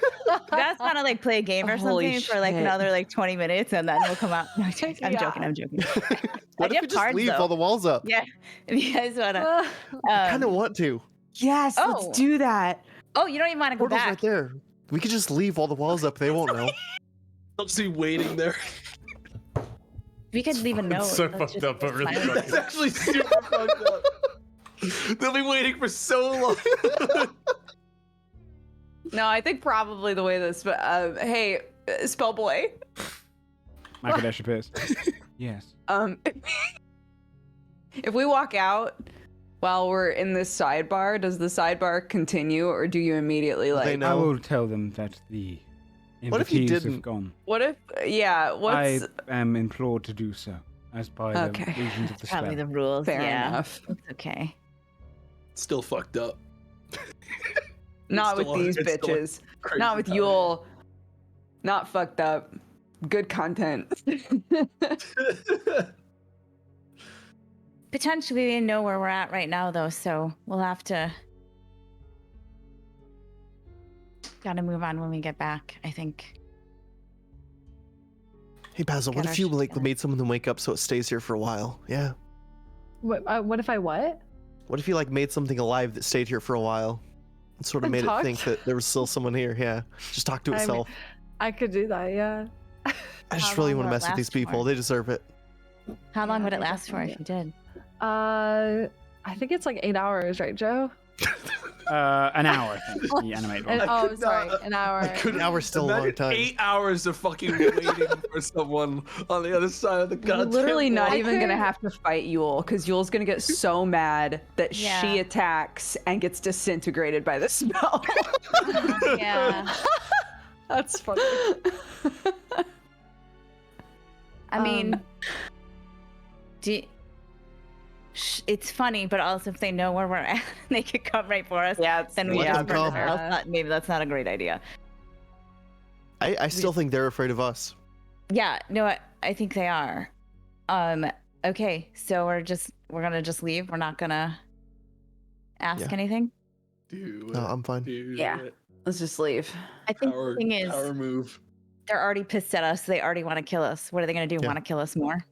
That's want to like play a game or Holy something for like shit. another like 20 minutes and then we'll come out. No, I'm Yeah. joking. I'm joking. What I if have we just cards, leave though. all the walls up? Yeah. If you guys want to. I kind of want to. Yes, Oh. let's do that. Oh, you don't even want to go Portal's back. right there. We could just leave all the walls up. They won't know. I'll just be waiting there. We could leave a note. so Let's fucked just up, but really silence. That's actually super fucked up. They'll be waiting for so long. No, I think probably the way this. Hey, Spellboy. Makadesh appears. Yes. If we walk out while we're in this sidebar, does the sidebar continue, or do you immediately like? They I know. will tell them that the What if you invitees have didn't? gone. What if? Yeah. What's I am implored to do so, as by Okay. the reasons of the spell. Probably the rules. fair yeah. enough? It's okay. Still fucked up. Not with still- these it's still bitches. Crazy Not with time. Yule. Not fucked up. Good content. Potentially, we know where we're at right now, though, so we'll have to. Gotta move on when we get back, I think. Hey Basil, what Get if our you shit like together. made some of them wake up so it stays here for a while? Yeah. What if I what? What if you like made something alive that stayed here for a while? And sort of And made it think talked? that there was still someone here. Yeah. Just talk to I mean, itself. I could do that, yeah. I just how really long want to will it mess with these last for? people. They deserve it. How long Yeah, would it they last for definitely if you did? I think it's like 8 hours, right, Joe? An hour, I think. The animated one. Oh, could sorry, not- an hour. An hour's still a long Imagine time. 8 hours of fucking waiting for someone on the other side of the We're goddamn literally not wall. even gonna have to fight Yule, because Yule's gonna get so mad that Yeah. she attacks and gets disintegrated by the spell. Yeah. That's funny. I mean, Um, it's funny, but also if they know where we're at, they could come right for us. Yeah, Then we Let just them burn come. the house. Maybe that's not a great idea. I still think they're afraid of us. Yeah, no, I think they are. Okay, so we're gonna just leave. We're not gonna ask Yeah. anything. Dude, No, I'm fine. dude, Yeah. Let's just leave. I think Power, the thing is, power move. they're already pissed at us. They already want to kill us. What are they gonna do? Yeah. Want to kill us more?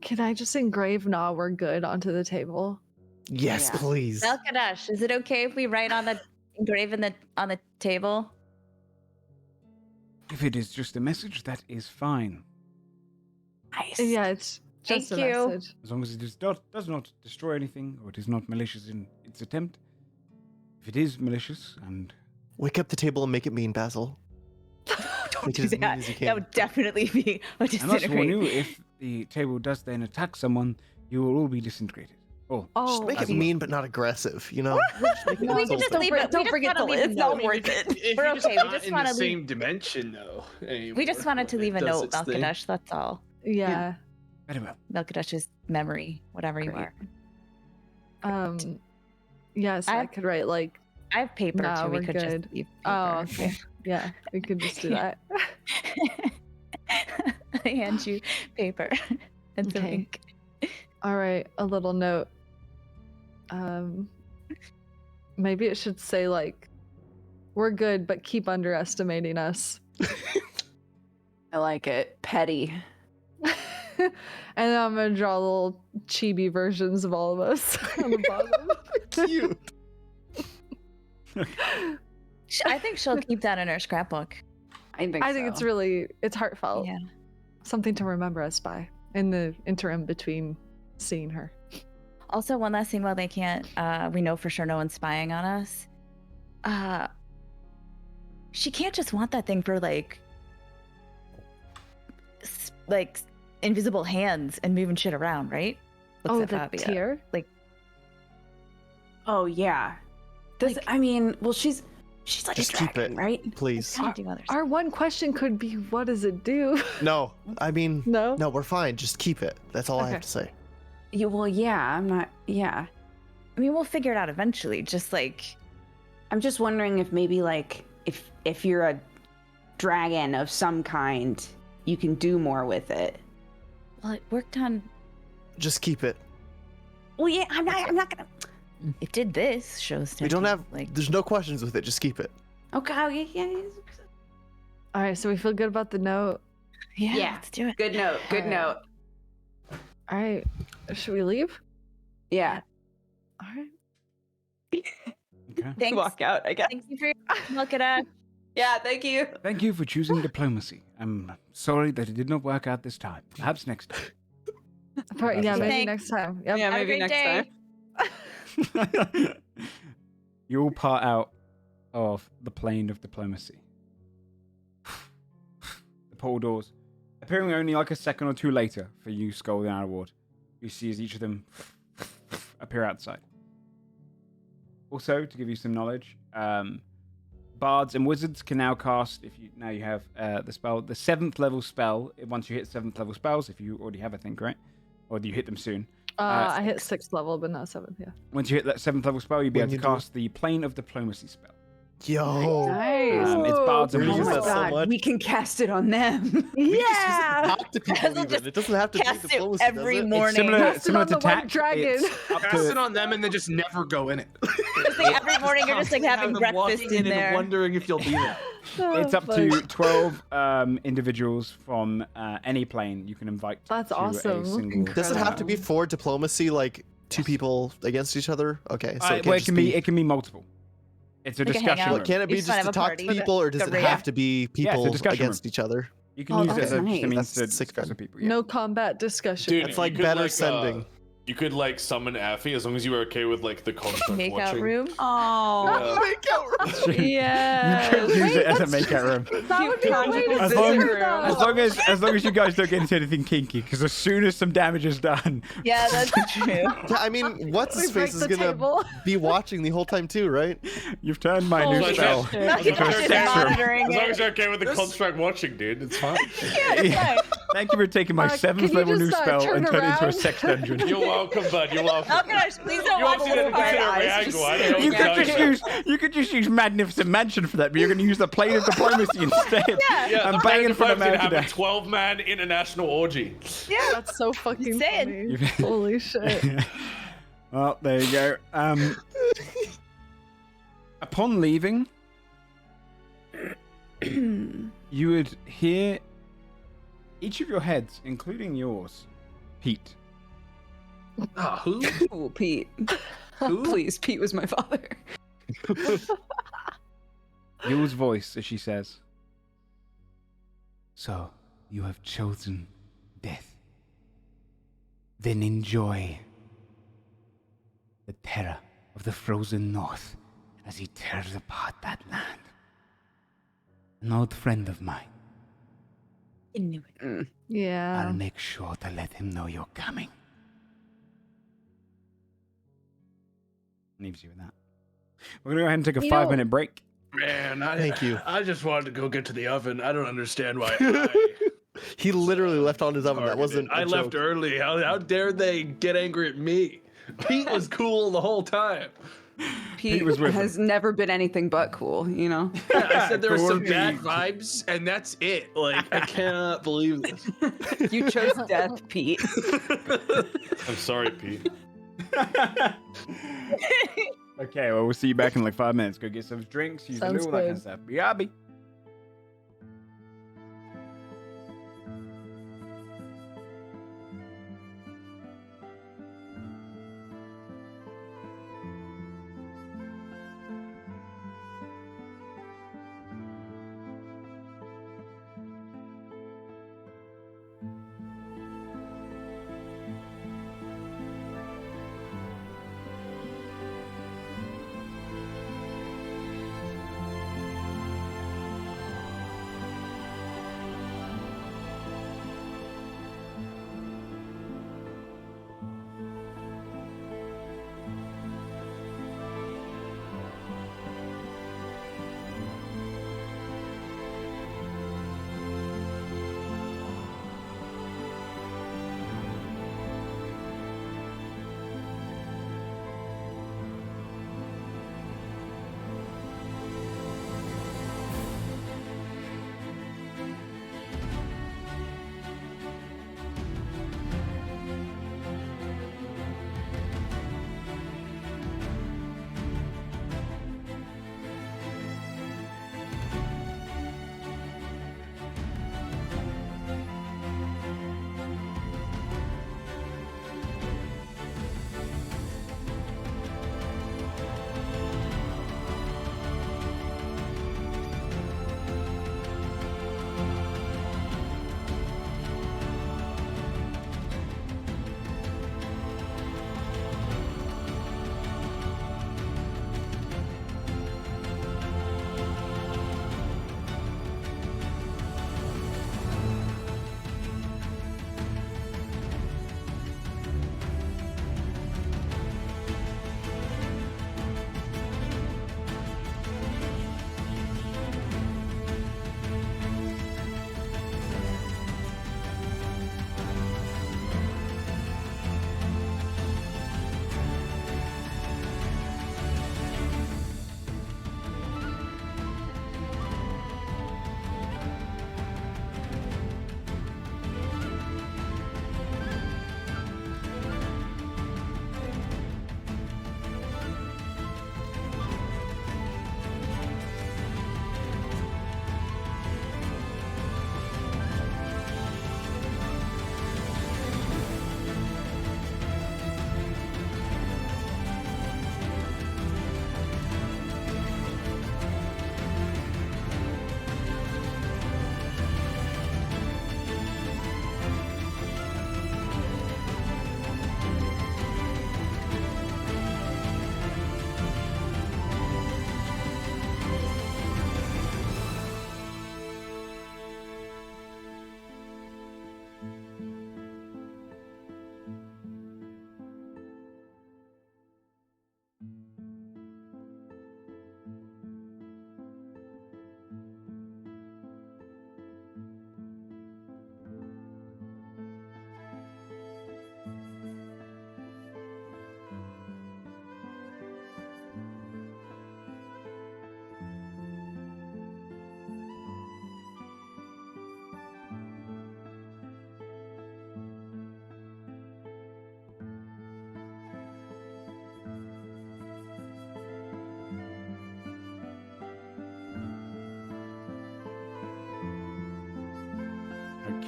Can I just engrave "Nah, we're good" onto the table? Yes, Yeah. please. Melkadesh, is it okay if we write on the engrave on the table? If it is just a message, that is fine. Nice. Yeah, it's just Thank a you. message. As long as it does not destroy anything, or it is not malicious in its attempt. If it is malicious, and Wake up the table and make it mean, Basil. Don't Make it do as mean that. as you That can. would definitely be a I must warn disintegrate. you, if the table does then attack someone, you will all be disintegrated. Oh, Oh, Just make it Basil. mean but not aggressive, you know? Just make it We can insulting. just leave it. Don't We just forget wanna the leave a it's not note. worth it. If We're you're okay, we not just in wanna the leave- same dimension, though. We just wanted to leave a It does note, its thing. Melkadesh. That's all. yeah. Very well. Melkadesh's memory, whatever you Great. are. Yes, I I- could write like, I have paper Nah, too. We we're could good. just leave paper. oh, okay. Yeah, we could just do that. I hand you paper and some Okay. ink. All right, a little note. Maybe it should say like, "We're good, but keep underestimating us." I like it. Petty. And then I'm gonna draw little chibi versions of all of us on the bottom. Cute. I think she'll keep that in her scrapbook. I think I think it's so. really, it's heartfelt. Yeah. Something to remember us by in the interim between seeing her. Also, one last thing while they can't, we know for sure no one's spying on us. She can't just want that thing for like invisible hands and moving shit around, right? Looks Oh, at the Fabia. tear? Oh yeah. Does Like- I mean, well, she's like Just a keep dragon, it. right? Please. Can't do other Our one question could be, what does it do? No, I mean, No? no, we're fine. Just keep it. That's all I have Okay. to say. Well, yeah. I'm not. Yeah. I mean, we'll figure it out eventually. Just like, I'm just wondering if maybe like if you're a dragon of some kind, you can do more with it. well, it worked on. Just keep it. Well, yeah. I'm not gonna. it did this. Shows. We don't have. like. There's no questions with it. Just keep it. Okay, yeah. All right, so we feel good about the note. Yeah, Yeah. let's do it. Good note. Good Alright. note. All right, should we leave? Yeah. All right. Okay. Thanks. Walk out, I guess. Thank you for look it up. Yeah, thank you. Thank you for choosing diplomacy. I'm sorry that it did not work out this time. Perhaps next time. Yeah, maybe Thanks. next time. Yep. Yeah, Have a maybe great next day. time. You all part out of the plane of diplomacy. The portal doors, appearing only like a second or two later for you, Skull the Outer Ward. You see as each of them appear outside. Also, to give you some knowledge, bards and wizards can now cast, if you now you have the spell, the 7th level spell. Once you hit 7th level spells, if you already have, I think, right? Or do you hit them soon? I hit 6th level, but not 7th. Yeah. Once you hit that 7th level spell, you'll be When able to you do- cast the Plane of Diplomacy spell. Yo. Nice. It's bards and We're Oh using my wizards. that so god, much. we can cast it on them. Yeah. Talk to people We'll even. just It doesn't have to be cast it diplomacy, every does it? morning. It's similar, Cast it similar on to the white tact. dragon. It's up Cast it to, on them and then just never go in it. Just like every morning you're just like having Have them breakfast walking in and there. wondering if you'll be there. it's up to 12 individuals from any plane you can invite That's to awesome. a single. Incredible. Does it have to be for diplomacy, like two people against each other? Okay, so Well, it can be multiple. It's a Like a discussion hangout. room. Can it be Each just one to have a talk party. to people, or does Got it rid- have to be people discussion against room. each other? You can Oh, use it that's as a nice. means That's to sick discuss then. with people. Yeah. No combat discussion. Dude, It's you like could, better sending. You could like summon Affy as long as you were okay with like the construct Make out watching. room. Oh, Yeah. You could use it as a makeout room. That would be a way to As visit long, her, though. as long as you guys don't get into anything kinky, because as soon as some damage is done, Yeah, that's true. Yeah, I mean, what's his We break face is the gonna table. be watching the whole time too, right? you've turned my Oh, new shit. spell shit. into a Just sex room. monitoring As long it. as you're okay with the construct watching, dude, it's fine. Yeah, it's fine. Thank you for taking my Can 7th you level new just, spell turn and turn it into a around? sex dungeon. You're welcome, bud. You're welcome. Oh gosh, please don't You watch want to see little that hard consider eyes. angle? I don't know You what could to just tell use Magnificent Mansion for that, but you're going to use the plane of diplomacy instead. Yeah, I'm the banging for the plan man to have a today. 12-man international orgy. Yeah. That's so fucking saying. funny. Holy shit. Well, there you go. Upon leaving, you would hear each of your heads, including yours, Pete. Ah, who? oh, Pete. Please, Pete was my father. Yours voice as she says, "So, you have chosen death. Then enjoy the terror of the frozen north as he tears apart that land. An old friend of mine. I'll Yeah. make sure to let him know you're coming." Leaves you with that. We're gonna go ahead and take a You know- 5-minute break. Man, Thank you. I just wanted to go get to the oven. I don't understand why. He literally left on his oven. That wasn't. I a left joke. early. How dare they get angry at me? Pete was cool the whole time. Pete was with has never been anything but cool, you know? Yeah, I said there were some Cool bad Pete. vibes, and that's it. Like, I cannot believe this. You chose death, Pete. I'm sorry, Pete. Okay, well, we'll see you back in like 5 minutes. Go get some drinks, use the Sounds loo, all that kind of good. stuff. BRB.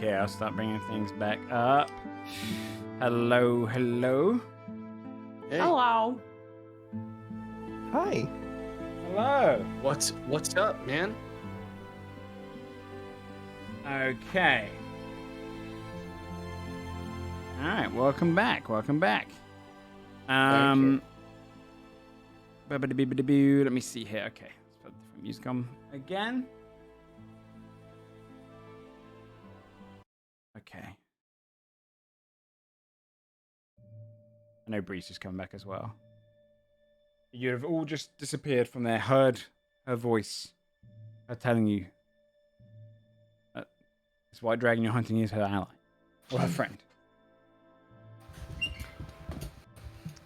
Okay, I'll start bringing things back up. Hello, hello. Hey. Hello. Hi. Hello. What's up, man? Okay. All right, welcome back. Welcome back. Thank Ba-ba-da-bee-ba-da-boo. Let me see here. Okay, let's put different music on again. Okay. I know Breeze is coming back as well. You have all just disappeared from there. Heard her voice. Her telling you that this white dragon you're hunting is her ally or her friend.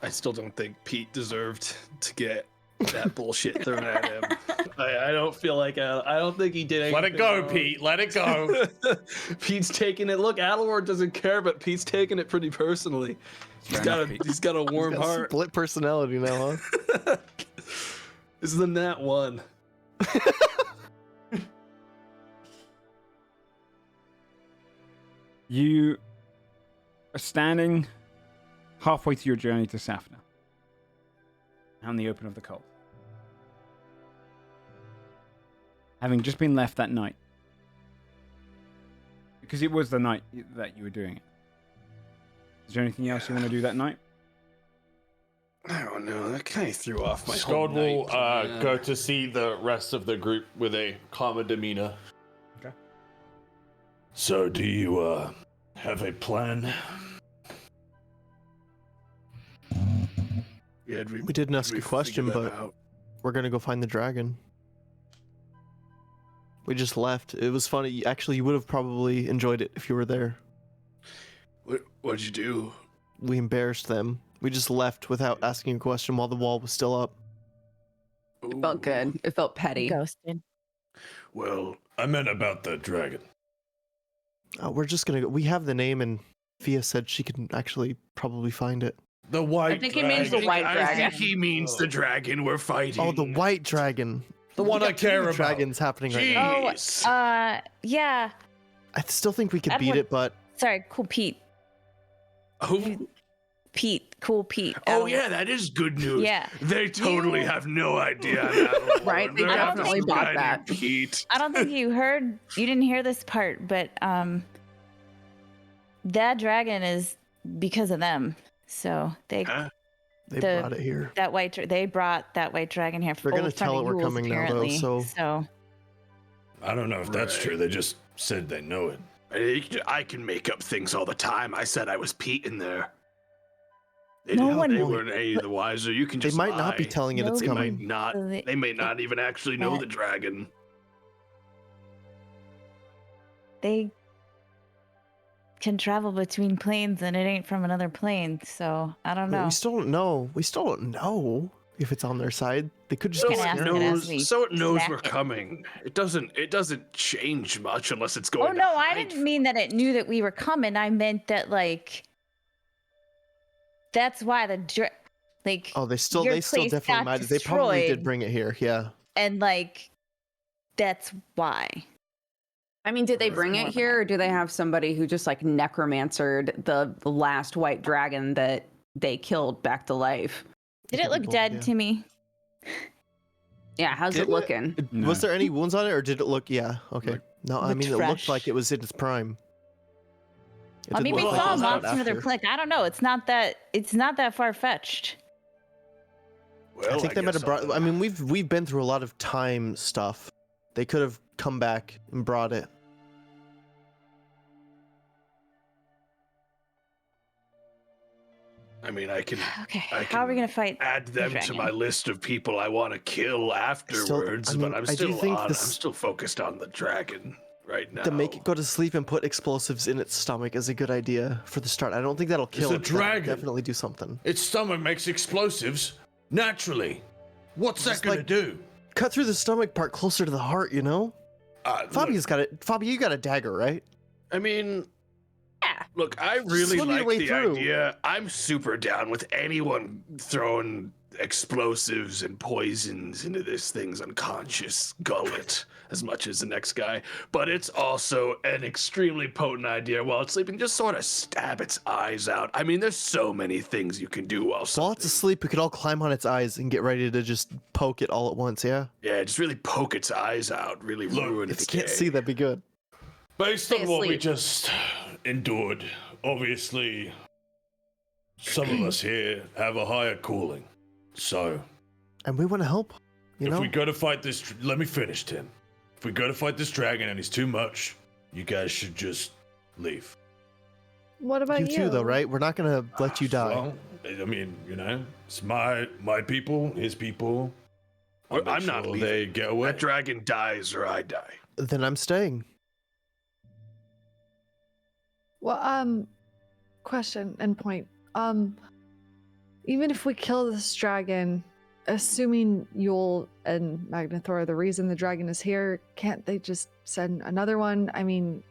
I still don't think Pete deserved to get that bullshit thrown at him. I don't feel like I don't think he did anything. Let it go, wrong. Pete. Let it go. Pete's taking it. Look, Adelward doesn't care, but Pete's taking it pretty personally. He's got a warm Got heart. split personality now, huh? This is the Nat 1. You are standing halfway through your journey to Safna, out in the open of the cold. Having just been left that night, because it was the night that you were doing it. Is there anything else you want to do that night? I don't know. That kind of threw off my Scald whole will night. go to see the rest of the group with a calmer demeanor. Okay. So, do you have a plan? Yeah, We didn't ask a question, but we're gonna go find the dragon. We just left. It was funny. Actually, you would have probably enjoyed it if you were there. What'd you do? We embarrassed them. We just left without asking a question while the wall was still up. It felt good. It felt petty. Ghosted. Well, I meant about the dragon. We're just gonna go. We have the name, and Fia said she can actually probably find it. The white I think he means the dragon. white I dragon. think he means the dragon we're fighting. Oh, the white dragon. The one We I got two care about. dragons happening right now. Jeez. Yeah. I still think we could beat Edward- it, but Sorry, cool Pete. Oh, Cool Pete. yeah, that is good news. Yeah. They totally You- have no idea. Adelward. Right, they They're definitely just bought guiding that. Pete. I don't think you didn't hear this part, but that dragon is because of them. So they Huh? they The- brought it here. they brought that white dragon here. They're gonna in front tell of it we're Yule's, coming now, though, apparently. so- I don't know if that's Right. true. They just said they know it. I can make up things all the time. I said I was Pete in there. They, No didn't- one- they weren't any the wiser. You can They just might not be lie. telling it it's They might coming. not. So They may not even actually know that- the dragon. They can travel between planes, and it ain't from another plane. So I don't But know. we still don't know. We still don't know if it's on their side. They could just So be can scared. ask it as we So it knows smack we're it. coming. It doesn't change much unless it's going. Oh to no, I hide didn't mean that it knew that we were coming. I meant that that's why Oh, they still your definitely place might. got They probably did destroyed. bring it here. Yeah. and that's why. I mean, did they bring more it of here, or do they have somebody who just like necromancered the last white dragon that they killed back to life? Did it look People, dead yeah. to me? Yeah, how's Did it it? looking? No. Was there any wounds on it, or did it look? Yeah. Okay. No, I Looked mean it looked fresh. like it was in its prime. It I didn't mean, we look like it saw a was out monster with their after. click. I don't know. It's not that far fetched. Well, I think they might guess have brought. I'll- I mean, we've been through a lot of time stuff. They could have come back and brought it. I mean, I can Okay, I how are we can gonna fight? add them to dragon? my list of people I want to kill afterwards, mean, but I'm I do think I'm this- still focused on the dragon right now. To make it go to sleep and put explosives in its stomach is a good idea for the start. I don't think that'll kill a it. but that'll dragon. Definitely do something. Its stomach makes explosives naturally. What's that Just gonna like- do? Cut through the stomach part closer to the heart, you know? Fabia's got it. Fabia, you got a dagger, right? I mean, Yeah. look, I really Swing your like way the through. idea. I'm super down with anyone throwing explosives and poisons into this thing's unconscious gullet as much as the next guy, but it's also an extremely potent idea while it's sleeping. Just sort of stab its eyes out. I mean, there's so many things you can do while While something. it's asleep, we could all climb on its eyes and get ready to just poke it all at once, yeah? Yeah, just really poke its eyes out, really ruin If its you can't day. see, that'd be good. Based Stay on what we asleep. just endured, obviously, some of us here have a higher calling. So, And we want to help, you if know? we go to fight this, let me finish, Tim. If we go to fight this dragon and he's too much, you guys should just leave. What about You you? too, though, right? We're not gonna let you die. Well, I mean, you know, it's my people, his people. I'll make I'm not sure leaving. they get away. That dragon dies or I die. Then I'm staying. Well, question and point. Even if we kill this dragon, assuming Yule and Magnathor are the reason the dragon is here, can't they just send another one? I mean,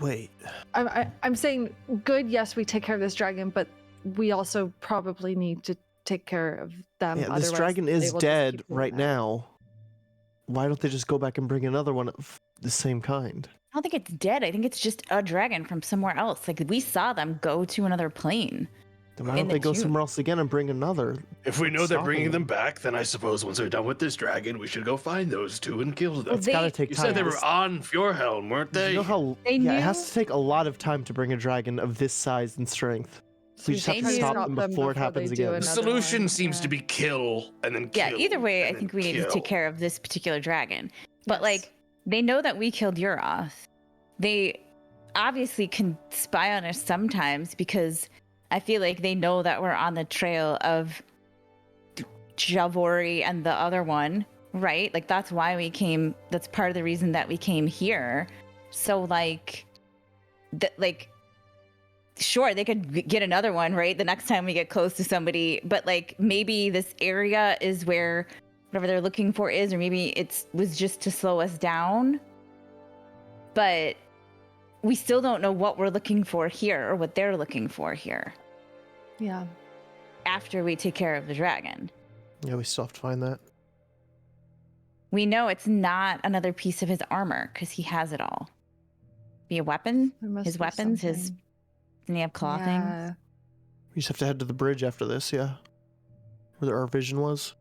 Wait. I'm saying, good, yes, we take care of this dragon, but we also probably need to take care of them. Yeah, this otherwise dragon they is will just dead keep doing right that. now. Why don't they just go back and bring another one of the same kind? I don't think it's dead. I think it's just a dragon from somewhere else. Like we saw them go to another plane. Then why In don't the they go June. somewhere else again and bring another? If we know they're Stopping bringing them. them back, then I suppose once we're done with this dragon, we should go find those two and kill them. Well, It's gotta they- take You time. said they were on Fjordhelm, weren't they? You know how? They yeah, it has knew- to take a lot of time to bring a dragon of this size and strength. So we just have They to knew- stop them before it happens they do again. The another solution one, seems yeah. to be kill and then kill. Yeah, either way, I and think then we need to take kill. care of this particular dragon. But Yes. like, they know that we killed Uroth. They obviously can spy on us sometimes because I feel like they know that we're on the trail of Javori and the other one, right? Like that's why we came. That's part of the reason that we came here. So like, sure, they could get another one, right? The next time we get close to somebody, but like maybe this area is where whatever they're looking for is, or maybe it was just to slow us down. But we still don't know what we're looking for here or what they're looking for here Yeah. after we take care of the dragon. Yeah, we still have to find that. We know it's not another piece of his armor because he has it all. Be a weapon? There must His be weapons, his something. doesn't he have claw Yeah. things? We just have to head to the bridge after this, yeah. Where our vision was.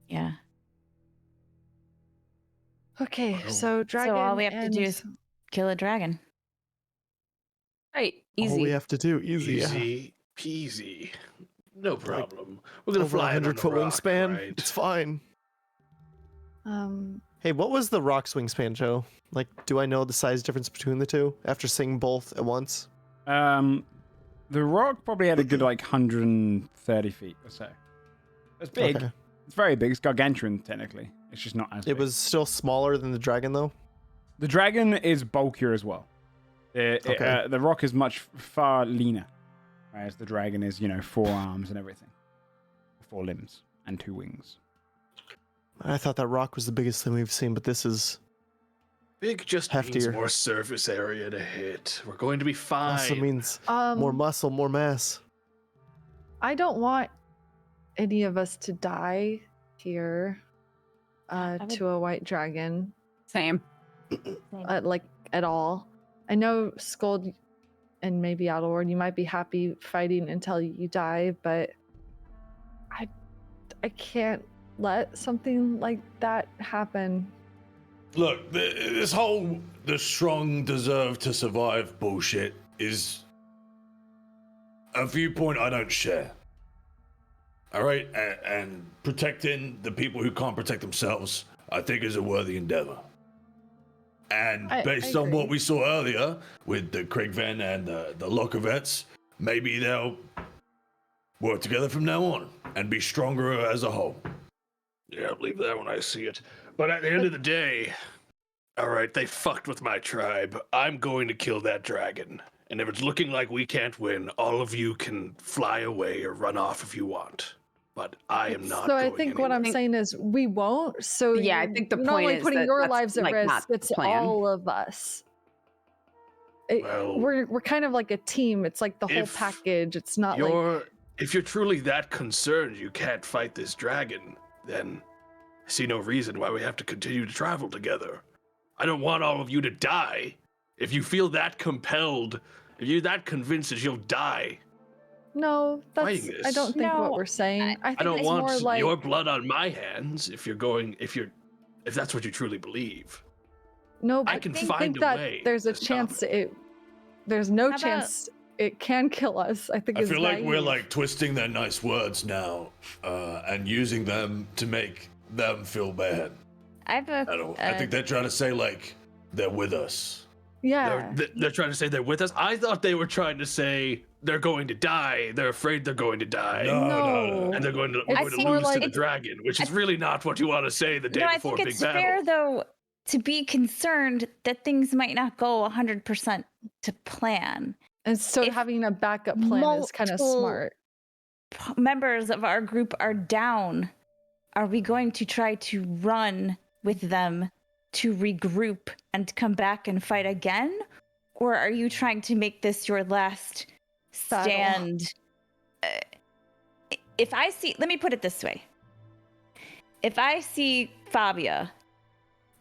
Yeah. Okay, so dragon. So all we have to do and- is kill a dragon. Right. All Easy. we have to do, easy. Yeah. Easy peasy. No problem. We're gonna Over fly in on 100-foot the rock, wingspan. right? It's fine. Um, Hey, what was the rock's wingspan, Joe? Like, do I know the size difference between the two after seeing both at once? The rock probably had a good like 130 feet or so. It's big. Okay. It's very big. It's gargantuan technically. It's just not as big. It was still smaller than the dragon, though? The dragon is bulkier as well. Okay. The rock is much far leaner, whereas the dragon is, 4 arms and everything, 4 limbs and 2 wings. I thought that rock was the biggest thing we've seen, but this is Big just means heftier. more surface area to hit. We're going to be fine. Also means um, more muscle, more mass. I don't want any of us to die here would- to a white dragon, Same. like at all. I know Scold and maybe Outlord, you might be happy fighting until you die, but I can't let something like that happen. Look, this whole the strong deserve to survive bullshit is a viewpoint I don't share. All right, and protecting the people who can't protect themselves, I think, is a worthy endeavor. And I based on what agree. we saw earlier with the Krigven and the Lockervets, maybe they'll work together from now on and be stronger as a whole. Yeah, I believe that when I see it. But at the end of the day, all right, they fucked with my tribe. I'm going to kill that dragon. And if it's looking like we can't win, all of you can fly away or run off if you want. But I am not. So I going think what I'm anywhere. saying is we won't. So Yeah, I think the you're not point only is putting that your that's, lives at like, risk, not the it's plan. all of us. Well, we're kind of like a team. It's like the whole if package. It's not like Your If you're truly that concerned you can't fight this dragon, then I see no reason why we have to continue to travel together. I don't want all of you to die. If you feel that compelled, if you're that convinced that you'll die, No, that's. Fighting I this. don't think No, what we're saying. I I think don't it's more want like your blood on my hands. If that's what you truly believe. no. I But can think find a that way there's a to stop chance it. it. There's no How about- chance it can kill us. I think I it's feel like we're naive. like twisting their nice words now and using them to make them feel bad. I have a. I think they're trying to say like they're with us. Yeah. They're trying to say they're with us. I thought they were trying to say they're going to die. They're afraid they're going to die. No. And they're going to, It's we're going to more lose to like- the dragon, which is really not what you want to say the day No, I before think a big it's battle. fair though to be concerned that things might not go 100% to plan. And so if having a backup plan is kind of multiple- smart. Members of our group are down. Are we going to try to run with them to regroup and come back and fight again? Or are you trying to make this your last Battle. stand? If I see, let me put it this way. If I see Fabia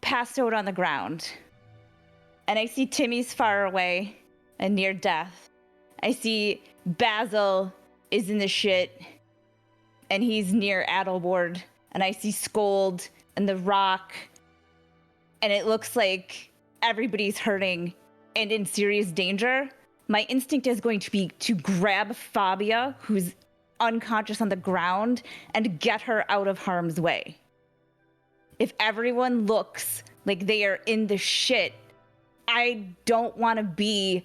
passed out on the ground, and I see Timmy's far away and near death, I see Basil is in the shit, and he's near Adelward, and I see Scold and the Rock, and it looks like everybody's hurting and in serious danger, my instinct is going to be to grab Fabia, who's unconscious on the ground, and get her out of harm's way. If everyone looks like they are in the shit, I don't want to be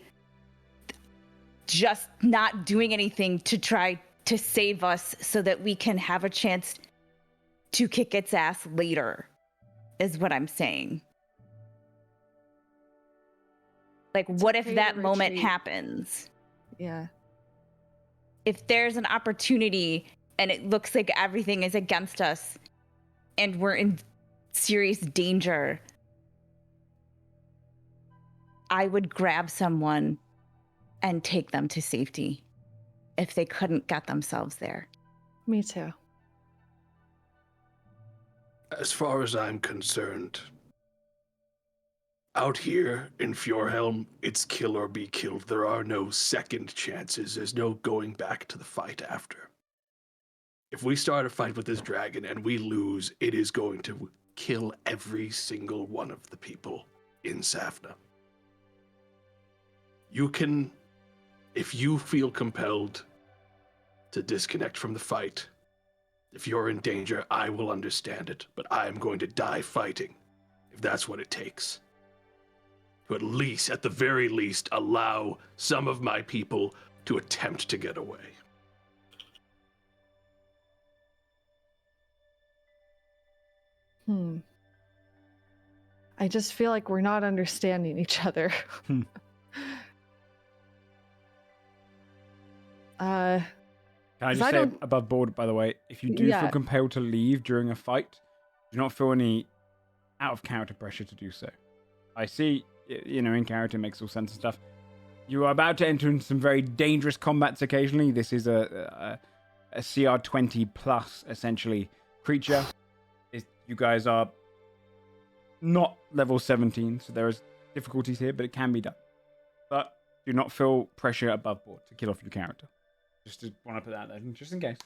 just not doing anything to try to save us so that we can have a chance to kick its ass later, is what I'm saying. Like, what if okay that to moment retreat. happens? Yeah. If there's an opportunity and it looks like everything is against us and we're in serious danger, I would grab someone and take them to safety if they couldn't get themselves there. Me too. As far as I'm concerned, out here in Fjordhelm, it's kill or be killed. There are no second chances. There's no going back to the fight after. If we start a fight with this dragon and we lose, it is going to kill every single one of the people in Safna. You can, if you feel compelled to disconnect from the fight, if you're in danger, I will understand it, but I am going to die fighting, if that's what it takes. To at the very least, allow some of my people to attempt to get away. I just feel like we're not understanding each other. Hmm. Uh, Can I 'Cause just I say don't- above board, by the way, if you do Yeah. feel compelled to leave during a fight, do not feel any out of character pressure to do so. I see, in character makes all sense and stuff. You are about to enter into some very dangerous combats occasionally. This is a CR20 plus, essentially, creature. You guys are not level 17, so there is difficulties here, but it can be done. But do not feel pressure above board to kill off your character. Just want to put that there, just in case.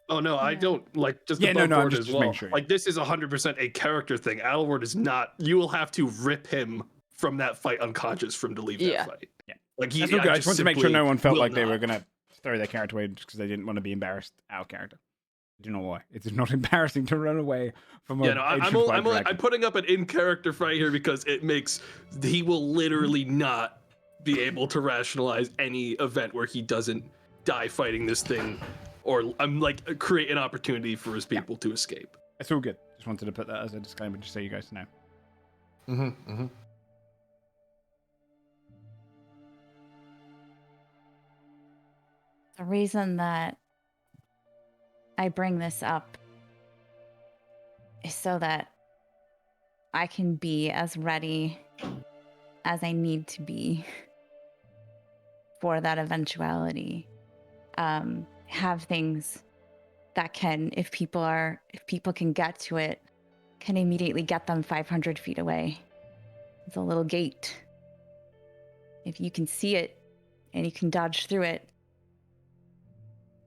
Oh no, I Yeah. don't like just Yeah, above no, I'm board just as making well. sure. Like this is 100% a character thing. Adelward is not. You will have to rip him from that fight unconscious for him to leave Yeah. that fight. Yeah. Like That's all good. I just wanted to make sure simply no one felt will like they were not. going to throw their character away just because they didn't want to be embarrassed out of character. I do not know why. It is not embarrassing to run away from a Yeah, no, ancient white I'm dragon. putting up an in-character fight here because it makes he will literally not be able to rationalize any event where he doesn't die fighting this thing, or I'm like create an opportunity for his people to escape. It's all good. Just wanted to put that as a disclaimer just so you guys know. The reason that I bring this up is so that I can be as ready as I need to be for that eventuality. have things that can, if people can get to it, can immediately get them 500 feet away. It's a little gate. If you can see it and you can dodge through it,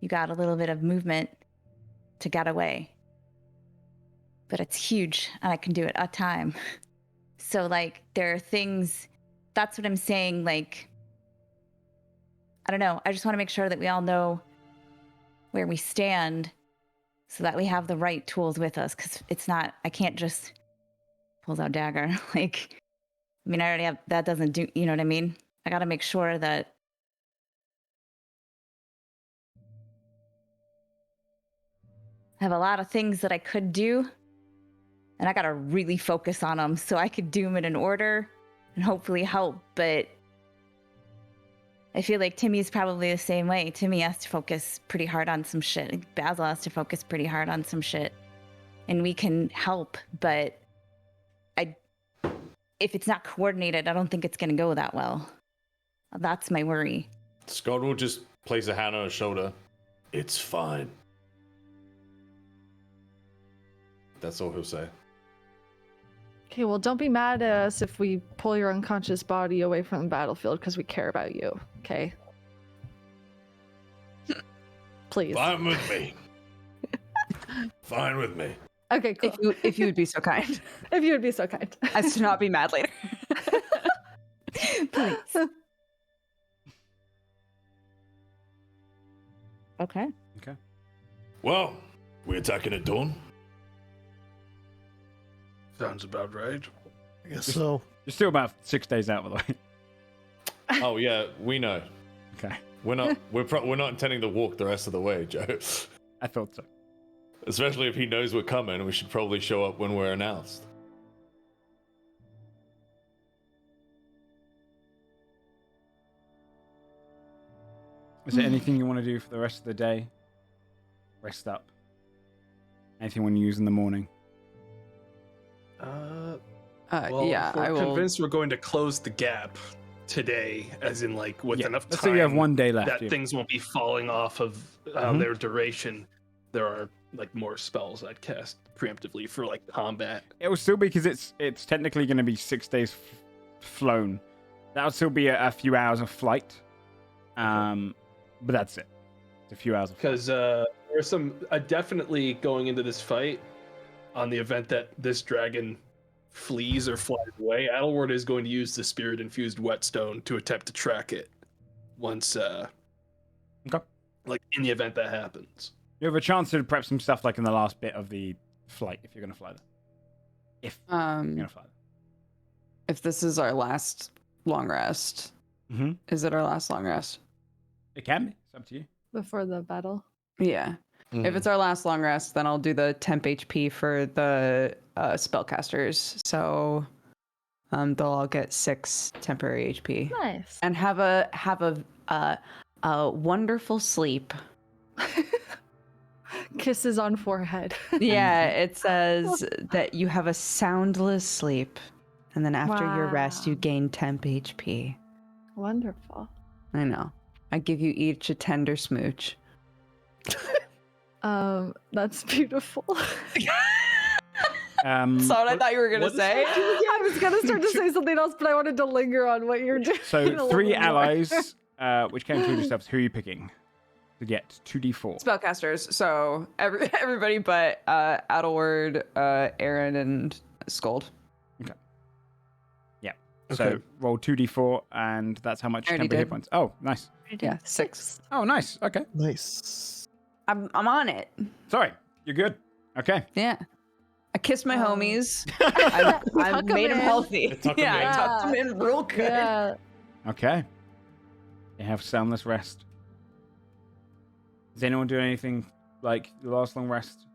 you got a little bit of movement to get away. But it's huge, and I can do it a time. So, like, there are things, that's what I'm saying, like, I don't know. I just want to make sure that we all know where we stand so that we have the right tools with us, because it's not, I can't just pulls out dagger. Like, I mean, I already have, that doesn't do, you know what I mean? I got to make sure that I have a lot of things that I could do, and I got to really focus on them so I could do them in an order and hopefully help. But I feel like Timmy's probably the same way. Timmy has to focus pretty hard on some shit. Basil has to focus pretty hard on some shit. And we can help, but if it's not coordinated, I don't think it's going to go that well. That's my worry. Scott will just place a hand on his shoulder. It's fine. That's all he'll say. Okay, well, don't be mad at us if we pull your unconscious body away from the battlefield because we care about you, okay? Please. Fine with me. Fine with me. Okay, cool. If you would be so kind If you would be so kind. as to not be mad later. Please. Okay. Okay. Well, we attacking at dawn? Sounds about right. I guess so. You're still about 6 days out, by the way. Oh yeah, we know. Okay. We're not intending to walk the rest of the way, Joe. I thought so. Especially if he knows we're coming, we should probably show up when we're announced. Is there anything you want to do for the rest of the day? Rest up. Anything you want to use in the morning? Well, Yeah, if we're I will. convinced we're going to close the gap today, as in like with Yeah, enough let's time say you have 1 day left. that yeah. things won't be falling off of Mhm. their duration. There are like more spells I'd cast preemptively for like combat. It will still be because it's technically going to be 6 days flown. That'll still be a few hours of flight. But that's it. It's a few hours of flight. Because there's some definitely going into this fight on the event that this dragon flees or flies away. Adelward is going to use the spirit-infused whetstone to attempt to track it once, Okay. like in the event that happens. You have a chance to prep some stuff like in the last bit of the flight if you're going to fly there. If you're going to fly there. If this is our last long rest, Mm-hmm. is it our last long rest? It can be. It's up to you. Before the battle. Yeah. If it's our last long rest, then I'll do the temp HP for the spellcasters. So they'll all get 6 temporary HP Nice. and have a wonderful sleep. Kisses on forehead. Yeah, it says that you have a soundless sleep, and then after your rest, you Wow. gain temp HP. Wonderful. I know. I give you each a tender smooch. That's beautiful. That's what I thought you were gonna what is say. I was gonna start to say something else, but I wanted to linger on what you're doing. a So little 3 bit more. allies, which can include yourselves. Who are you picking to get 2d4? Spellcasters. So everybody but Adelward, Aaron, and Scold. Yeah. So Okay. roll 2d4, and that's how much I already temporary hit did. points. Oh, nice. Yeah, 6. Oh, nice. Okay. Nice. I'm on it. Sorry. You're good. Okay. Yeah. I kissed my Um, homies. I Tuck 'em made them in. healthy. Tuck 'em Yeah, in. I tucked them in real good. Yeah. Okay. You have soundless rest. Is anyone doing anything like the last long rest?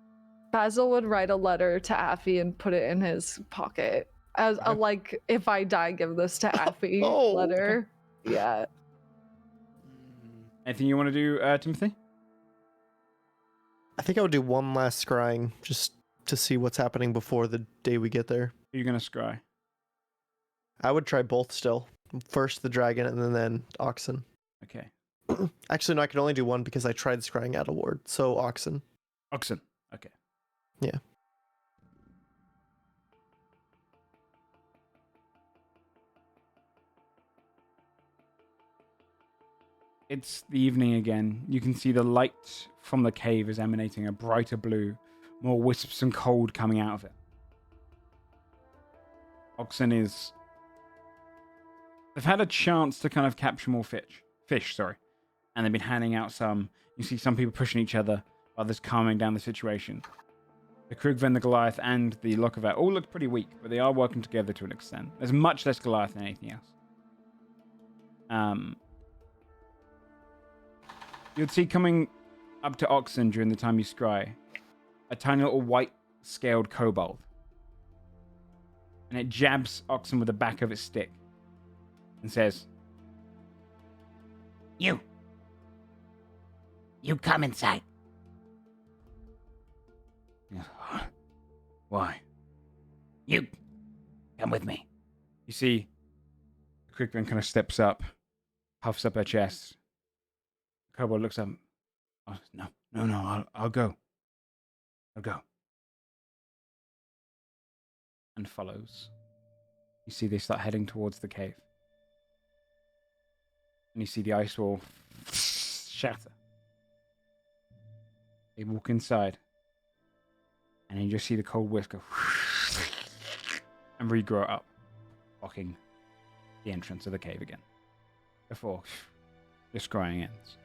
Basil would write a letter to Affy and put it in his pocket as a Okay. like, if I die, give this to Affy Oh, letter. Yeah. Anything you want to do, Timothy? I think I would do one last scrying just to see what's happening before the day we get there. Who are you going to scry? I would try both still. First the dragon and then oxen. Okay. Actually, no, I can only do one because I tried scrying Adelward. So oxen. Oxen. Okay. Yeah. It's the evening again. You can see the light from the cave is emanating a brighter blue, more wisps and cold coming out of it. Oxen is... They've had a chance to kind of capture more fish, and they've been handing out some. You see some people pushing each other, others calming down the situation. The Krugven, the Goliath, and the Lokavet all look pretty weak, but they are working together to an extent. There's much less Goliath than anything else. You'd see coming up to Oxen during the time you scry, a tiny little white-scaled kobold. And it jabs Oxen with the back of its stick and says, You come inside. Why? You come with me. You see, the Krugven kind of steps up, puffs up her chest. The kobold looks up. Oh, no, I'll go. I'll go. And follows. You see they start heading towards the cave. And you see the ice wall shatter. They walk inside. And you just see the cold wisp go and regrow up, blocking the entrance of the cave again. Before the scrying ends.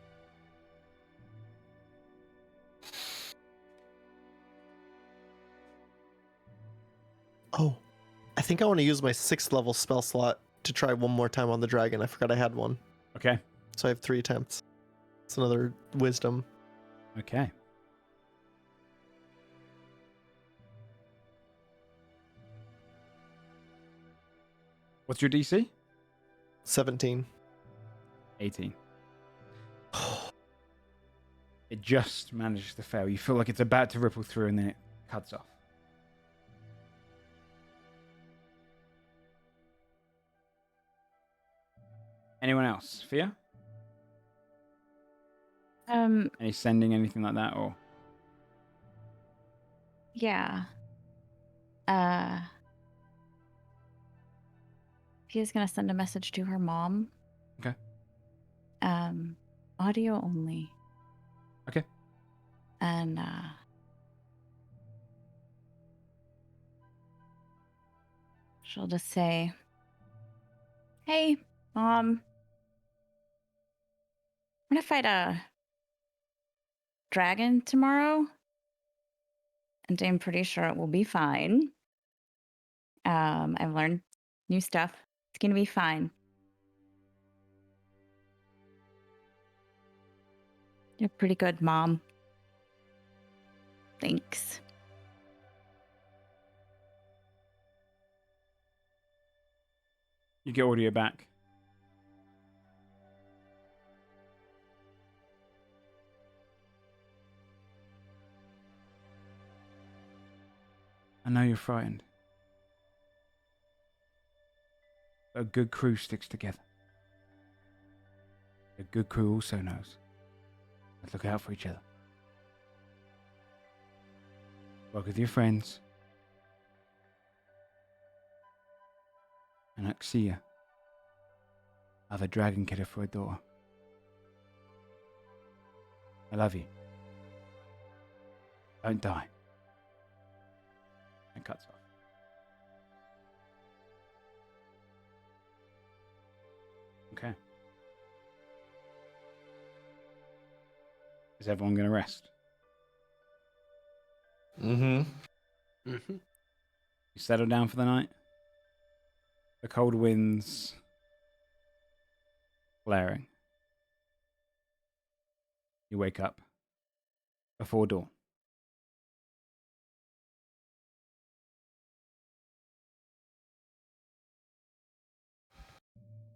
Oh, I think I want to use my 6th level spell slot to try one more time on the dragon. I forgot I had one. Okay. So I have 3 attempts. It's another wisdom. Okay. What's your DC? 17. 18. It just manages to fail. You feel like it's about to ripple through and then it cuts off. Anyone else? Fia? Any sending, anything like that, or? Yeah. Fia's gonna send a message to her mom. Okay. Audio only. Okay. And she'll just say, "Hey, Mom. I'm gonna fight a dragon tomorrow. And I'm pretty sure it will be fine. I've learned new stuff. It's gonna be fine. You're pretty good, Mom. Thanks." You get audio back. I know you're frightened. But a good crew sticks together. A good crew also knows. Let's look out for each other. Work with your friends. And Axia. Have a dragon killer for a daughter. I love you. Don't die. And cuts off. Okay. Is everyone going to rest? Mm-hmm. Mm-hmm. You settle down for the night? The cold winds blaring. You wake up before dawn.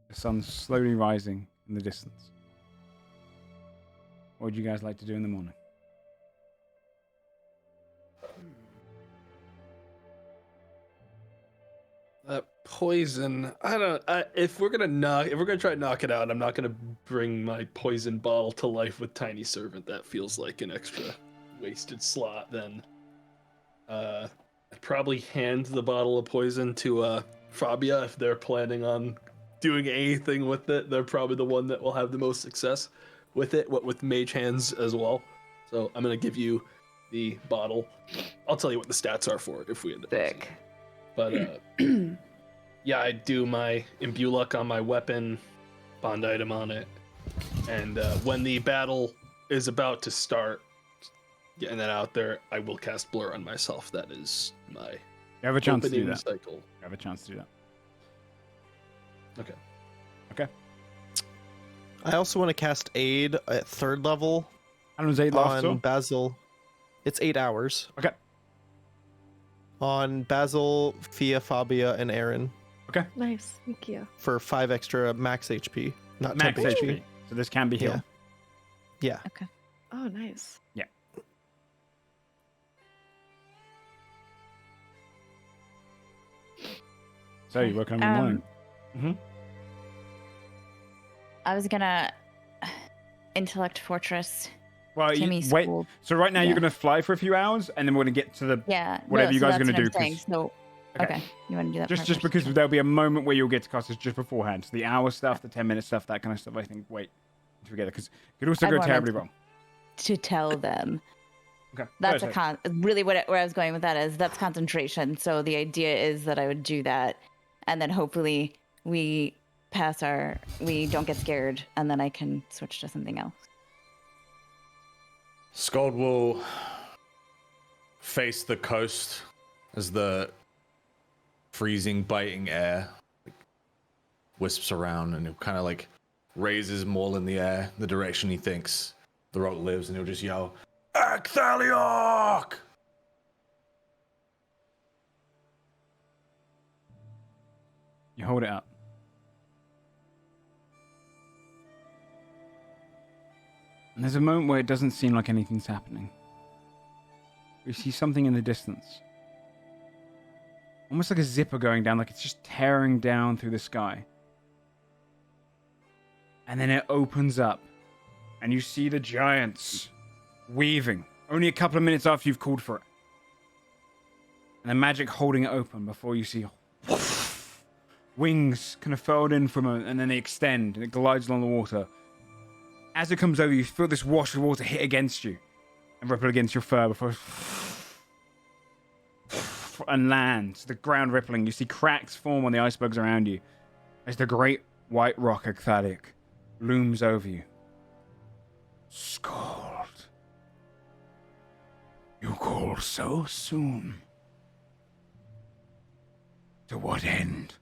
The sun's slowly rising in the distance. What would you guys like to do in the morning? Poison. I don't. If we're gonna try to knock it out, I'm not gonna bring my poison bottle to life with Tiny Servant. That feels like an extra wasted slot. Then, I'd probably hand the bottle of poison to Fabia if they're planning on doing anything with it. They're probably the one that will have the most success with it. What with mage hands as well. So I'm gonna give you the bottle. I'll tell you what the stats are for it if we end up. Sick. But yeah, I do my imbue luck on my weapon, bond item on it, and when the battle is about to start, getting that out there, I will cast Blur on myself. That is my You have a chance to do opening that. cycle. You have a chance to do that. Okay. Okay. I also want to cast Aid at 3rd level How long does Aid last on till? Basil. It's 8 hours. Okay. On Basil, Fia, Fabia, and Aaron Nice. Thank you. for 5 extra max HP, not Max temp HP. So this can be healed. Yeah. Oh, nice. So you're working on in the morning. I was gonna intellect fortress. Well, Timmy wait. school. So right now Yeah. you're going to fly for a few hours, and then we're going to get to the Yeah. whatever you so guys are that's going to what do. I'm saying. 'cause- So okay, you want to do that? just part because first? there'll be a moment where you'll get to casters just beforehand. So the hour stuff, the 10-minute stuff, that kind of stuff. I think wait together because it could also I go wanted terribly to- wrong. to tell them. Okay. That's go a ahead. really where I was going with that is that's concentration. So the idea is that I would do that, and then hopefully we don't get scared, and then I can switch to something else. Scald will face the coast as the freezing, biting air wisps around, and he'll kind of like raise his maul in the air, the direction he thinks the rock lives, and he'll just yell, Acthaliok! You hold it up. And there's a moment where it doesn't seem like anything's happening. You see something in the distance. Almost like a zipper going down, like it's just tearing down through the sky. And then it opens up, and you see the giants weaving, only a couple of minutes after you've called for it. And the magic holding it open before you see wings kind of furled in for a moment, and then they extend, and it glides along the water. As it comes over, you feel this wash of water hit against you and ripple against your fur before and lands, the ground rippling. You see cracks form on the icebergs around you as the great white rock Acthalic looms over you. Scald. You call so soon. To what end?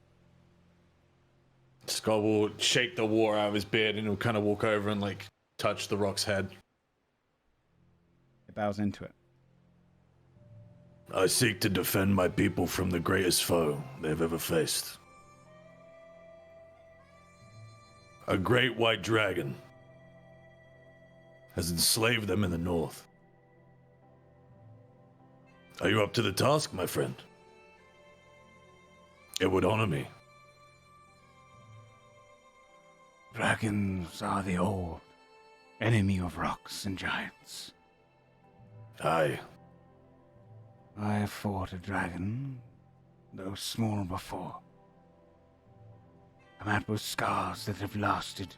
Scald will shake the water out of his beard, and he'll kind of walk over and like touch the rock's head. It bows into it. I seek to defend my people from the greatest foe they've ever faced. A great white dragon has enslaved them in the north. Are you up to the task, my friend? It would honor me. Dragons are the old enemy of rocks and giants. Aye. I have fought a dragon, though small before. A map with scars that have lasted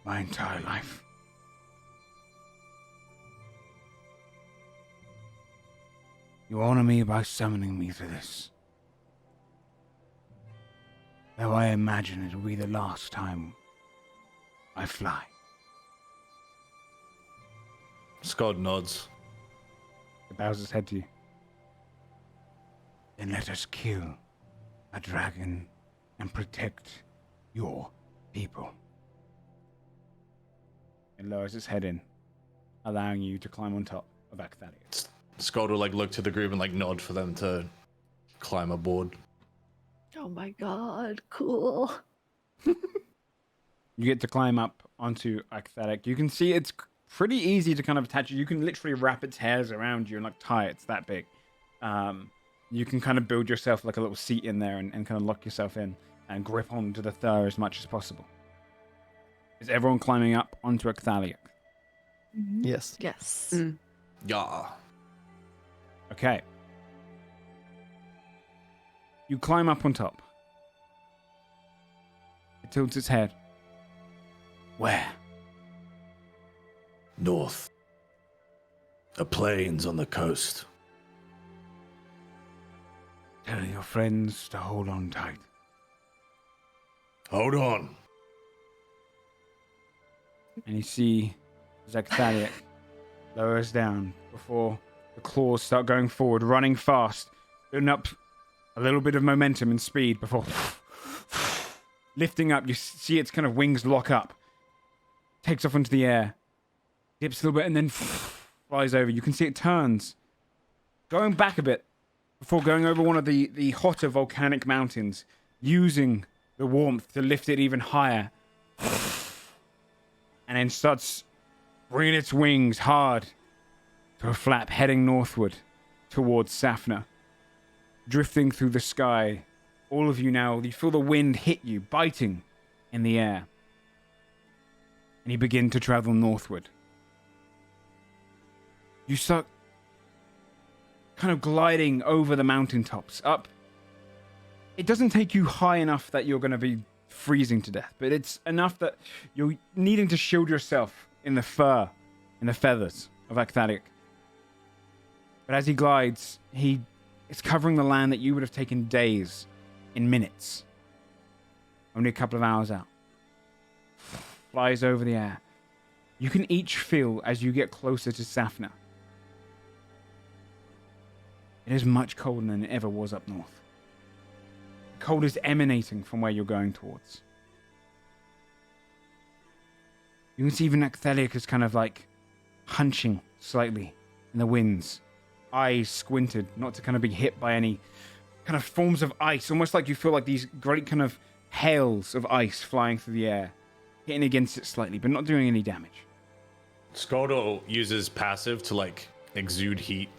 my entire life. You honor me by summoning me to this. Though I imagine it will be the last time I fly. Scald nods. It bows its head to you. Then let us kill a dragon and protect your people. It lowers its head in, allowing you to climb on top of Acthalic. Scald will like look to the group and like nod for them to climb aboard. Oh my god, cool. You get to climb up onto Acthalic. You can see it's pretty easy to kind of attach it. You can literally wrap its hairs around you and like tie it. It's that big. You can kind of build yourself like a little seat in there and kind of lock yourself in and grip onto the thur as much as possible. Is everyone climbing up onto Ecthalic? Yes. Yes. Yeah. Okay. You climb up on top. It tilts its head. Where? North. A plains on the coast. Tell your friends to hold on tight. Hold on. And you see Ecthalic lowers down before the claws start going forward, running fast, building up a little bit of momentum and speed before lifting up. You see its kind of wings lock up, takes off into the air, dips a little bit, and then flies over. You can see it turns, going back a bit before going over one of the hotter volcanic mountains, using the warmth to lift it even higher, and then starts bringing its wings hard to a flap, heading northward towards Safna. Drifting through the sky, all of you now, you feel the wind hit you, biting in the air. And you begin to travel northward. You start kind of gliding over the mountaintops, up. It doesn't take you high enough that you're going to be freezing to death, but it's enough that you're needing to shield yourself in the fur, in the feathers of Ecthalic. But as he glides, it's covering the land that you would have taken days in minutes. Only a couple of hours out. Flies over the air. You can each feel as you get closer to Safna. It is much colder than it ever was up north. The cold is emanating from where you're going towards. You can see even Ecthalic is kind of like hunching slightly in the winds. Eyes squinted, not to kind of be hit by any kind of forms of ice. Almost like you feel like these great kind of hails of ice flying through the air, hitting against it slightly, but not doing any damage. Skoldo uses passive to like exude heat.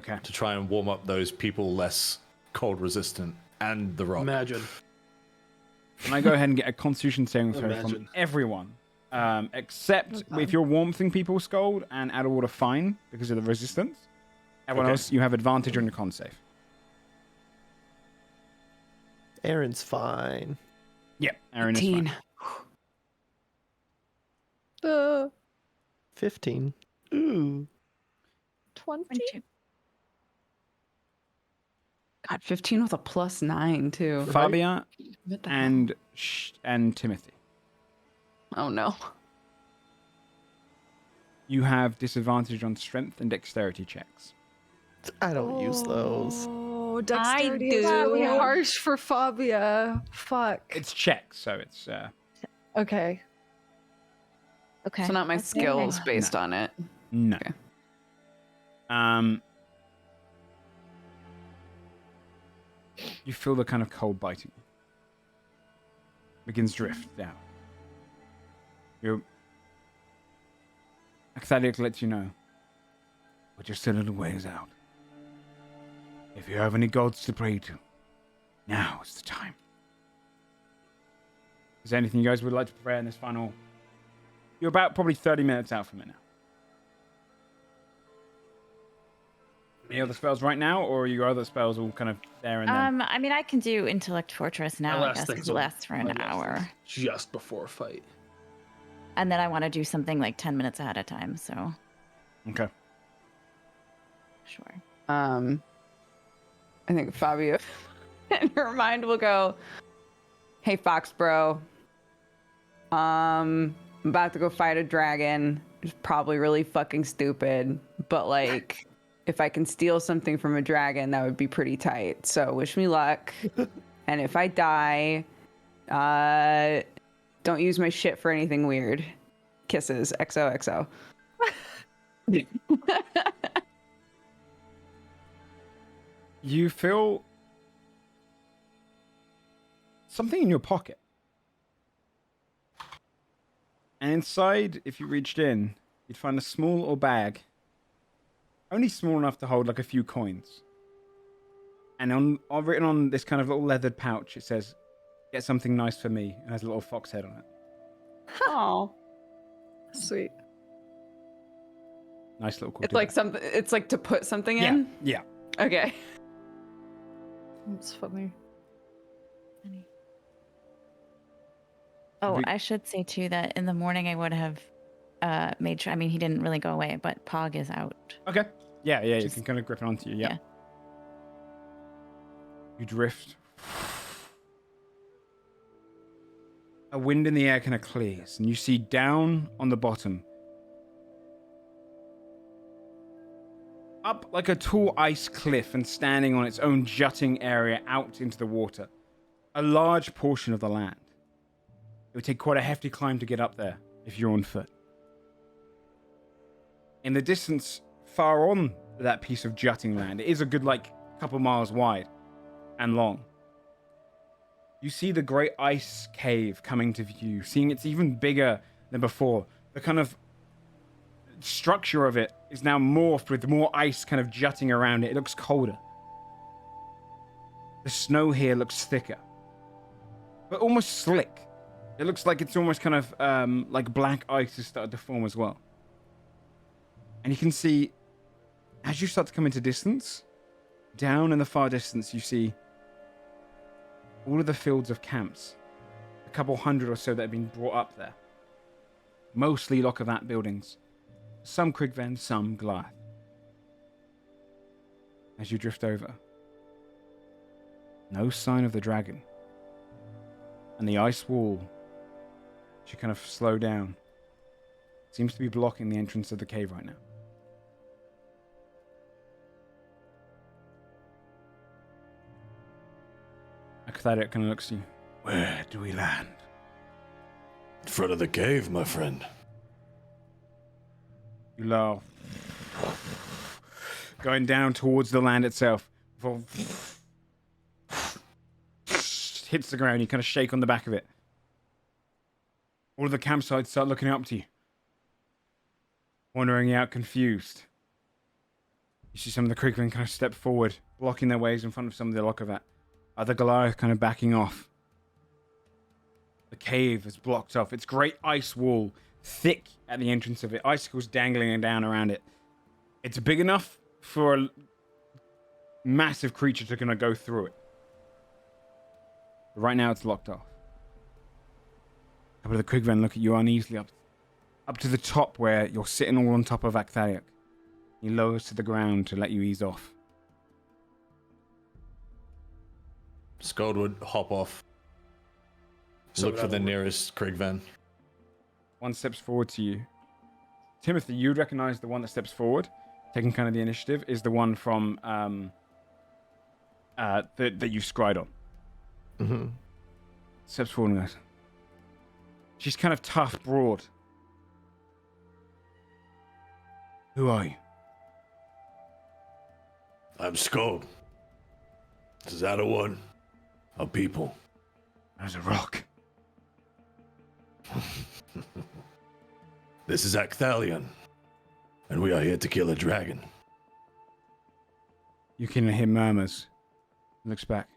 Okay. To try and warm up those people less cold resistant and the rock. Imagine. Can I go ahead and get a Constitution saving throw from Imagine. everyone? Except if you're warmthing people, Scold, and Adelwater fine because of the resistance. Everyone else, you have advantage on your con save. Aaron's fine. Yep, Aaron is 18. fine. 15. Ooh. 20. God, 15 with a +9 too. Fabia What the hell? and Timothy. Oh no. You have disadvantage on strength and dexterity checks. I don't use those. Oh, dexterity is do. really harsh for Fabia. Fuck. It's checks, so it's Okay. Okay. So not my That's fair. skills based on it. no. Okay. You feel the kind of cold biting. Begins to drift down. Your Ecthalic lets you know, but you're still a little ways out. If you have any gods to pray to, now is the time. Is there anything you guys would like to prepare in this final? You're about probably 30 minutes out from it now. Any other spells right now, or are your other spells all kind of there and then? I mean, I can do Intellect Fortress now, I last guess, thing's because it lasts for my an last hour. thing's just before fight. And then I want to do something like 10 minutes ahead of time, so Okay. sure. I think Fabio in her mind will go, "Hey Fox bro. I'm about to go fight a dragon. It's probably really fucking stupid, but like if I can steal something from a dragon, that would be pretty tight. So wish me luck. And if I die, don't use my shit for anything weird. Kisses. XOXO." You feel something in your pocket. And inside, if you reached in, you'd find a small little bag. Only small enough to hold like a few coins. And on written on this kind of little leathered pouch, it says, "Get something nice for me," and has a little fox head on it. Oh, Sweet. Nice little. it's like something. It's like to put something in. Yeah. Okay. That's funny. Oh, We- I should say too that in the morning I would have made sure. I mean, he didn't really go away, but Pog is out. Okay. Yeah. You Just- can kind of grip it onto you. Yeah. yeah. You drift. A wind in the air kind of clears, and you see down on the bottom, up like a tall ice cliff and standing on its own jutting area out into the water, a large portion of the land. It would take quite a hefty climb to get up there if you're on foot. In the distance, far on that piece of jutting land, it is a good couple miles wide and long. You see the great ice cave coming to view, seeing it's even bigger than before. The kind of structure of it is now morphed with more ice kind of jutting around it. It looks colder. The snow here looks thicker, but almost slick. It looks like it's almost kind of like black ice has started to form as well. And you can see, as you start to come into distance, down in the far distance, you see all of the fields of camps, a couple hundred or so that have been brought up there. Mostly Lockavat buildings. Some Krigven, some Goliath. As you drift over, no sign of the dragon. And the ice wall, as you kind of slow down, seems to be blocking the entrance of the cave right now. Aktharic kind of looks at you. Where do we land? In front of the cave, my friend. You laugh. Going down towards the land itself. Hits the ground. You kind of shake on the back of it. All of the campsites start looking up to you. Wandering out confused. You see some of the Krigven kind of step forward, blocking their ways in front of some of the Lockavat. Other Goliath kind of backing off. The cave is blocked off. Its great ice wall, thick at the entrance of it. Icicles dangling down around it. It's big enough for a massive creature to kind of go through it. But right now it's locked off. A couple of the Krigven look at you uneasily up to the top where you're sitting all on top of Aktharic. He lowers to the ground to let you ease off. Skold would hop off. Look for the nearest Krigven. One steps forward to you. Timothy, you'd recognize the one that steps forward, taking kind of the initiative, is the one from that you scried on. Mm-hmm. Steps forward and goes. She's kind of tough, broad. Who are you? I'm Skold. This is out of one. A people. There's a rock. This is Acthalion. And we are here to kill a dragon. You can hear murmurs. Looks back.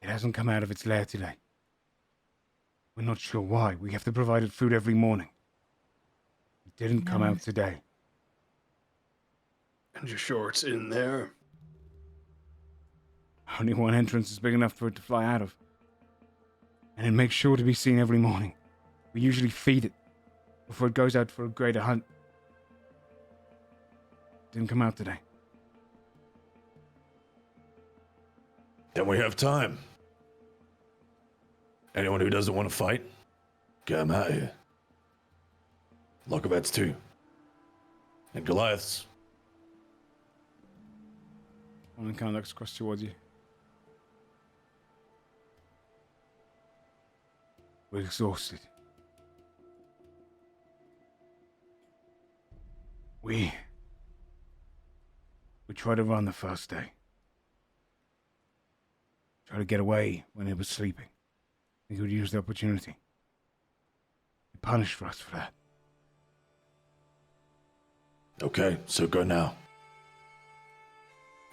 It hasn't come out of its lair today. We're not sure why. We have to provide it food every morning. It didn't come out today. And you're sure it's in there? Only one entrance is big enough for it to fly out of. And it makes sure to be seen every morning. We usually feed it before it goes out for a greater hunt. Didn't come out today. Then we have time. Anyone who doesn't want to fight, get them out of here. Lockabats too. And Goliaths. One kind of looks across towards you. We're exhausted. We tried to run the first day. Tried to get away when it was sleeping. We could use the opportunity. He punished us for that. Okay, so go now.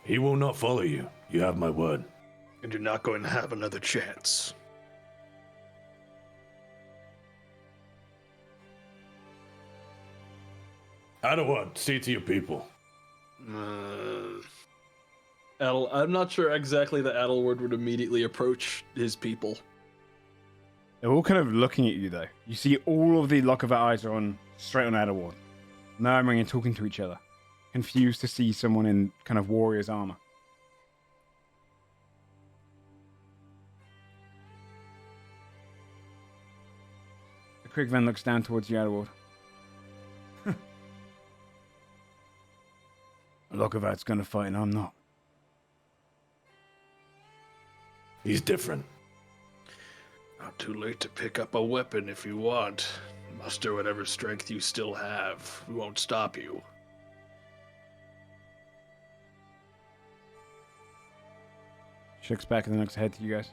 He will not follow you. You have my word. And you're not going to have another chance. Adawad, see to your people. I'm not sure exactly that Adelward would immediately approach his people. They're all kind of looking at you, though. You see all of the Lockovat eyes are on straight on Adaward, murmuring and talking to each other, confused to see someone in kind of warrior's armor. The Krigven looks down towards you, Adaward. Lockovat's gonna fight and I'm not. He's different. Not too late to pick up a weapon if you want. Muster whatever strength you still have. We won't stop you. She looks back and then looks ahead to you guys.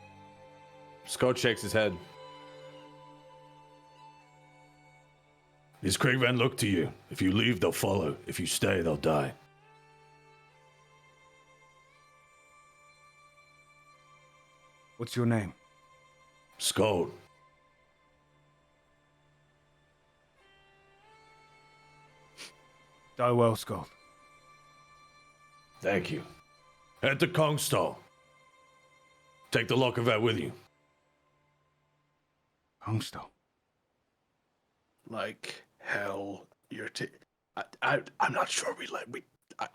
Scott shakes his head. These Krigven look to you. If you leave, they'll follow. If you stay, they'll die. What's your name? Skold. Die well, Skold. Thank you. Head to Kongstal. Take the Lockovat with you. Kongstal. Like hell, I'm not sure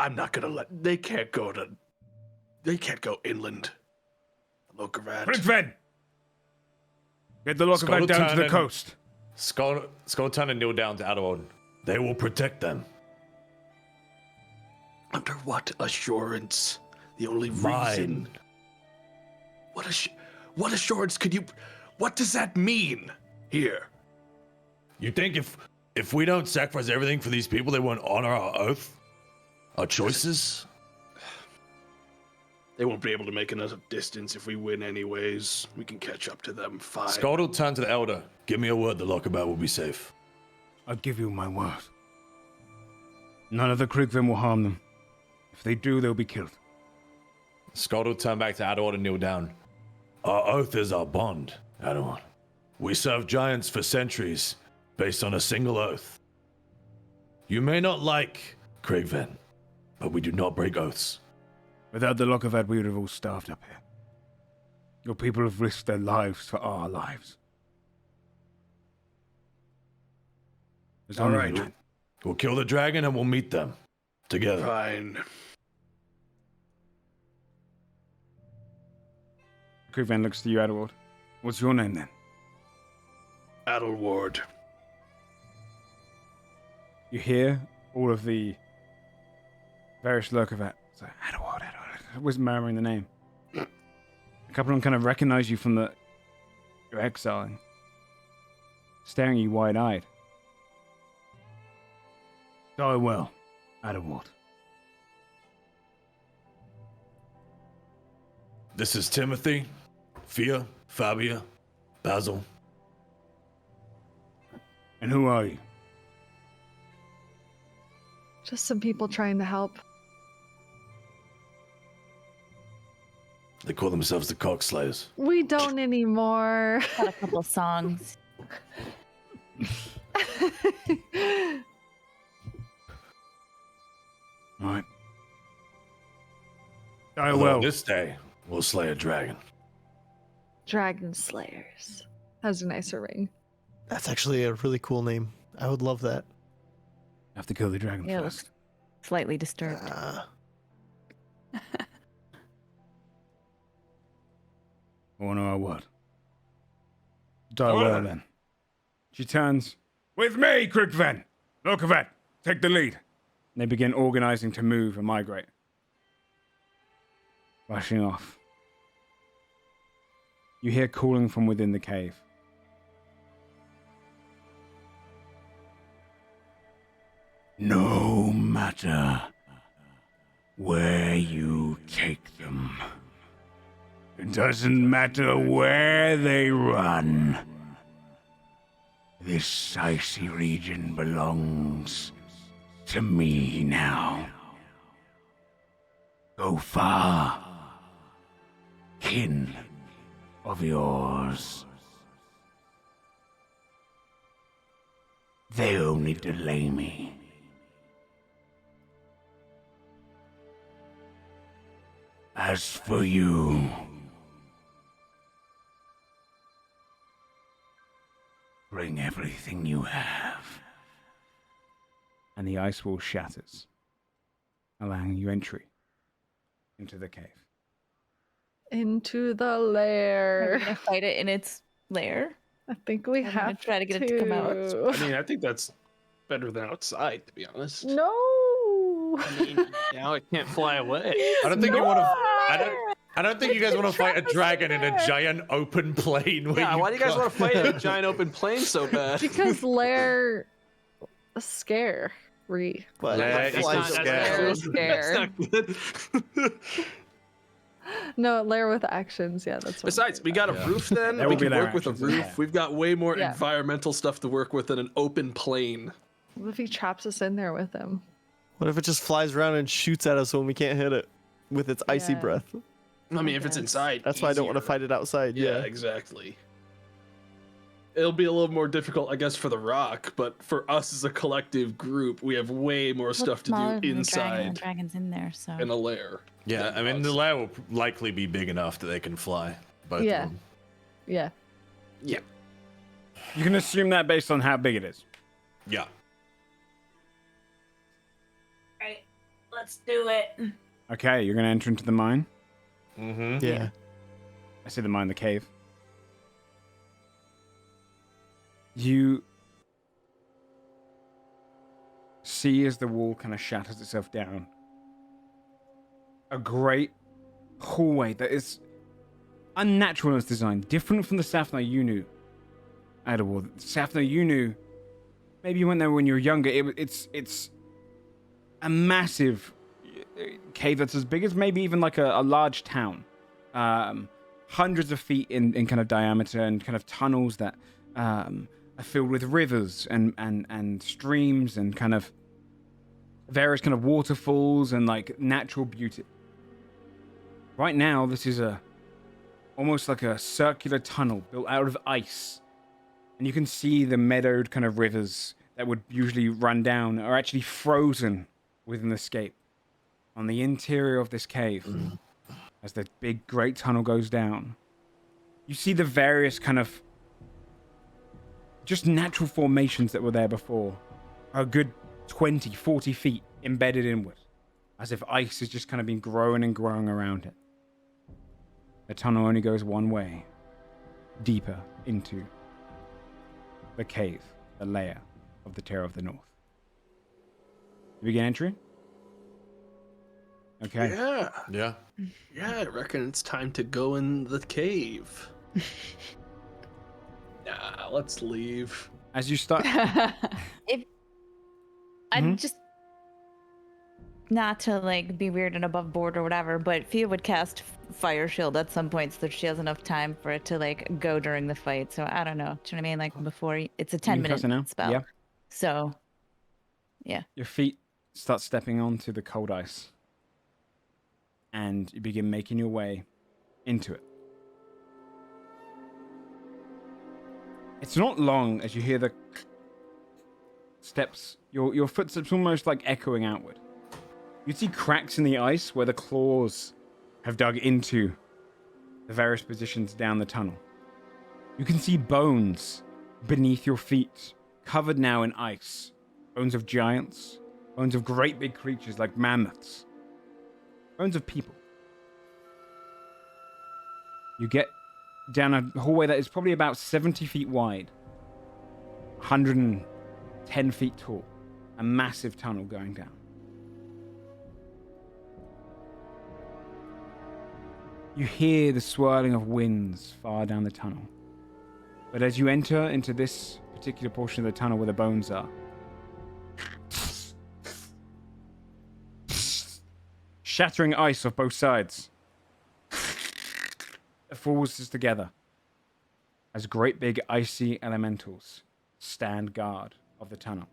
I'm not gonna let. They can't go inland. Lockovat. Krigven! Get the Lockovat down to the coast. Skull turn and kneel down to Adawad. They will protect them. Under what assurance? The only Mine. reason. What assurance could you? What does that mean? Here. You think if we don't sacrifice everything for these people, they won't honor our oath? Our choices? They won't be able to make enough distance if we win anyways. We can catch up to them fine. Skold will turn to the elder. Give me a word the Lockovat will be safe. I give you my word. None of the Krigven will harm them. If they do, they'll be killed. Skold will turn back to Adawad and kneel down. Our oath is our bond, Adawad. We served giants for centuries, based on a single oath. You may not like Krigven, but we do not break oaths. Without the Lockovat, we would have all starved up here. Your people have risked their lives for our lives. There's All only right. you. We'll kill the dragon and we'll meet them. Together. Fine. Krigven looks to you, Adaward. What's your name then? Adelward. You hear all of the various Lockovat. It's like, Adaward. Was murmuring the name. A couple of them kind of recognize you from your exiling, staring at you wide-eyed. Die well, Adaward. This is Timothy, Fia, Fabia, Basil. And who are you? Just some people trying to help. They call themselves the Cockslayers. We don't anymore. Got a couple songs. Right. Die Although well. this day, we'll slay a dragon. Dragon Slayers. Has a nicer ring. That's actually a really cool name. I would love that. Have to kill the dragon Yeah, it first. looks slightly disturbed. Honor our word. Die well then. She turns. With me, Krigven! Lockovat, take the lead. And they begin organizing to move and migrate. Rushing off. You hear calling from within the cave. No matter where you take them. It doesn't matter where they run. This icy region belongs to me now. Go far, kin of yours. They only delay me. As for you, bring everything you have. And the ice wall shatters, allowing you entry into the cave. Into the Are we lair. gonna fight it in its lair? I think we I'm gonna have try to get it to come out. I mean, I think that's better than outside, to be honest. No. I mean, now it can't fly away. I don't think you want to. I don't think you guys want to fight a dragon in a giant open plain. Where Yeah, why do you guys got- want to fight in a giant open plain so bad? Because lair scary. But Yeah, it it's flies not away. scary. That's not good. No, lair with actions. Yeah, that's what. Besides, we got a roof then. There We will be can their work with a actions, roof. yeah. We've got way more Yeah. environmental stuff to work with than an open plain. What if he traps us in there with him? What if it just flies around and shoots at us when we can't hit it with its icy Yeah. breath? I mean, if it's guess. inside, That's why I don't want to easier. fight it outside. Yeah, Yeah. exactly. It'll be a little more difficult, I guess, for the rock, but for us as a collective group, we have way more stuff to Smaller do than the dragon, and inside the dragon's in there, so. in a lair. Yeah, than I mean, us. the lair will likely be big enough that they can fly. Both Yeah. of them. Yeah. Yeah. You can assume that based on how big it is. Yeah. Right, let's do it. Okay, you're going to enter into the mine. Mm-hmm. Yeah. I say the mine, the cave. You see as the wall kind of shatters itself down. A great hallway that is unnatural in its design, different from the Safnar you knew. Adderwall. Safnar you knew. Maybe you went there when you were younger. It's a massive cave that's as big as maybe even like a large town. Hundreds of feet in kind of diameter, and kind of tunnels that are filled with rivers and streams and kind of various kind of waterfalls and like natural beauty. Right now, this is almost like a circular tunnel built out of ice, and you can see the meadowed kind of rivers that would usually run down are actually frozen within the scape. On the interior of this cave, as the big great tunnel goes down, you see the various kind of just natural formations that were there before are a good 20, 40 feet embedded inward, as if ice has just kind of been growing and growing around it. The tunnel only goes one way, deeper into the cave, the lair of the Terror of the North. You begin entry? Okay. Yeah. Yeah. Yeah, I reckon it's time to go in the cave. Nah, let's leave. As you start... I'm just not to like be weird and above board or whatever, but Fia would cast Fire Shield at some point so that she has enough time for it to like go during the fight. So I don't know. Do you know what I mean? Like before it's a You can 10-minute cast it now? spell. Yeah. So yeah. Your feet start stepping onto the cold ice, and you begin making your way into it. It's not long as you hear the steps, your footsteps almost like echoing outward. You see cracks in the ice where the claws have dug into the various positions down the tunnel. You can see bones beneath your feet, covered now in ice. Bones of giants, bones of great big creatures like mammoths, bones of people. You get down a hallway that is probably about 70 feet wide, 110 feet tall, a massive tunnel going down. You hear the swirling of winds far down the tunnel. But as you enter into this particular portion of the tunnel where the bones are, shattering ice off both sides, it falls together as great big icy elementals stand guard of the tunnel.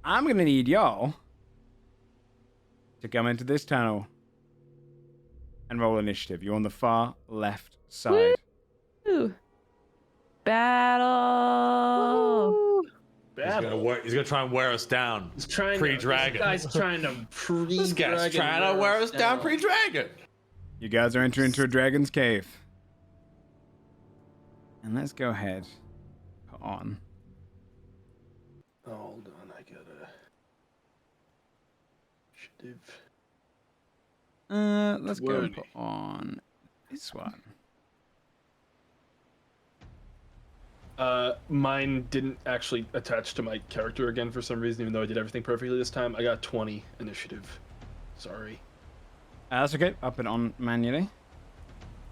I'm going to need y'all to come into this tunnel and roll initiative. You're on the far left side. Woo. Battle. He's gonna try and wear us down. He's trying. Pre-dragon. This guy's trying to This guy's trying to wear us down pre-dragon. You guys are entering into a dragon's cave. And let's go ahead. Put on. Hold on, I gotta. Initiative. Let's go and put on this one. Mine didn't actually attach to my character again for some reason, even though I did everything perfectly this time. I got 20 initiative. Sorry. That's okay. I'll put it on manually.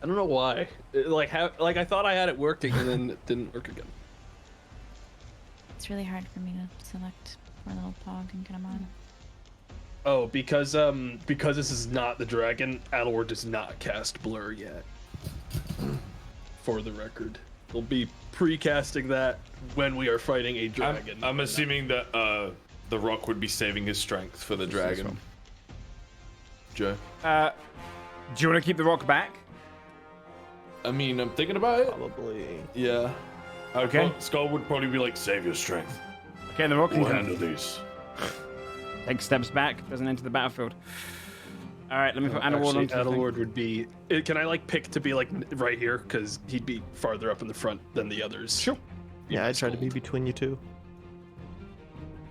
I don't know why. I thought I had it working and then it didn't work again. It's really hard for me to select my little pog and get him on. Oh, because this is not the dragon, Adelward does not cast Blur yet. For the record. We'll be pre-casting that when we are fighting a dragon. I'm assuming that the rock would be saving his strength for the dragon. Joe? Do you want to keep the rock back? I mean, I'm thinking about it. Probably. Yeah. Okay. Skull would probably be like, save your strength. Okay, the rock We'll can handle these. take steps back, doesn't enter the battlefield. All right, let me put Adelward onto the thing. Adelward would be... Can I pick to be right here? Because he'd be farther up in the front than the others. Sure. Yeah, I try to be between you two.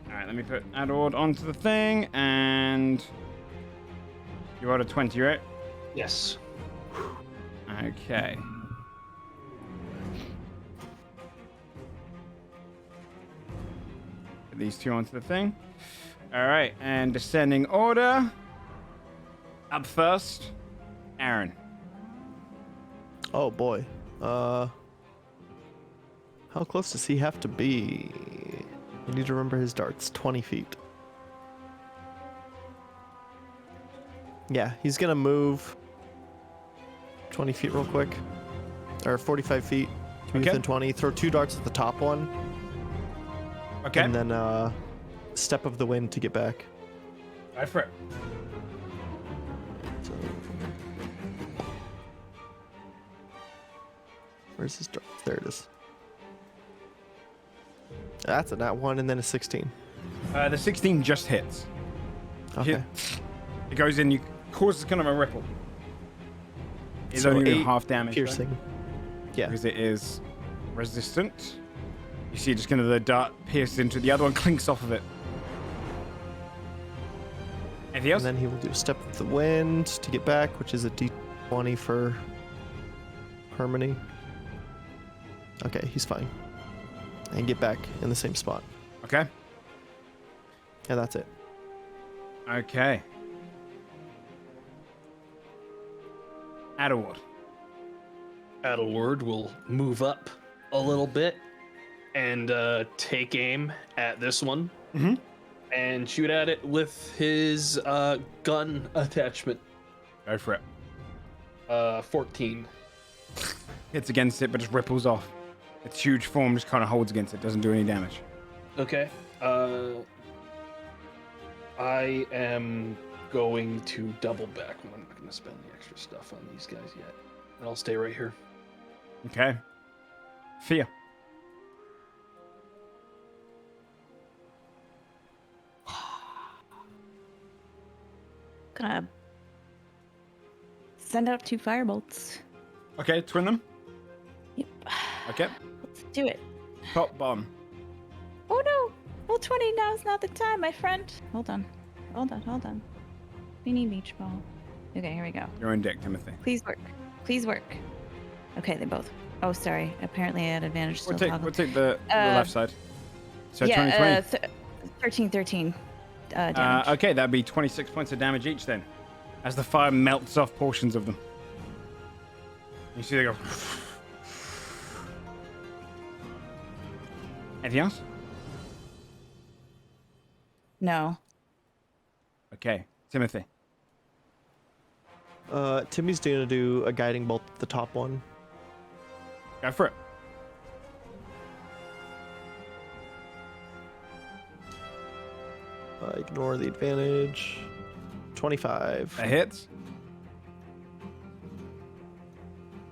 All right, let me put Adelward onto the thing, and you rolled a 20, right? Yes. Okay. Put these two onto the thing. All right, and descending order. Up first, Aaron. Oh boy. How close does he have to be? You need to remember his darts. 20 feet. Yeah, he's gonna move 20 feet real quick. Or 45 feet. To be Okay. within 20. Throw 2 darts at the top one. Okay. And then step of the wind to get back. Go for it. So... Where's his dart? There it is. That's a nat 1 and then a 16. The 16 just hits. Okay. It goes in, you causes kind of a ripple. It's So only 8 half damage. though, piercing. Yeah. Because it is resistant. You see just kind of the dart pierce into the other one, clinks off of it. Anything else? And then he will do step of the wind to get back, which is a d20 for harmony. Okay, he's fine. And get back in the same spot. Okay. Yeah, that's it. Okay. Adelward. Adelward will move up a little bit and take aim at this one. Mm-hmm. And shoot at it with his gun attachment. Go for it. 14. Hits against it, but just ripples off. Its huge form just kind of holds against it, doesn't do any damage. Okay. I am going to double back. I'm not going to spend the extra stuff on these guys yet. And I'll stay right here. Okay. Fear. Gonna send out 2 firebolts. Okay, twin them. Yep. Okay. Let's do it. Top bomb. Oh no! Well, 20, now's not the time, my friend. Hold on. Beanie beach ball. Okay, here we go. You're in deck, Timothy. Please work. Please work. Okay, they both. Oh, sorry. Apparently I had advantage still. We'll take the left side. So 20, 13 damage. okay, that'd be 26 points of damage each then. As the fire melts off portions of them. You see they go. Anything else? No. Okay, Timothy. Timmy's gonna do a guiding bolt at the top one. Go for it. Ignore the advantage. 25. That hits.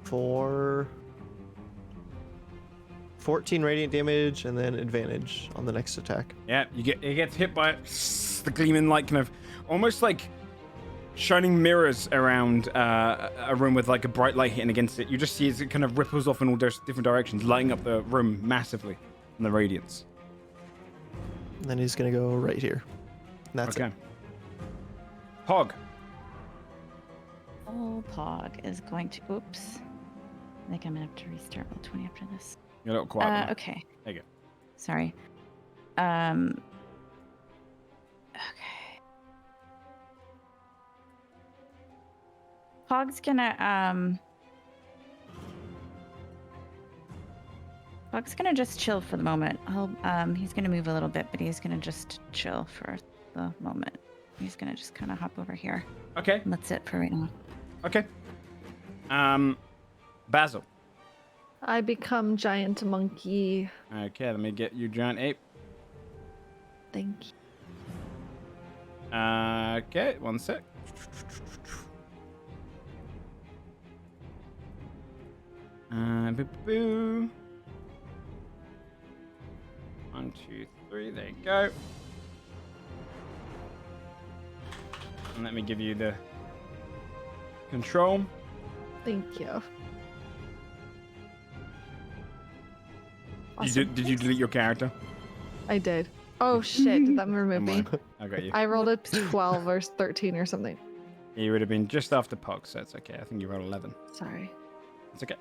For 14 radiant damage and then advantage on the next attack. Yeah, it gets hit by the gleaming light, kind of almost like shining mirrors around a room with like a bright light hitting against it. You just see as it kind of ripples off in all different directions, lighting up the room massively in the radiance. And then he's gonna go right here. And that's Okay. it. Hog. Oh, Pog is going to. Oops. I think I'm gonna have to restart roll 20 after this. You're a little quiet. Okay. There you go. Sorry. Okay. Pog's gonna just chill for the moment. He's gonna move a little bit, but he's gonna just chill for the moment. He's gonna just kind of hop over here. Okay. And that's it for right now. Okay. Basil. I become giant monkey. Okay, let me get you giant ape. Thank you. Okay, one sec. Boo. 1, 2, 3. There you go. And let me give you the control. Thank you. Did you delete your character? I did. Oh shit, did that remove me? I got you. I rolled a 12 or 13 or something. You would have been just after Pog, so it's okay. I think you rolled 11. Sorry. It's okay.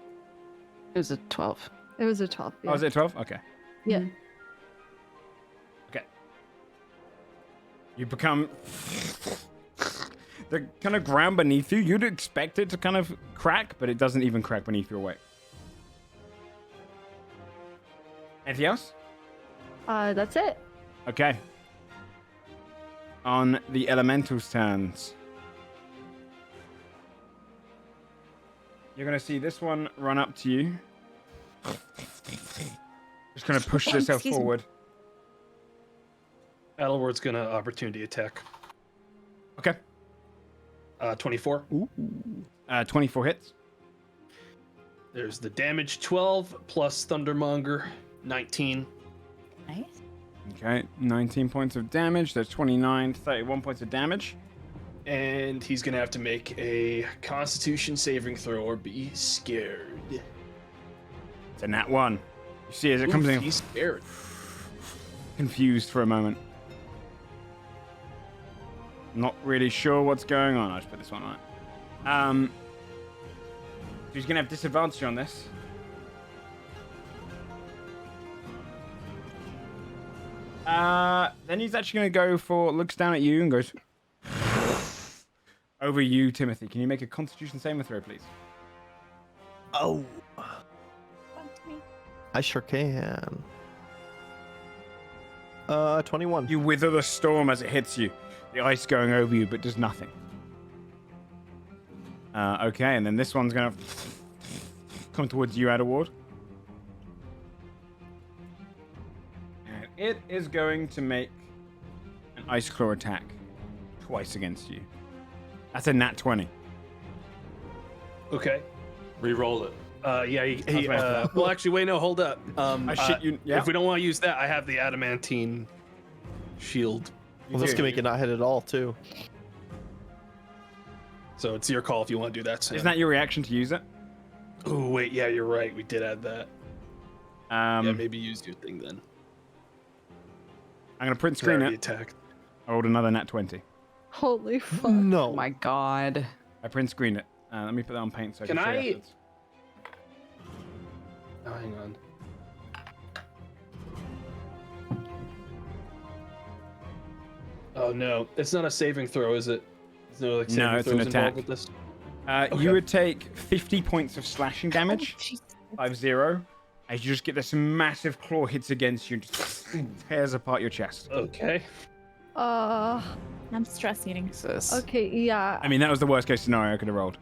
It was a 12. It was a 12. Yeah. Oh, is it 12? Okay. Yeah. Okay. You become the kind of ground beneath you. You'd expect it to kind of crack, but it doesn't even crack beneath your weight. Anything else? That's it. Okay. On the elementals' turns. You're going to see this one run up to you. Just going to push yourself Excuse me. forward. Adelward's gonna opportunity attack. Okay. 24. 24 hits. There's the damage 12 plus Thundermonger 19. Nice. Okay, 19 points of damage. There's 29, 31 points of damage. And he's gonna have to make a Constitution saving throw or be scared. It's a nat 1. You see as it comes Oof, in, he's scared. confused for a moment. Not really sure what's going on. I'll just put this one on. So he's gonna have disadvantage on this. Then he's actually gonna go for, looks down at you and goes over you, Timothy. Can you make a Constitution saving throw, please? Oh. I sure can. 21. You wither the storm as it hits you. The ice going over you, but does nothing. Okay, and then this one's gonna come towards you, Adderward. And it is going to make an ice claw attack twice against you. That's a nat 20. Okay. Reroll it. Well, actually, wait, no, hold up. I shit you. Yeah. If we don't want to use that, I have the adamantine shield. Well, this can make it not hit at all, too. So it's your call if you want to do that. Sam. Isn't that your reaction to use it? Oh, wait, yeah, you're right. We did add that. Yeah, maybe use your thing then. I'm gonna print screen Gravity it. attack. I rolled another nat 20. Holy fuck. No. Oh my god. I print screen it. Let me put that on paint so I Can can see I- it afterwards. Oh, hang on. Oh no, it's not a saving throw, is it? There's no like saving No, it's an throws involved attack. with this. You Okay. would take 50 points of slashing damage. Oh, 5-0. As you just get this massive claw hits against you and just tears apart your chest. Okay. I'm stress eating. Jesus. Okay, yeah. I mean, that was the worst case scenario I could have rolled.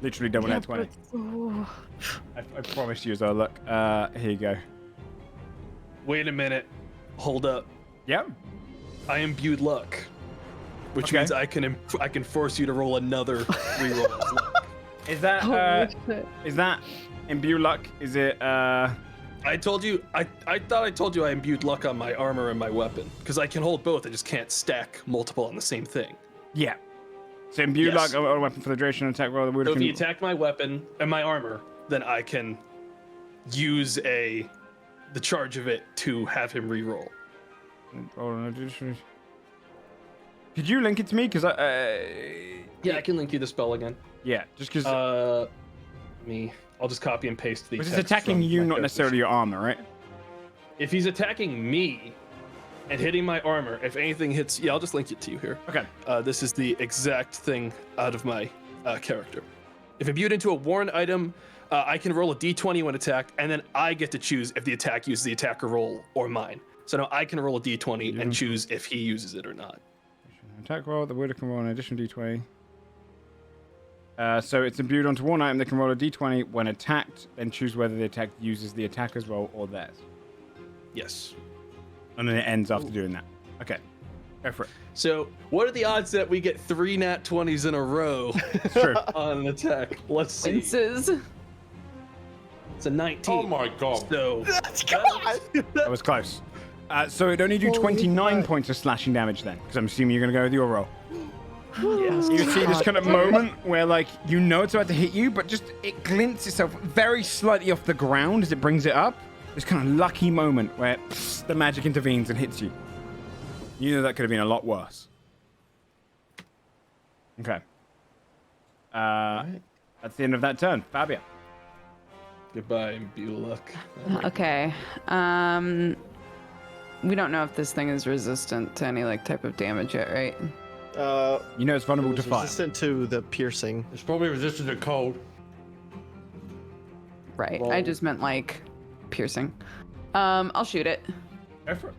Literally double Yeah, nat 20. but- ooh. I promised you as well. Look, here you go. Wait a minute. Hold up. Yep. I imbued luck, which Okay. means I can force you to roll another reroll of luck. Is that Holy shit. is that imbue luck? Is it I told you. I thought I told you I imbued luck on my armor and my weapon because I can hold both. I just can't stack multiple on the same thing. yeah? So imbue Yes. luck on a weapon for the duration of attack roll. The So if you attack my weapon and my armor, then I can use the charge of it to have him reroll. roll an additional. Could you link it to me? Because Yeah, I can link you the spell again. yeah, just because I'll just copy and paste the. it's text attacking from you, my not character necessarily sheet. your armor, right? If he's attacking me and hitting my armor, if anything hits, yeah, I'll just link it to you here. Okay. This is the exact thing out of my character. If imbued into a worn item, I can roll a d20 when attacked, and then I get to choose if the attack uses the attacker roll or mine. So now I can roll a d20 and choose if he uses it or not. Attack roll. The wielder can roll an additional d20. So it's imbued onto one item. They can roll a d20 when attacked, then choose whether the attack uses the attacker's roll or theirs. Yes. And then it ends after doing that. Okay. Go for it. So what are the odds that we get 3 nat 20s in a row True. on an attack? Let's see. Winces. It's a 19. Oh my god. So That was close. So it'd only do 29 points of slashing damage then, because I'm assuming you're going to go with your roll. yes. You see this kind of moment where, like, you know it's about to hit you, but just it glints itself very slightly off the ground as it brings it up. This kind of lucky moment where the magic intervenes and hits you. You know that could have been a lot worse. Okay. That's the end of that turn. Fabia. Goodbye, Bullock. Okay. We don't know if this thing is resistant to any like type of damage yet, right? You know it's vulnerable to It's fire. resistant to the piercing. It's probably resistant to cold. Right. I Well- just meant like piercing. I'll shoot it. Go for it.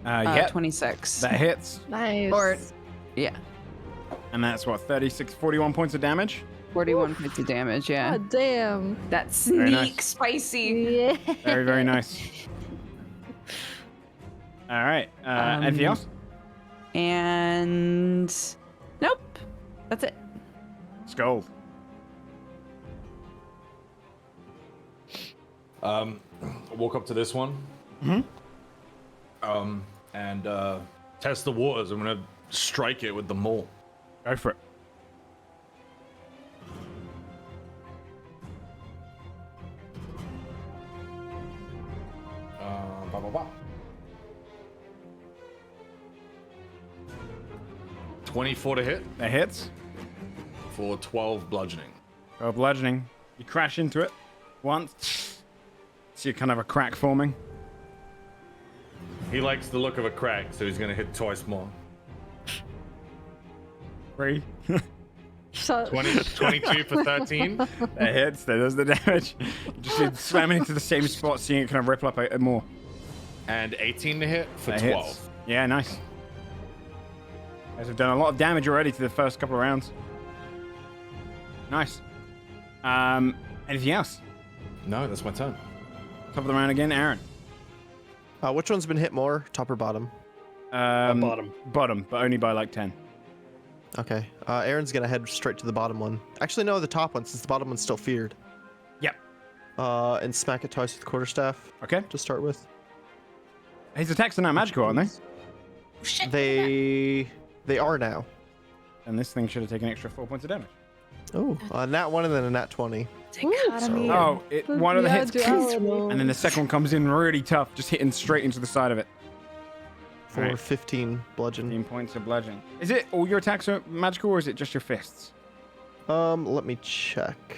Yeah, 26. that hits. Nice. Or yeah, And that's what, 41 points of damage? 41 points of damage. Yeah. God damn. That Very sneak nice. spicy. Yeah. Very, very nice. All right. Anything else? And nope. That's it. Scold. Walk up to this one. And test the waters. I'm gonna strike it with the maul. Go for it. Blah, blah, blah. 24 to hit That hits. for 12 bludgeoning. Go bludgeoning. You crash into it once. See kind of a crack forming. He likes the look of a crack, so he's gonna hit twice more. 3. Shut 22 for 13. That hits. That does the damage. You just see it slamming into the same spot, seeing it kind of ripple up more. And 18 to hit for That 12. hits. Yeah, nice. You guys have done a lot of damage already to the first couple of rounds. Nice. Anything else? No, that's my turn. Top of the round again, Aaron. Which one's been hit more, top or bottom? Bottom. Bottom, but only by like 10. Okay. Aaron's gonna head straight to the bottom one. Actually, no, the top one, since the bottom one's still feared. Yep. And smack it twice with the quarterstaff Okay. to start with. His attacks are now magical, aren't they? They are now. And this thing should have taken an extra 4 points of damage. Oh, a nat 1 and then a nat 20. Dichotomy. Oh, one of the hits, duality. and then the second one comes in really tough, just hitting straight into the side of it. For Alright. 15 bludgeon. 15 points of bludgeoning. Is it all your attacks are magical, or is it just your fists? Let me check.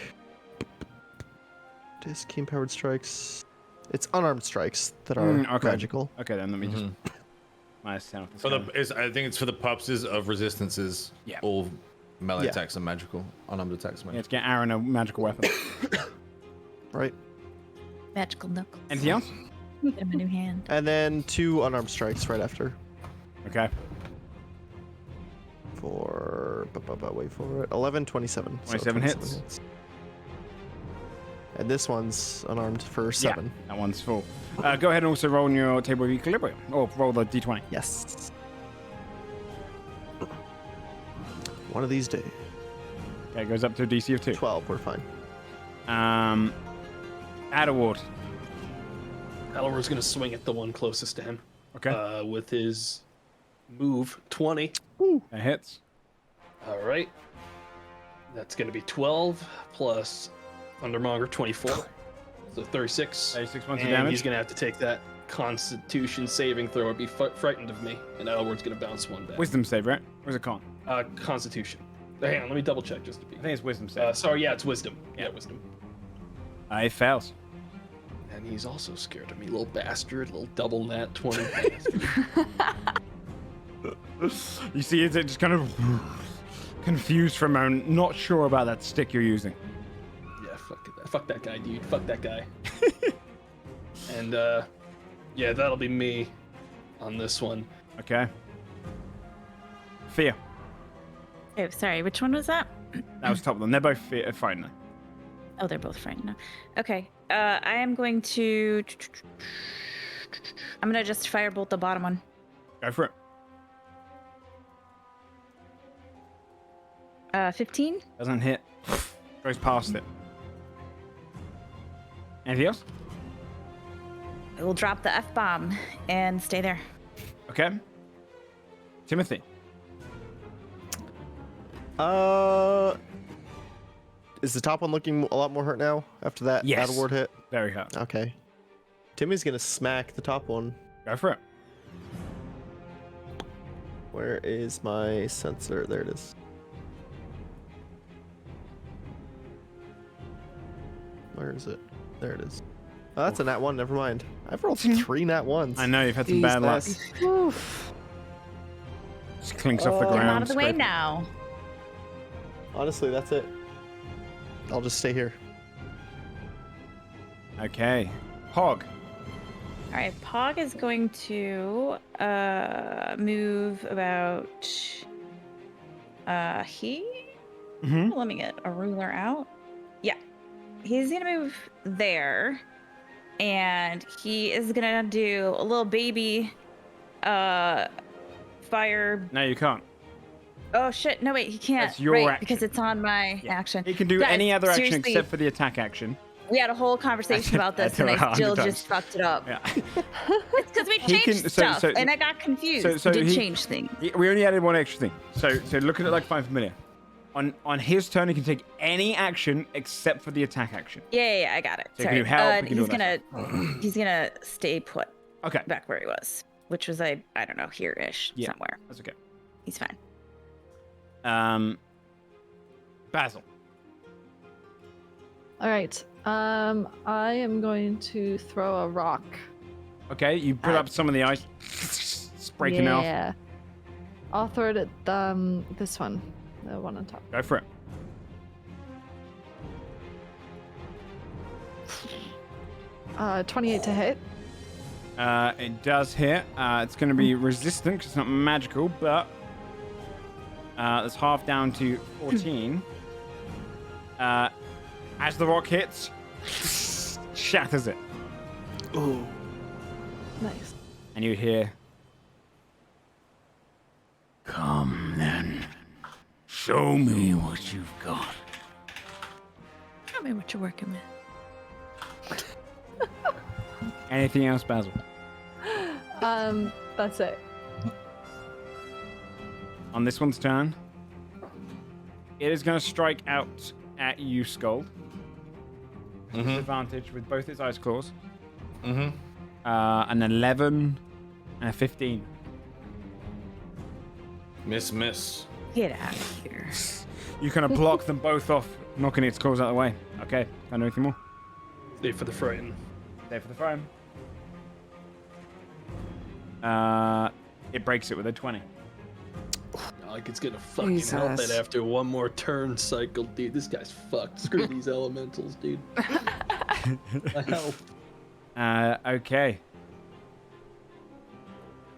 Disc, keen powered strikes. It's unarmed strikes that are Okay. magical. Okay, then let me just minus 10 off this For guy. I think it's for the purposes of resistances. Yeah. All melee Yeah. attacks are magical. Unarmed attacks are Yeah, magical. to get Aaron a magical weapon. Right. Magical knuckles. Anything else? Get him a new hand. And then 2 unarmed strikes right after. Okay. For. Wait for it. 11, 27. 27 hits. And this one's unarmed for 7. Yeah, that one's full. Go ahead and also roll on your table of equilibrium. Or roll the d20. Yes. One of these days. Okay, it goes up to a DC of 2. 12, we're fine. Adderward. Adelward's gonna swing at the one closest to him. Okay. With his move 20. That hits. All right. That's gonna be 12 plus Undermonger 24. So 36. 36 points of And damage. he's gonna have to take that Constitution saving throw or be frightened of me. And Adelward's gonna bounce one back. Wisdom save, right? Or is it con? Constitution. Hang on, let me double check just to be. I think it's wisdom save. Sorry, yeah, it's wisdom. Yeah, wisdom. It fails. And he's also scared of me, little bastard, little double nat 20 bastard. You see, it's just kind of confused for a moment, not sure about that stick you're using. Yeah, fuck that guy, dude. Fuck that guy. And yeah, that'll be me on this one. Okay. Fear. Oh, sorry. Which one was that? That was top of them. They're both frightened. Oh, they're both frightened now. Okay. I am going to. I'm gonna just firebolt the bottom one. Go for it. 15. Doesn't hit. Goes past it. Anything else? I will drop the F-bomb and stay there. Okay. Timothy. Is the top one looking a lot more hurt now after that Yes. Battle Ward hit? Very hurt. Okay. Timmy's gonna smack the top one. Go for it. Where is my sensor? There it is. Where is it? There it is. Oh, that's a nat 1. Never mind. I've rolled 3 nat 1s. I know, you've had some bad luck. Jesus. Just clinks off the Get ground. him out of the way scraping. now. Honestly, that's it. I'll just stay here. Okay. Hog. All right, Pog is going to move about Let me get a ruler out. Yeah, he's gonna move there, and he is gonna do a little baby fire. No, you can't. Oh shit! No wait, he can't. That's your right, action. because it's on my action. He can do Guys, any other action seriously, except for the attack action. We had a whole conversation about this, and I I still 100 just fucked it up. Yeah. It's because we He changed can- stuff, and I got confused. so we did he- change things. We only added one extra thing. So look at it like 5 familiar. On his turn, he can take any action except for the attack action. Yeah, I got it. So he can Sorry. do help, he can do he's all gonna that he's gonna stay put Okay. back where he was, which was I don't know here-ish Yeah. somewhere. That's okay. He's fine. Basil. All right. I am going to throw a rock. Okay, you put up some of the ice. It's breaking off. Yeah. I'll throw it at this one, the one on top. Go for it. Uh, 28 to hit. It does hit. It's going to be resistant because it's not magical, but it's half down to 14. As the rock hits, shatters it. Ooh. Nice. And you hear, Come then. Show me what you've got. Show me what you're working with. anything else, Basil? That's it. On this one's turn, it is going to strike out at you, Skull. Disadvantage with both its ice claws. An 11 and a 15. Miss. Get out of here. You kind of block them both off, knocking its claws out of the way. Okay, can't do anything more. Stay for the frighten. Stay for the frame. It breaks it with a 20. Like it's gonna fucking help it Jesus. after one more turn cycle, dude. This guy's fucked. Screw these elementals, dude. Help. Okay.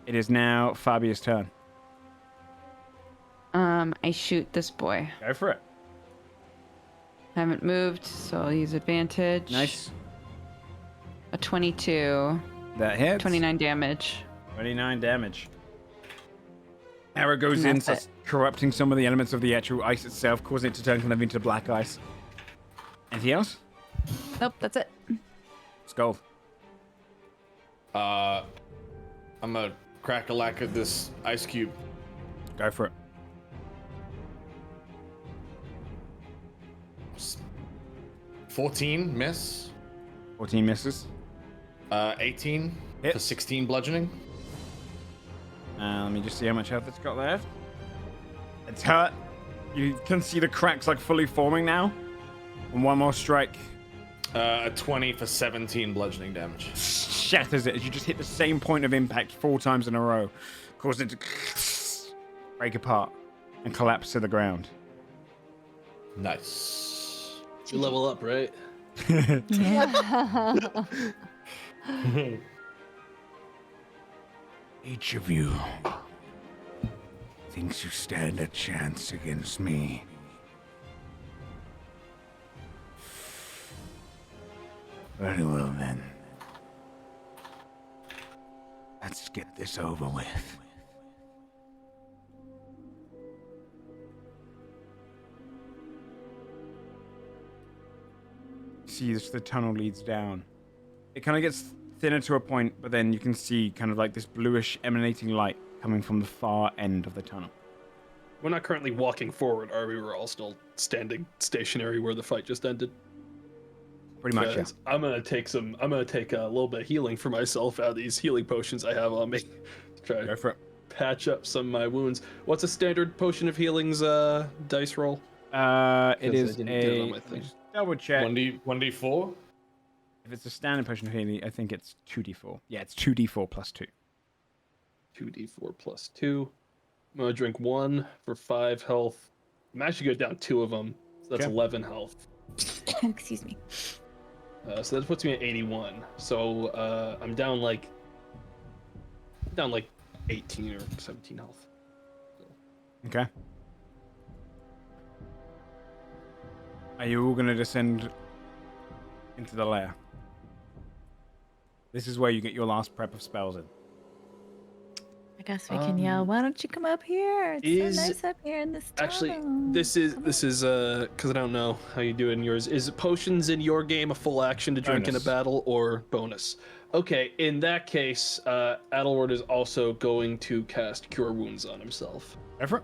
It is now Fabia's turn. I shoot this boy. Go for it. Haven't moved, so I'll use advantage. Nice. A 22. That hits. 29 damage. 29 damage. Arrow goes And in, that's starts corrupting some of the elements of the actual ice itself, causing it to turn kind of into black ice. Anything else? Nope, that's it. Skull. I'm gonna crack a lack at this ice cube. Go for it. 14 miss. 14 misses. 18 Hit. for 16 bludgeoning. Let me just see how much health it's got left. It's hurt. You can see the cracks like fully forming now. And one more strike A 20 for 17 bludgeoning damage. shatters it as you just hit the same point of impact 4 times in a row, causing it to break apart and collapse to the ground. Nice. You level up, right? Each of you thinks you stand a chance against me. Very well then. Let's get this over with. See this, the tunnel leads down. It kind of gets thinner to a point, but then you can see kind of like this bluish emanating light coming from the far end of the tunnel. We're not currently walking forward, are we? We're all still standing stationary where the fight just ended. Pretty much, yeah. Guys, I'm gonna take a little bit of healing for myself out of these healing potions I have on me. Try Go to for it. patch up some of my wounds. What's a standard potion of healing's dice roll? It 'Cause is I didn't get it on a my thing. double check. 1d4? If it's a standard potion of healing, I think it's 2d4. Yeah, it's 2d4 plus 2. 2d4 plus 2. I'm gonna drink 1 for 5 health. I'm actually gonna go down 2 of them, so that's Okay. 11 health. Excuse me. So that puts me at 81. So I'm down like 18 or 17 health. Okay. Are you all going to descend into the lair? This is where you get your last prep of spells in. I guess we can yell, why don't you come up here? It's so nice up here in this tunnel. Actually, this is because I don't know how you do it in yours. Is potions in your game a full action to drink in a Bonus. battle or bonus? Okay, in that case, Adelward is also going to cast Cure Wounds on himself. Go for it.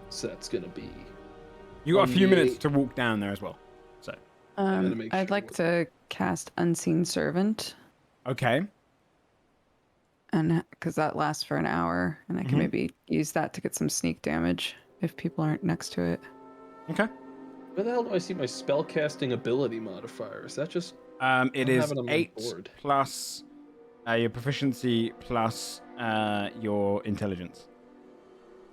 So that's gonna be. You got a few 1d8. minutes to walk down there as well. So, gotta make I'd sure like what- to cast Unseen Servant, okay. and because that lasts for an hour, and I can Mhm. maybe use that to get some sneak damage if people aren't next to it. Okay. Where the hell do I see my spellcasting ability modifier? Is that just? It don't is have it on my 8 board. plus your proficiency plus your intelligence.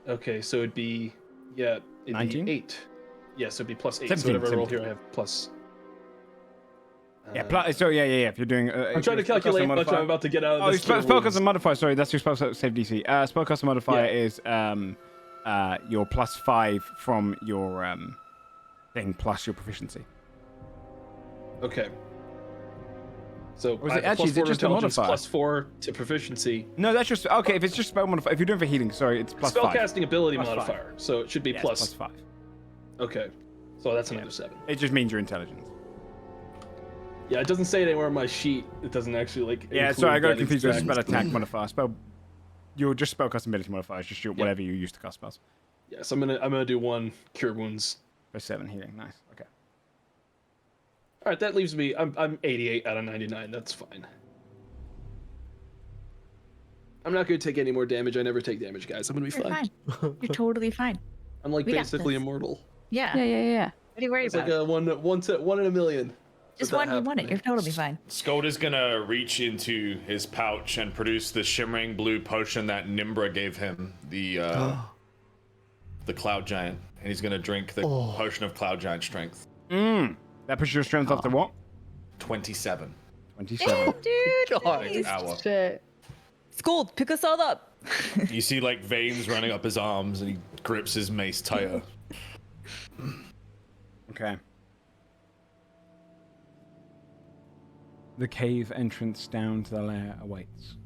Okay, so it'd be it'd 19? be 8. Yes, it'd be plus 8. 17, So whatever I roll 17. here, I have plus. Yeah, plus, so yeah. If you're doing, I'm trying to calculate how much I'm about to get out of Oh, this. spellcaster modifier. Sorry, that's your save DC. Spellcaster modifier Yeah. is your plus 5 from your thing plus your proficiency. Okay. So Or is I it- have actually, plus is it 4 just a intelligence, modifier? plus 4 to proficiency. No, that's just okay. If it's just spell modifier, if you're doing for healing, sorry, it's plus 5. Spellcasting ability Plus 5. modifier. So it should be Yeah, it's plus. plus 5. Okay. So that's another 7. It just means your intelligence. Yeah, it doesn't say it anywhere on my sheet. It doesn't actually like. Yeah, include sorry, I got that confused with exact- spell attack modifier. Your just spellcasting ability modifier is just your whatever you use to cast spells. Yes, I'm gonna do 1 cure wounds. For 7 healing, nice. Okay. All right, that leaves me. I'm 88 out of 99. That's fine. I'm not gonna take any more damage. I never take damage, guys. I'm gonna be You're fine. fine. You're totally fine. I'm like We got basically this. immortal. Yeah. Yeah. What are you worried It's about? like a one in a million. Just that one, you happened want to it. me. You're totally fine. Skold is gonna reach into his pouch and produce the shimmering blue potion that Nimbra gave him, the Cloud Giant, and he's gonna drink the potion of Cloud Giant strength. That pushes your strength up to what? 27. 27. Dude. Next hour. Shit. Skold, pick us all up. You see like veins running up his arms, and he grips his mace tighter. Okay. the cave entrance down to the lair awaits.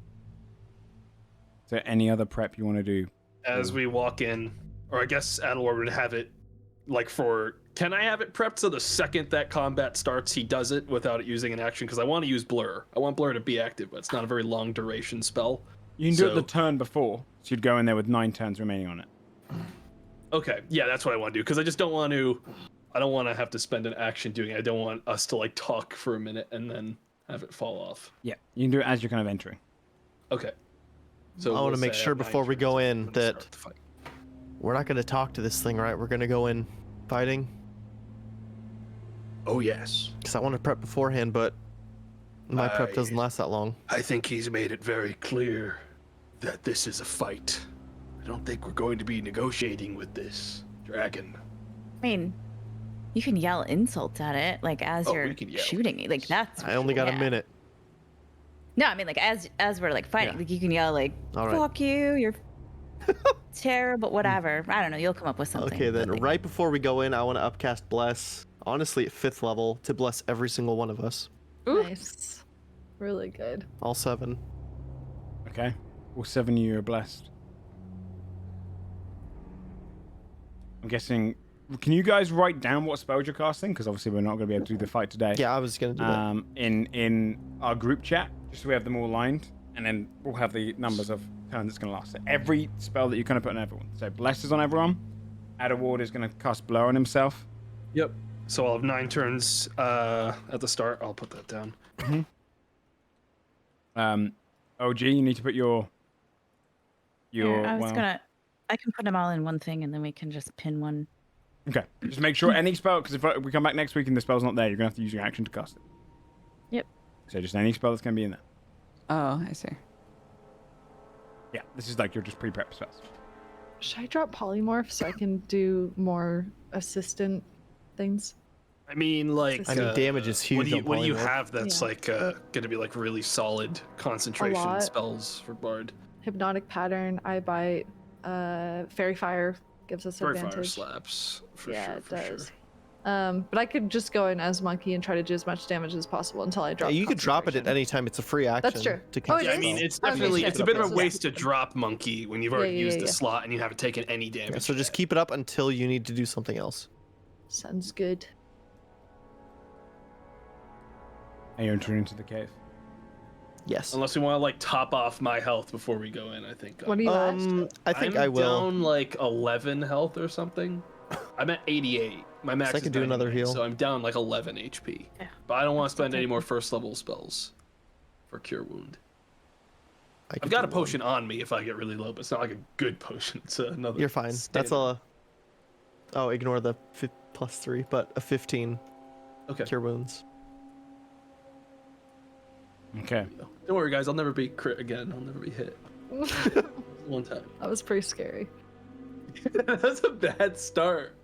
Is there any other prep you want to do? As we walk in, or I guess Adelward would have it, like can I have it prepped so the second that combat starts, he does it without it using an action? Because I want to use Blur. I want Blur to be active, but it's not a very long duration spell. You can do it the turn before, so you'd go in there with 9 turns remaining on it. Okay, yeah, that's what I want to do, because I just don't want to... I don't want to have to spend an action doing it. I don't want us to, like, talk for a minute and then have it fall off. Yeah, you can do it as you're kind of entering. Okay. So I want to make say sure at 9 before we turns, go I'm in gonna that start the fight. we're not going to talk to this thing, right? We're going to go in fighting. Oh, yes. Because I want to prep beforehand, but my prep doesn't last that long. I think he's made it very clear that this is a fight. I don't think we're going to be negotiating with this dragon. I mean, you can yell insults at it, like as you're shooting it. Like that's. I only got a minute. No, I mean like as we're like fighting, like you can yell like All right. "fuck you," you're terrible, whatever. I don't know. You'll come up with something. Okay, then but, like, right before we go in, I want to upcast Bless. Honestly, at 5th level to bless every single one of us. Nice. Really good. All 7. Okay. All 7 of you are blessed. I'm guessing... Can you guys write down what spells you're casting? Because obviously we're not going to be able to do the fight today. Yeah, I was going to do that. In our group chat, just so we have them all lined, and then we'll have the numbers of turns it's going to last. So every spell that you're going to put on everyone. So Bless is on everyone. Adderward is going to cast Blur on himself. Yep. So I'll have 9 turns at the start. I'll put that down. OG, you need to put your... I was gonna... I can put them all in one thing, and then we can just pin one. Okay, just make sure any spell, because if we come back next week and the spell's not there, you're going to have to use your action to cast it. Yep. So just any spell that's going to be in there. Oh, I see. Yeah, this is like your just pre-prep spells. Should I drop polymorph so I can do more assistant things? I mean, like... damage is huge. What do you polymorph. have that's like going to be like really solid concentration spells for Bard? Hypnotic pattern, eye bite, fairy fire gives us Fairy advantage. fire slaps, for yeah, sure. it For does. Sure. But I could just go in as monkey and try to do as much damage as possible until I drop. Yeah, you could drop it at concentration. any time. It's a free action. That's true. To Oh, cast it Yeah, I is? mean, it's Okay, definitely shit. it's a bit of a Okay. waste to drop monkey when you've already used the yeah. slot and you haven't taken any damage. Yeah, so just keep it up until you need to do something else. Sounds good. And you're entering into the cave. Yes. Unless we want to like top off my health before we go in, I think. What are you at? I think I'm I will. down like 11 health or something. I'm at 88. My max So I is can do another 99, heal. so I'm down like 11 HP. Yeah. But I don't want to spend any more first level spells for cure wound. I've got a potion on me if I get really low, but it's not like a good potion. It's another. You're fine. That's standard. Oh, ignore the +3, but a 15 cure wounds. Okay. Don't worry, guys. I'll never be crit again. I'll never be hit. One time. That was pretty scary. That's a bad start.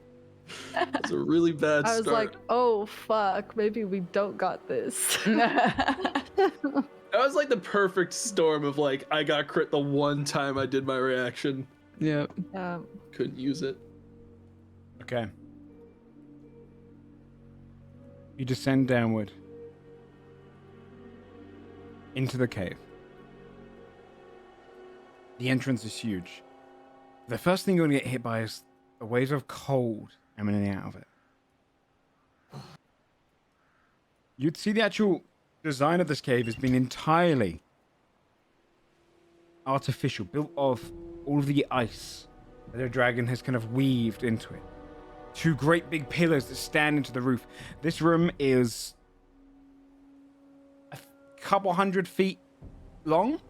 That's a really bad I was start. like, oh fuck, maybe we don't got this. That was like the perfect storm of like, I got crit the one time I did my reaction. Yep. Couldn't use it. Okay. You descend downward into the cave. The entrance is huge. The first thing you're going to get hit by is a wave of cold emanating out of it. You'd see the actual design of this cave has been entirely artificial, built of all of the ice that the dragon has kind of weaved into it. 2 great big pillars that stand into the roof. This room is a couple hundred feet long,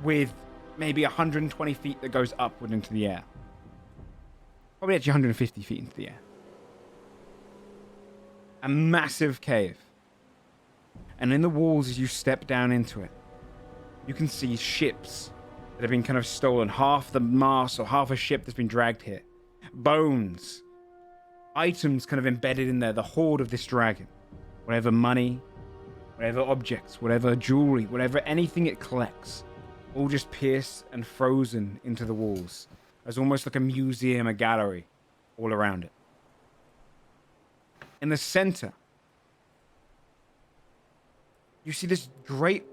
with maybe 120 feet that goes upward into the air. Probably actually 150 feet into the air. A massive cave. And in the walls, as you step down into it, you can see ships that have been kind of stolen. Half the mast or half a ship that's been dragged here. Bones. Items kind of embedded in there. The hoard of this dragon. Whatever money, whatever objects, whatever jewelry, whatever anything it collects. All just pierced and frozen into the walls. There's almost like a museum, a gallery, all around it. In the center, you see this great,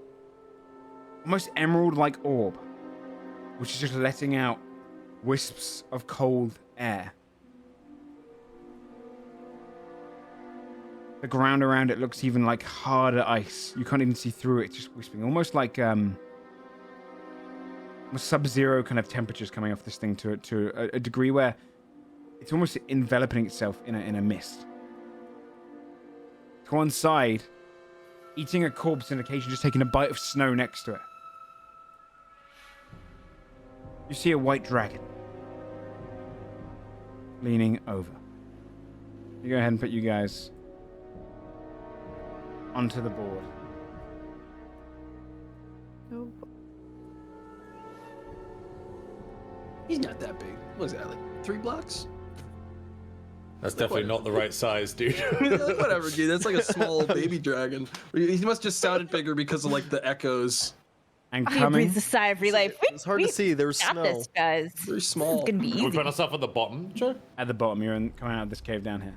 almost emerald-like orb, which is just letting out wisps of cold air. The ground around it looks even like harder ice. You can't even see through it. It's just wisping, almost like sub-zero kind of temperatures coming off this thing to a degree where it's almost enveloping itself in a mist. To one side, eating a corpse and occasionally just taking a bite of snow next to it. You see a white dragon leaning over. You go ahead and put you guys onto the board. Nope. He's not that big. What is that, like 3 blocks? That's definitely not the right size, dude. Like, whatever, dude. That's like a small baby dragon. He must just sounded bigger because of like the echoes. And He coming, breathes a sigh of relief. It's hard to see. There was Got snow. this, guys. Very This small. is gonna be Can we easy. put ourselves at the bottom, Joe? at the bottom, you're coming out of this cave down here.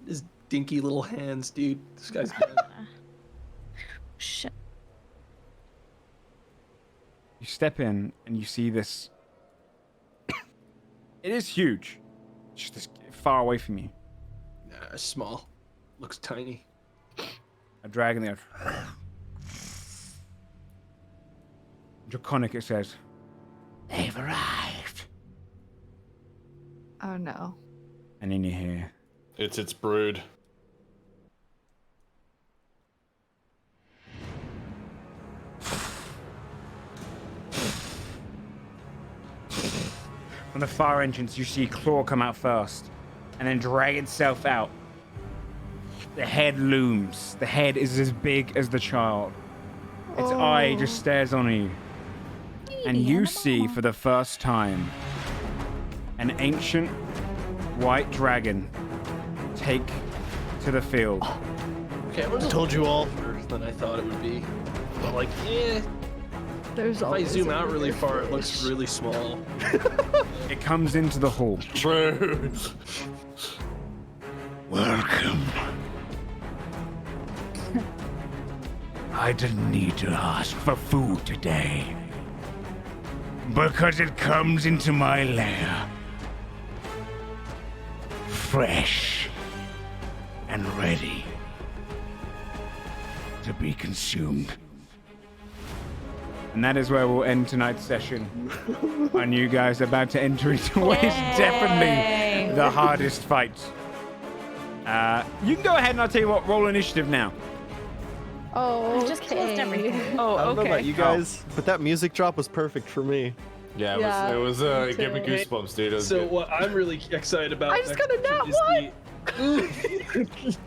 His dinky little hands, dude. This guy's dead. Shit. You step in and you see this. It is huge. It's just this far away from you. Nah, small. Looks tiny. A dragon there. Draconic, it says. They've arrived. Oh no. And then you hear. It's its brood. From the far entrance, you see Claw come out first, and then drag itself out. The head looms. The head is as big as the child. Its eye just stares on you. And you see for the first time an ancient white dragon take to the field. Okay, I told you all. Than I thought it would be. But like, eh. There's If I always zoom a out really weird far, it fish. looks really small. It comes into the hall. True. Welcome. I didn't need to ask for food today. Because it comes into my lair. Fresh and ready to be consumed. And that is where we'll end tonight's session. And you guys are about to enter into what is definitely the hardest fight. You can go ahead and I'll tell you what, roll initiative now. Oh, I just closed everything. Oh, I don't know okay. about you guys, but that music drop was perfect for me. Yeah, Yeah, it was it gave me too. goosebumps, dude. It was So good. what I'm really excited about I just next got a nat session one! is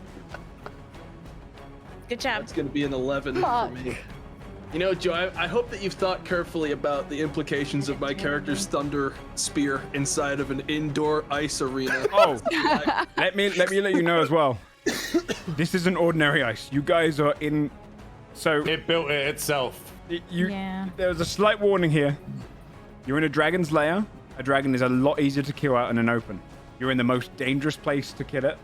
Good job. It's gonna be an 11 Fuck. for me. You know, Joe, I hope that you've thought carefully about the implications of my character's thunder spear inside of an indoor ice arena. Oh, let me let you know as well. This isn't ordinary ice. You guys are in. So It built it itself. Yeah. There's a slight warning here. You're in a dragon's lair. A dragon is a lot easier to kill out in an open. You're in the most dangerous place to kill it.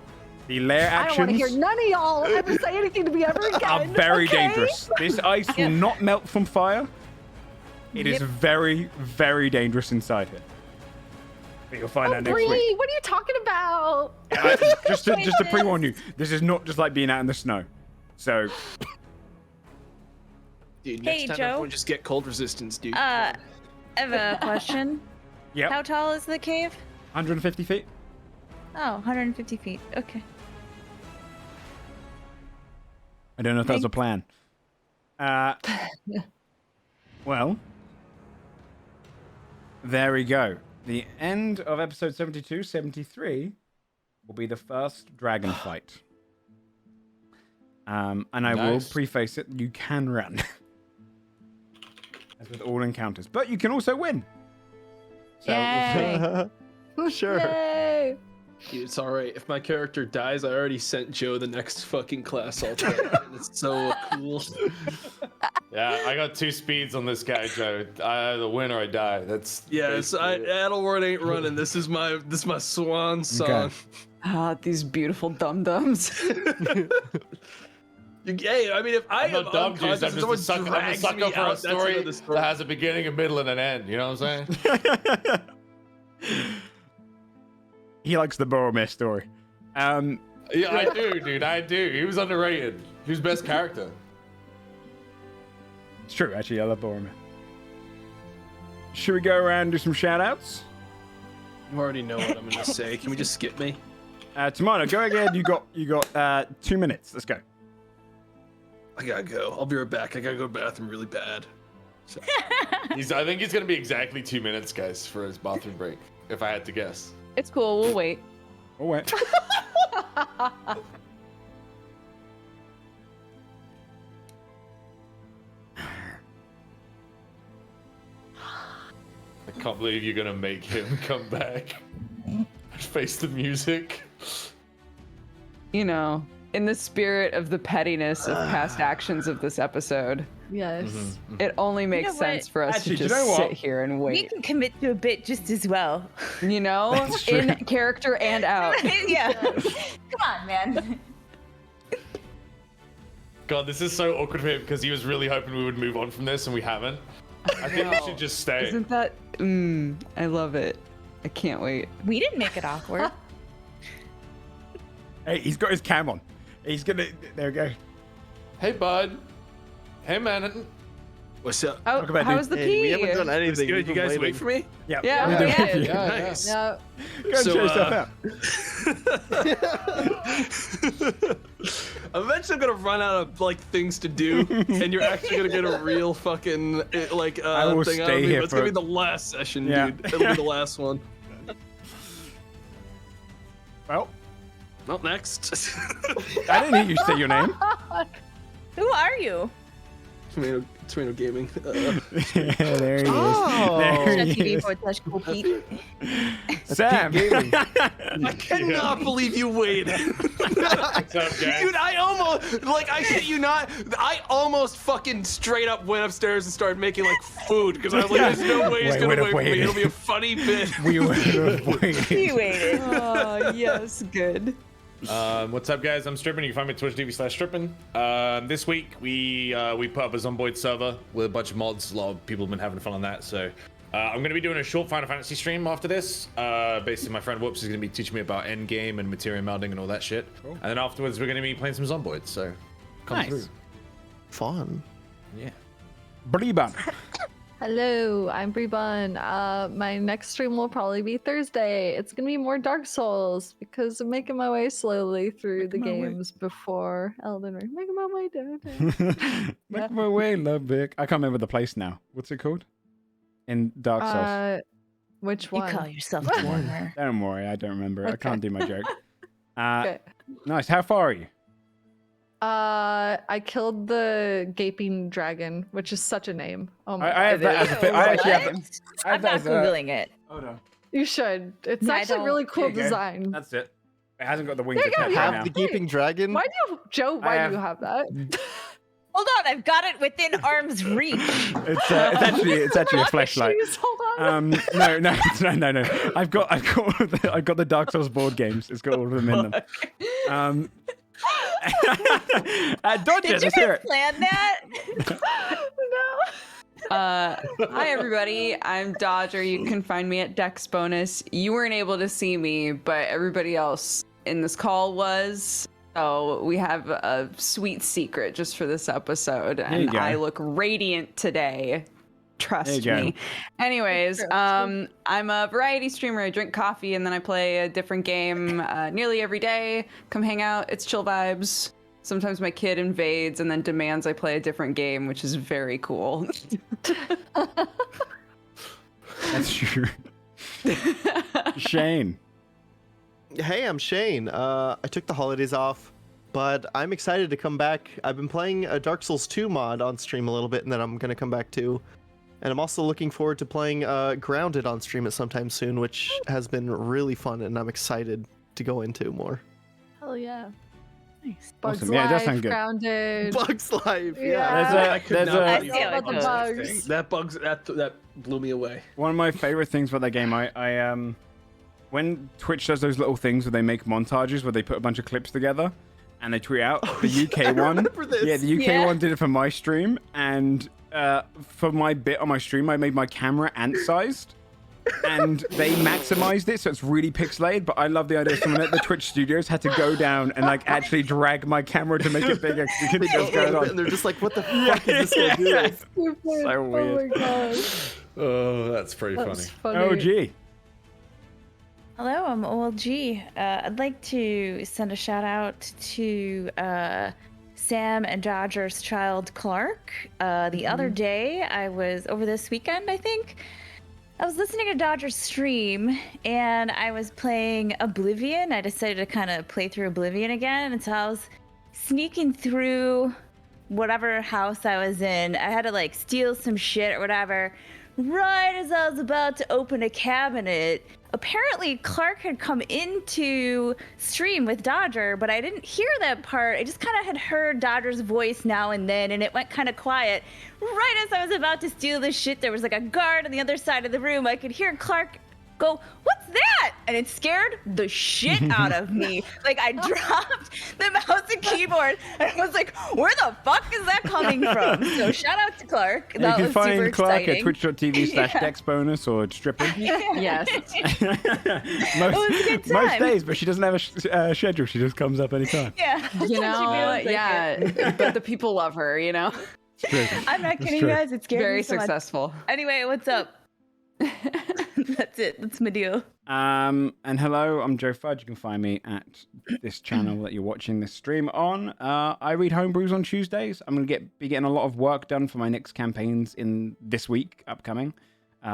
The lair I don't want to actions hear none of y'all ever say anything to me ever again. are very okay? dangerous. This ice will not melt from fire. It is very, very dangerous inside here. But you'll find Oh, out next Bree, week. what are you talking about? Just to pre-warn you, this is not just like being out in the snow. So Dude, next Hey, time Joe. everyone just get cold resistance, dude. I have a question. yeah, How tall is the cave? 150 feet. Oh, 150 feet. Okay. I don't know if that's a plan. Well, there we go. The end of episode 72, 73 will be the first dragon fight. And I will Nice. preface it, you can run. As with all encounters. But you can also win. So we'll see. Sure. Yay! Dude, it's alright. If my character dies, I already sent Joe the next fucking class I'll play. And it's so cool. Yeah, I got 2 speeds on this guy, Joe. I either win or I die. That's Yes, Adelward ain't running. This is my swan song. Okay. Ah, these beautiful dum dums. Hey, I mean, if I I'm am not dumb, unconscious dude. I'm and just someone a sucker, I'm a drags sucker me for out, a that's story another story. that has a beginning, a middle, and an end. You know what I'm saying? He likes the Boromir story. Yeah, I do, dude. I do. He was underrated. He was best character. It's true, actually. I love Boromir. Should we go around and do some shout-outs? You already know what I'm gonna say. Can we just skip me? Tamano, go again. You got 2 minutes. Let's go. I gotta go. I'll be right back. I gotta go to the bathroom really bad. So. I think he's gonna be exactly 2 minutes, guys, for his bathroom break. If I had to guess. It's cool. We'll wait. Oh, wait. I can't believe you're gonna make him come back. Face the music. You know, in the spirit of the pettiness of past actions of this episode, Yes. it only makes know what? senes for us Actually, to do you know just what? sit here and We wait. can commit to a bit just as well. You know, That's true. in character and out. Yeah. Come on, man. God, this is so awkward for him because he was really hoping we would move on from this and we haven't. I think we should just stay. Isn't that? I love it. I can't wait. We didn't make it awkward. Hey, he's got his cam on. He's gonna. There we go. Hey, bud. Hey, man. What's up? Oh, Talk about how's the Hey, pee? we haven't done It's anything. good. You guys wait for me? Yeah. Yeah, we're we doing did. it. Yeah, Nice. Yeah. Go and So, show yourself out. Eventually, I'm gonna run out of like things to do, and you're actually gonna get a real fucking I will thing out stay of me. here But it's gonna for- be the last session, Yeah. dude. It'll be the last one. Well, Well, next. I didn't hear you say your name. Who are you? Tomato Gaming. There he is. Oh. There he TV is. for Touch Cool Pete. Sam. I cannot believe you waited. What's up, guys? Dude, I almost, I shit you not, I almost fucking straight up went upstairs and started making, food, because I was like, there's no way he's We gonna would've wait for me. waited. It'll be a funny bit. We would have waited. You waited. Oh, yes, good. What's up, guys? I'm Strippin. You can find me at twitch.tv/Strippin. This week, we put up a Zomboid server with a bunch of mods. A lot of people have been having fun on that, so... I'm going to be doing a short Final Fantasy stream after this. Basically, my friend Whoops is going to be teaching me about endgame and material melding and all that shit. Cool. And then afterwards, we're going to be playing some Zomboids, so come Nice. through. Fun. Yeah. Breban. Hello, I'm Brebun. My next stream will probably be Thursday. It's gonna be more Dark Souls because I'm making my way slowly through the games before Elden Ring. Making my way down. Make my way, love Vic. I can't remember the place now. What's it called? In Dark Souls. Which You one? call yourself a warmer. Don't worry, I don't remember. I can't do my joke. Okay. Nice. How far are you? I killed the gaping dragon, which is such a name. Oh my I have god. that as a thing. I actually have that. I have I'm that not as a. googling it. Oh no. You should. It's No, I actually don't. really cool There you go. design. That's it. It hasn't got the wings There you go, attached yeah. right Have now. the gaping dragon. Why do you, Joe? Why I do you have that? Hold on, I've got it within arm's reach. It's actually a flashlight. Jeez, hold on. No. I've got the Dark Souls board games. It's got all of them in them. Dodger, Did you let's hear guys it. plan that? Hi, everybody. I'm Dodger. You can find me at Dex Bonus. You weren't able to see me, but everybody else in this call was. So we have a sweet secret just for this episode, you and go. I look radiant today. Trust There you go. me. Anyways, I'm a variety streamer. I drink coffee and then I play a different game nearly every day. Come hang out. It's chill vibes. Sometimes my kid invades and then demands I play a different game, which is very cool. That's true. Shane. Hey, I'm Shane. I took the holidays off, but I'm excited to come back. I've been playing a Dark Souls 2 mod on stream a little bit, and then I'm going to come back too. And I'm also looking forward to playing Grounded on stream at some time soon, which has been really fun, and I'm excited to go into more. Hell yeah. Nice. Bugs Awesome. Yeah, it does Life, sound good. Grounded. Bugs Life, Yeah. I could There's not a- believe I see that how it About the goes. bugs. That bugs that blew me away. One of my favorite things about that game, I when Twitch does those little things where they make montages where they put a bunch of clips together, and they tweet out the UK one. remember this. Yeah, the UK Yeah. one did it for my stream, and for my bit on my stream, I made my camera ant-sized, and they maximized it so it's really pixelated. But I love the idea someone at the Twitch studios had to go down and like actually drag my camera to make it bigger. 'Cause you can see what's going on. And they're just like, what the fuck is this guy doing? Stupid. So weird. Oh my god. Oh, that's pretty That's funny. funny. Oh, gee. Hello, I'm OLG. I'd like to send a shout out to Sam and Dodger's child Clark. The other day, over this weekend, I think, I was listening to Dodger's stream and I was playing Oblivion. I decided to kind of play through Oblivion again, and so I was sneaking through whatever house I was in. I had to like steal some shit or whatever. Right as I was about to open a cabinet, apparently Clark had come into stream with Dodger, but I didn't hear that part. I just kind of had heard Dodger's voice now and then, and it went kind of quiet. Right as I was about to steal this shit, there was like a guard on the other side of the room. I could hear Clark go, "What's that?" And it scared the shit out of me. Like, I dropped the mouse and keyboard, and I was like, where the fuck is that coming from? So shout out to Clark. You That can was super find Clark exciting. at twitch.tv/dexbonus or stripping. Yes. most, was a good most time. days, but she doesn't have a schedule. She just comes up anytime. Yeah. You She know, feels like it. yeah. But the people love her, you know? It's true. I'm not It's kidding, true. you guys. It scared Very me so much. successful. Anyway, what's up? That's it. That's my deal. And hello, I'm Joe Fudge. You can find me at this channel that you're watching this stream on. I read homebrews on Tuesdays. I'm gonna be getting a lot of work done for my next campaigns in this week upcoming.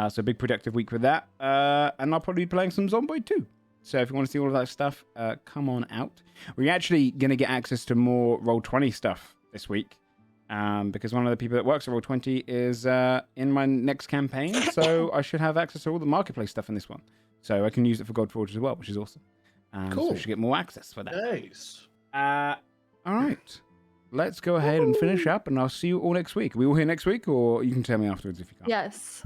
So a big productive week with that. And I'll probably be playing some Zomboid too. So if you want to see all of that stuff, come on out. We're actually gonna get access to more Roll20 stuff this week. Because one of the people that works at Roll20 is in my next campaign, so I should have access to all the marketplace stuff in this one. So I can use it for Godforged as well, which is awesome. So Cool. we should get more access for that. Nice. All right. Let's go ahead and finish up, and I'll see you all next week. Are we all here next week, or you can tell me afterwards if you can't? Yes.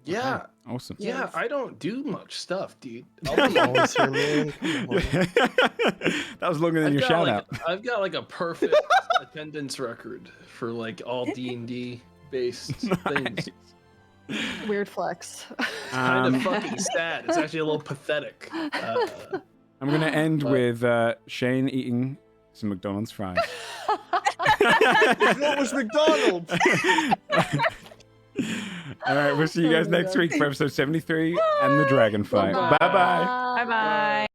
Yeah. Awesome. Yeah, Yes. I don't do much stuff, dude. Always hear me. Come on. That was longer than your shout out. I've got like a perfect attendance record for like all D&D based things. Weird flex. Kind Um, of fucking sad. It's actually a little pathetic. I'm going to end with Shane eating some McDonald's fries. That was McDonald's. All right, we'll see you guys Oh my next God. week for episode 73 and the dragon fight. Bye-bye. Bye-bye. Bye bye.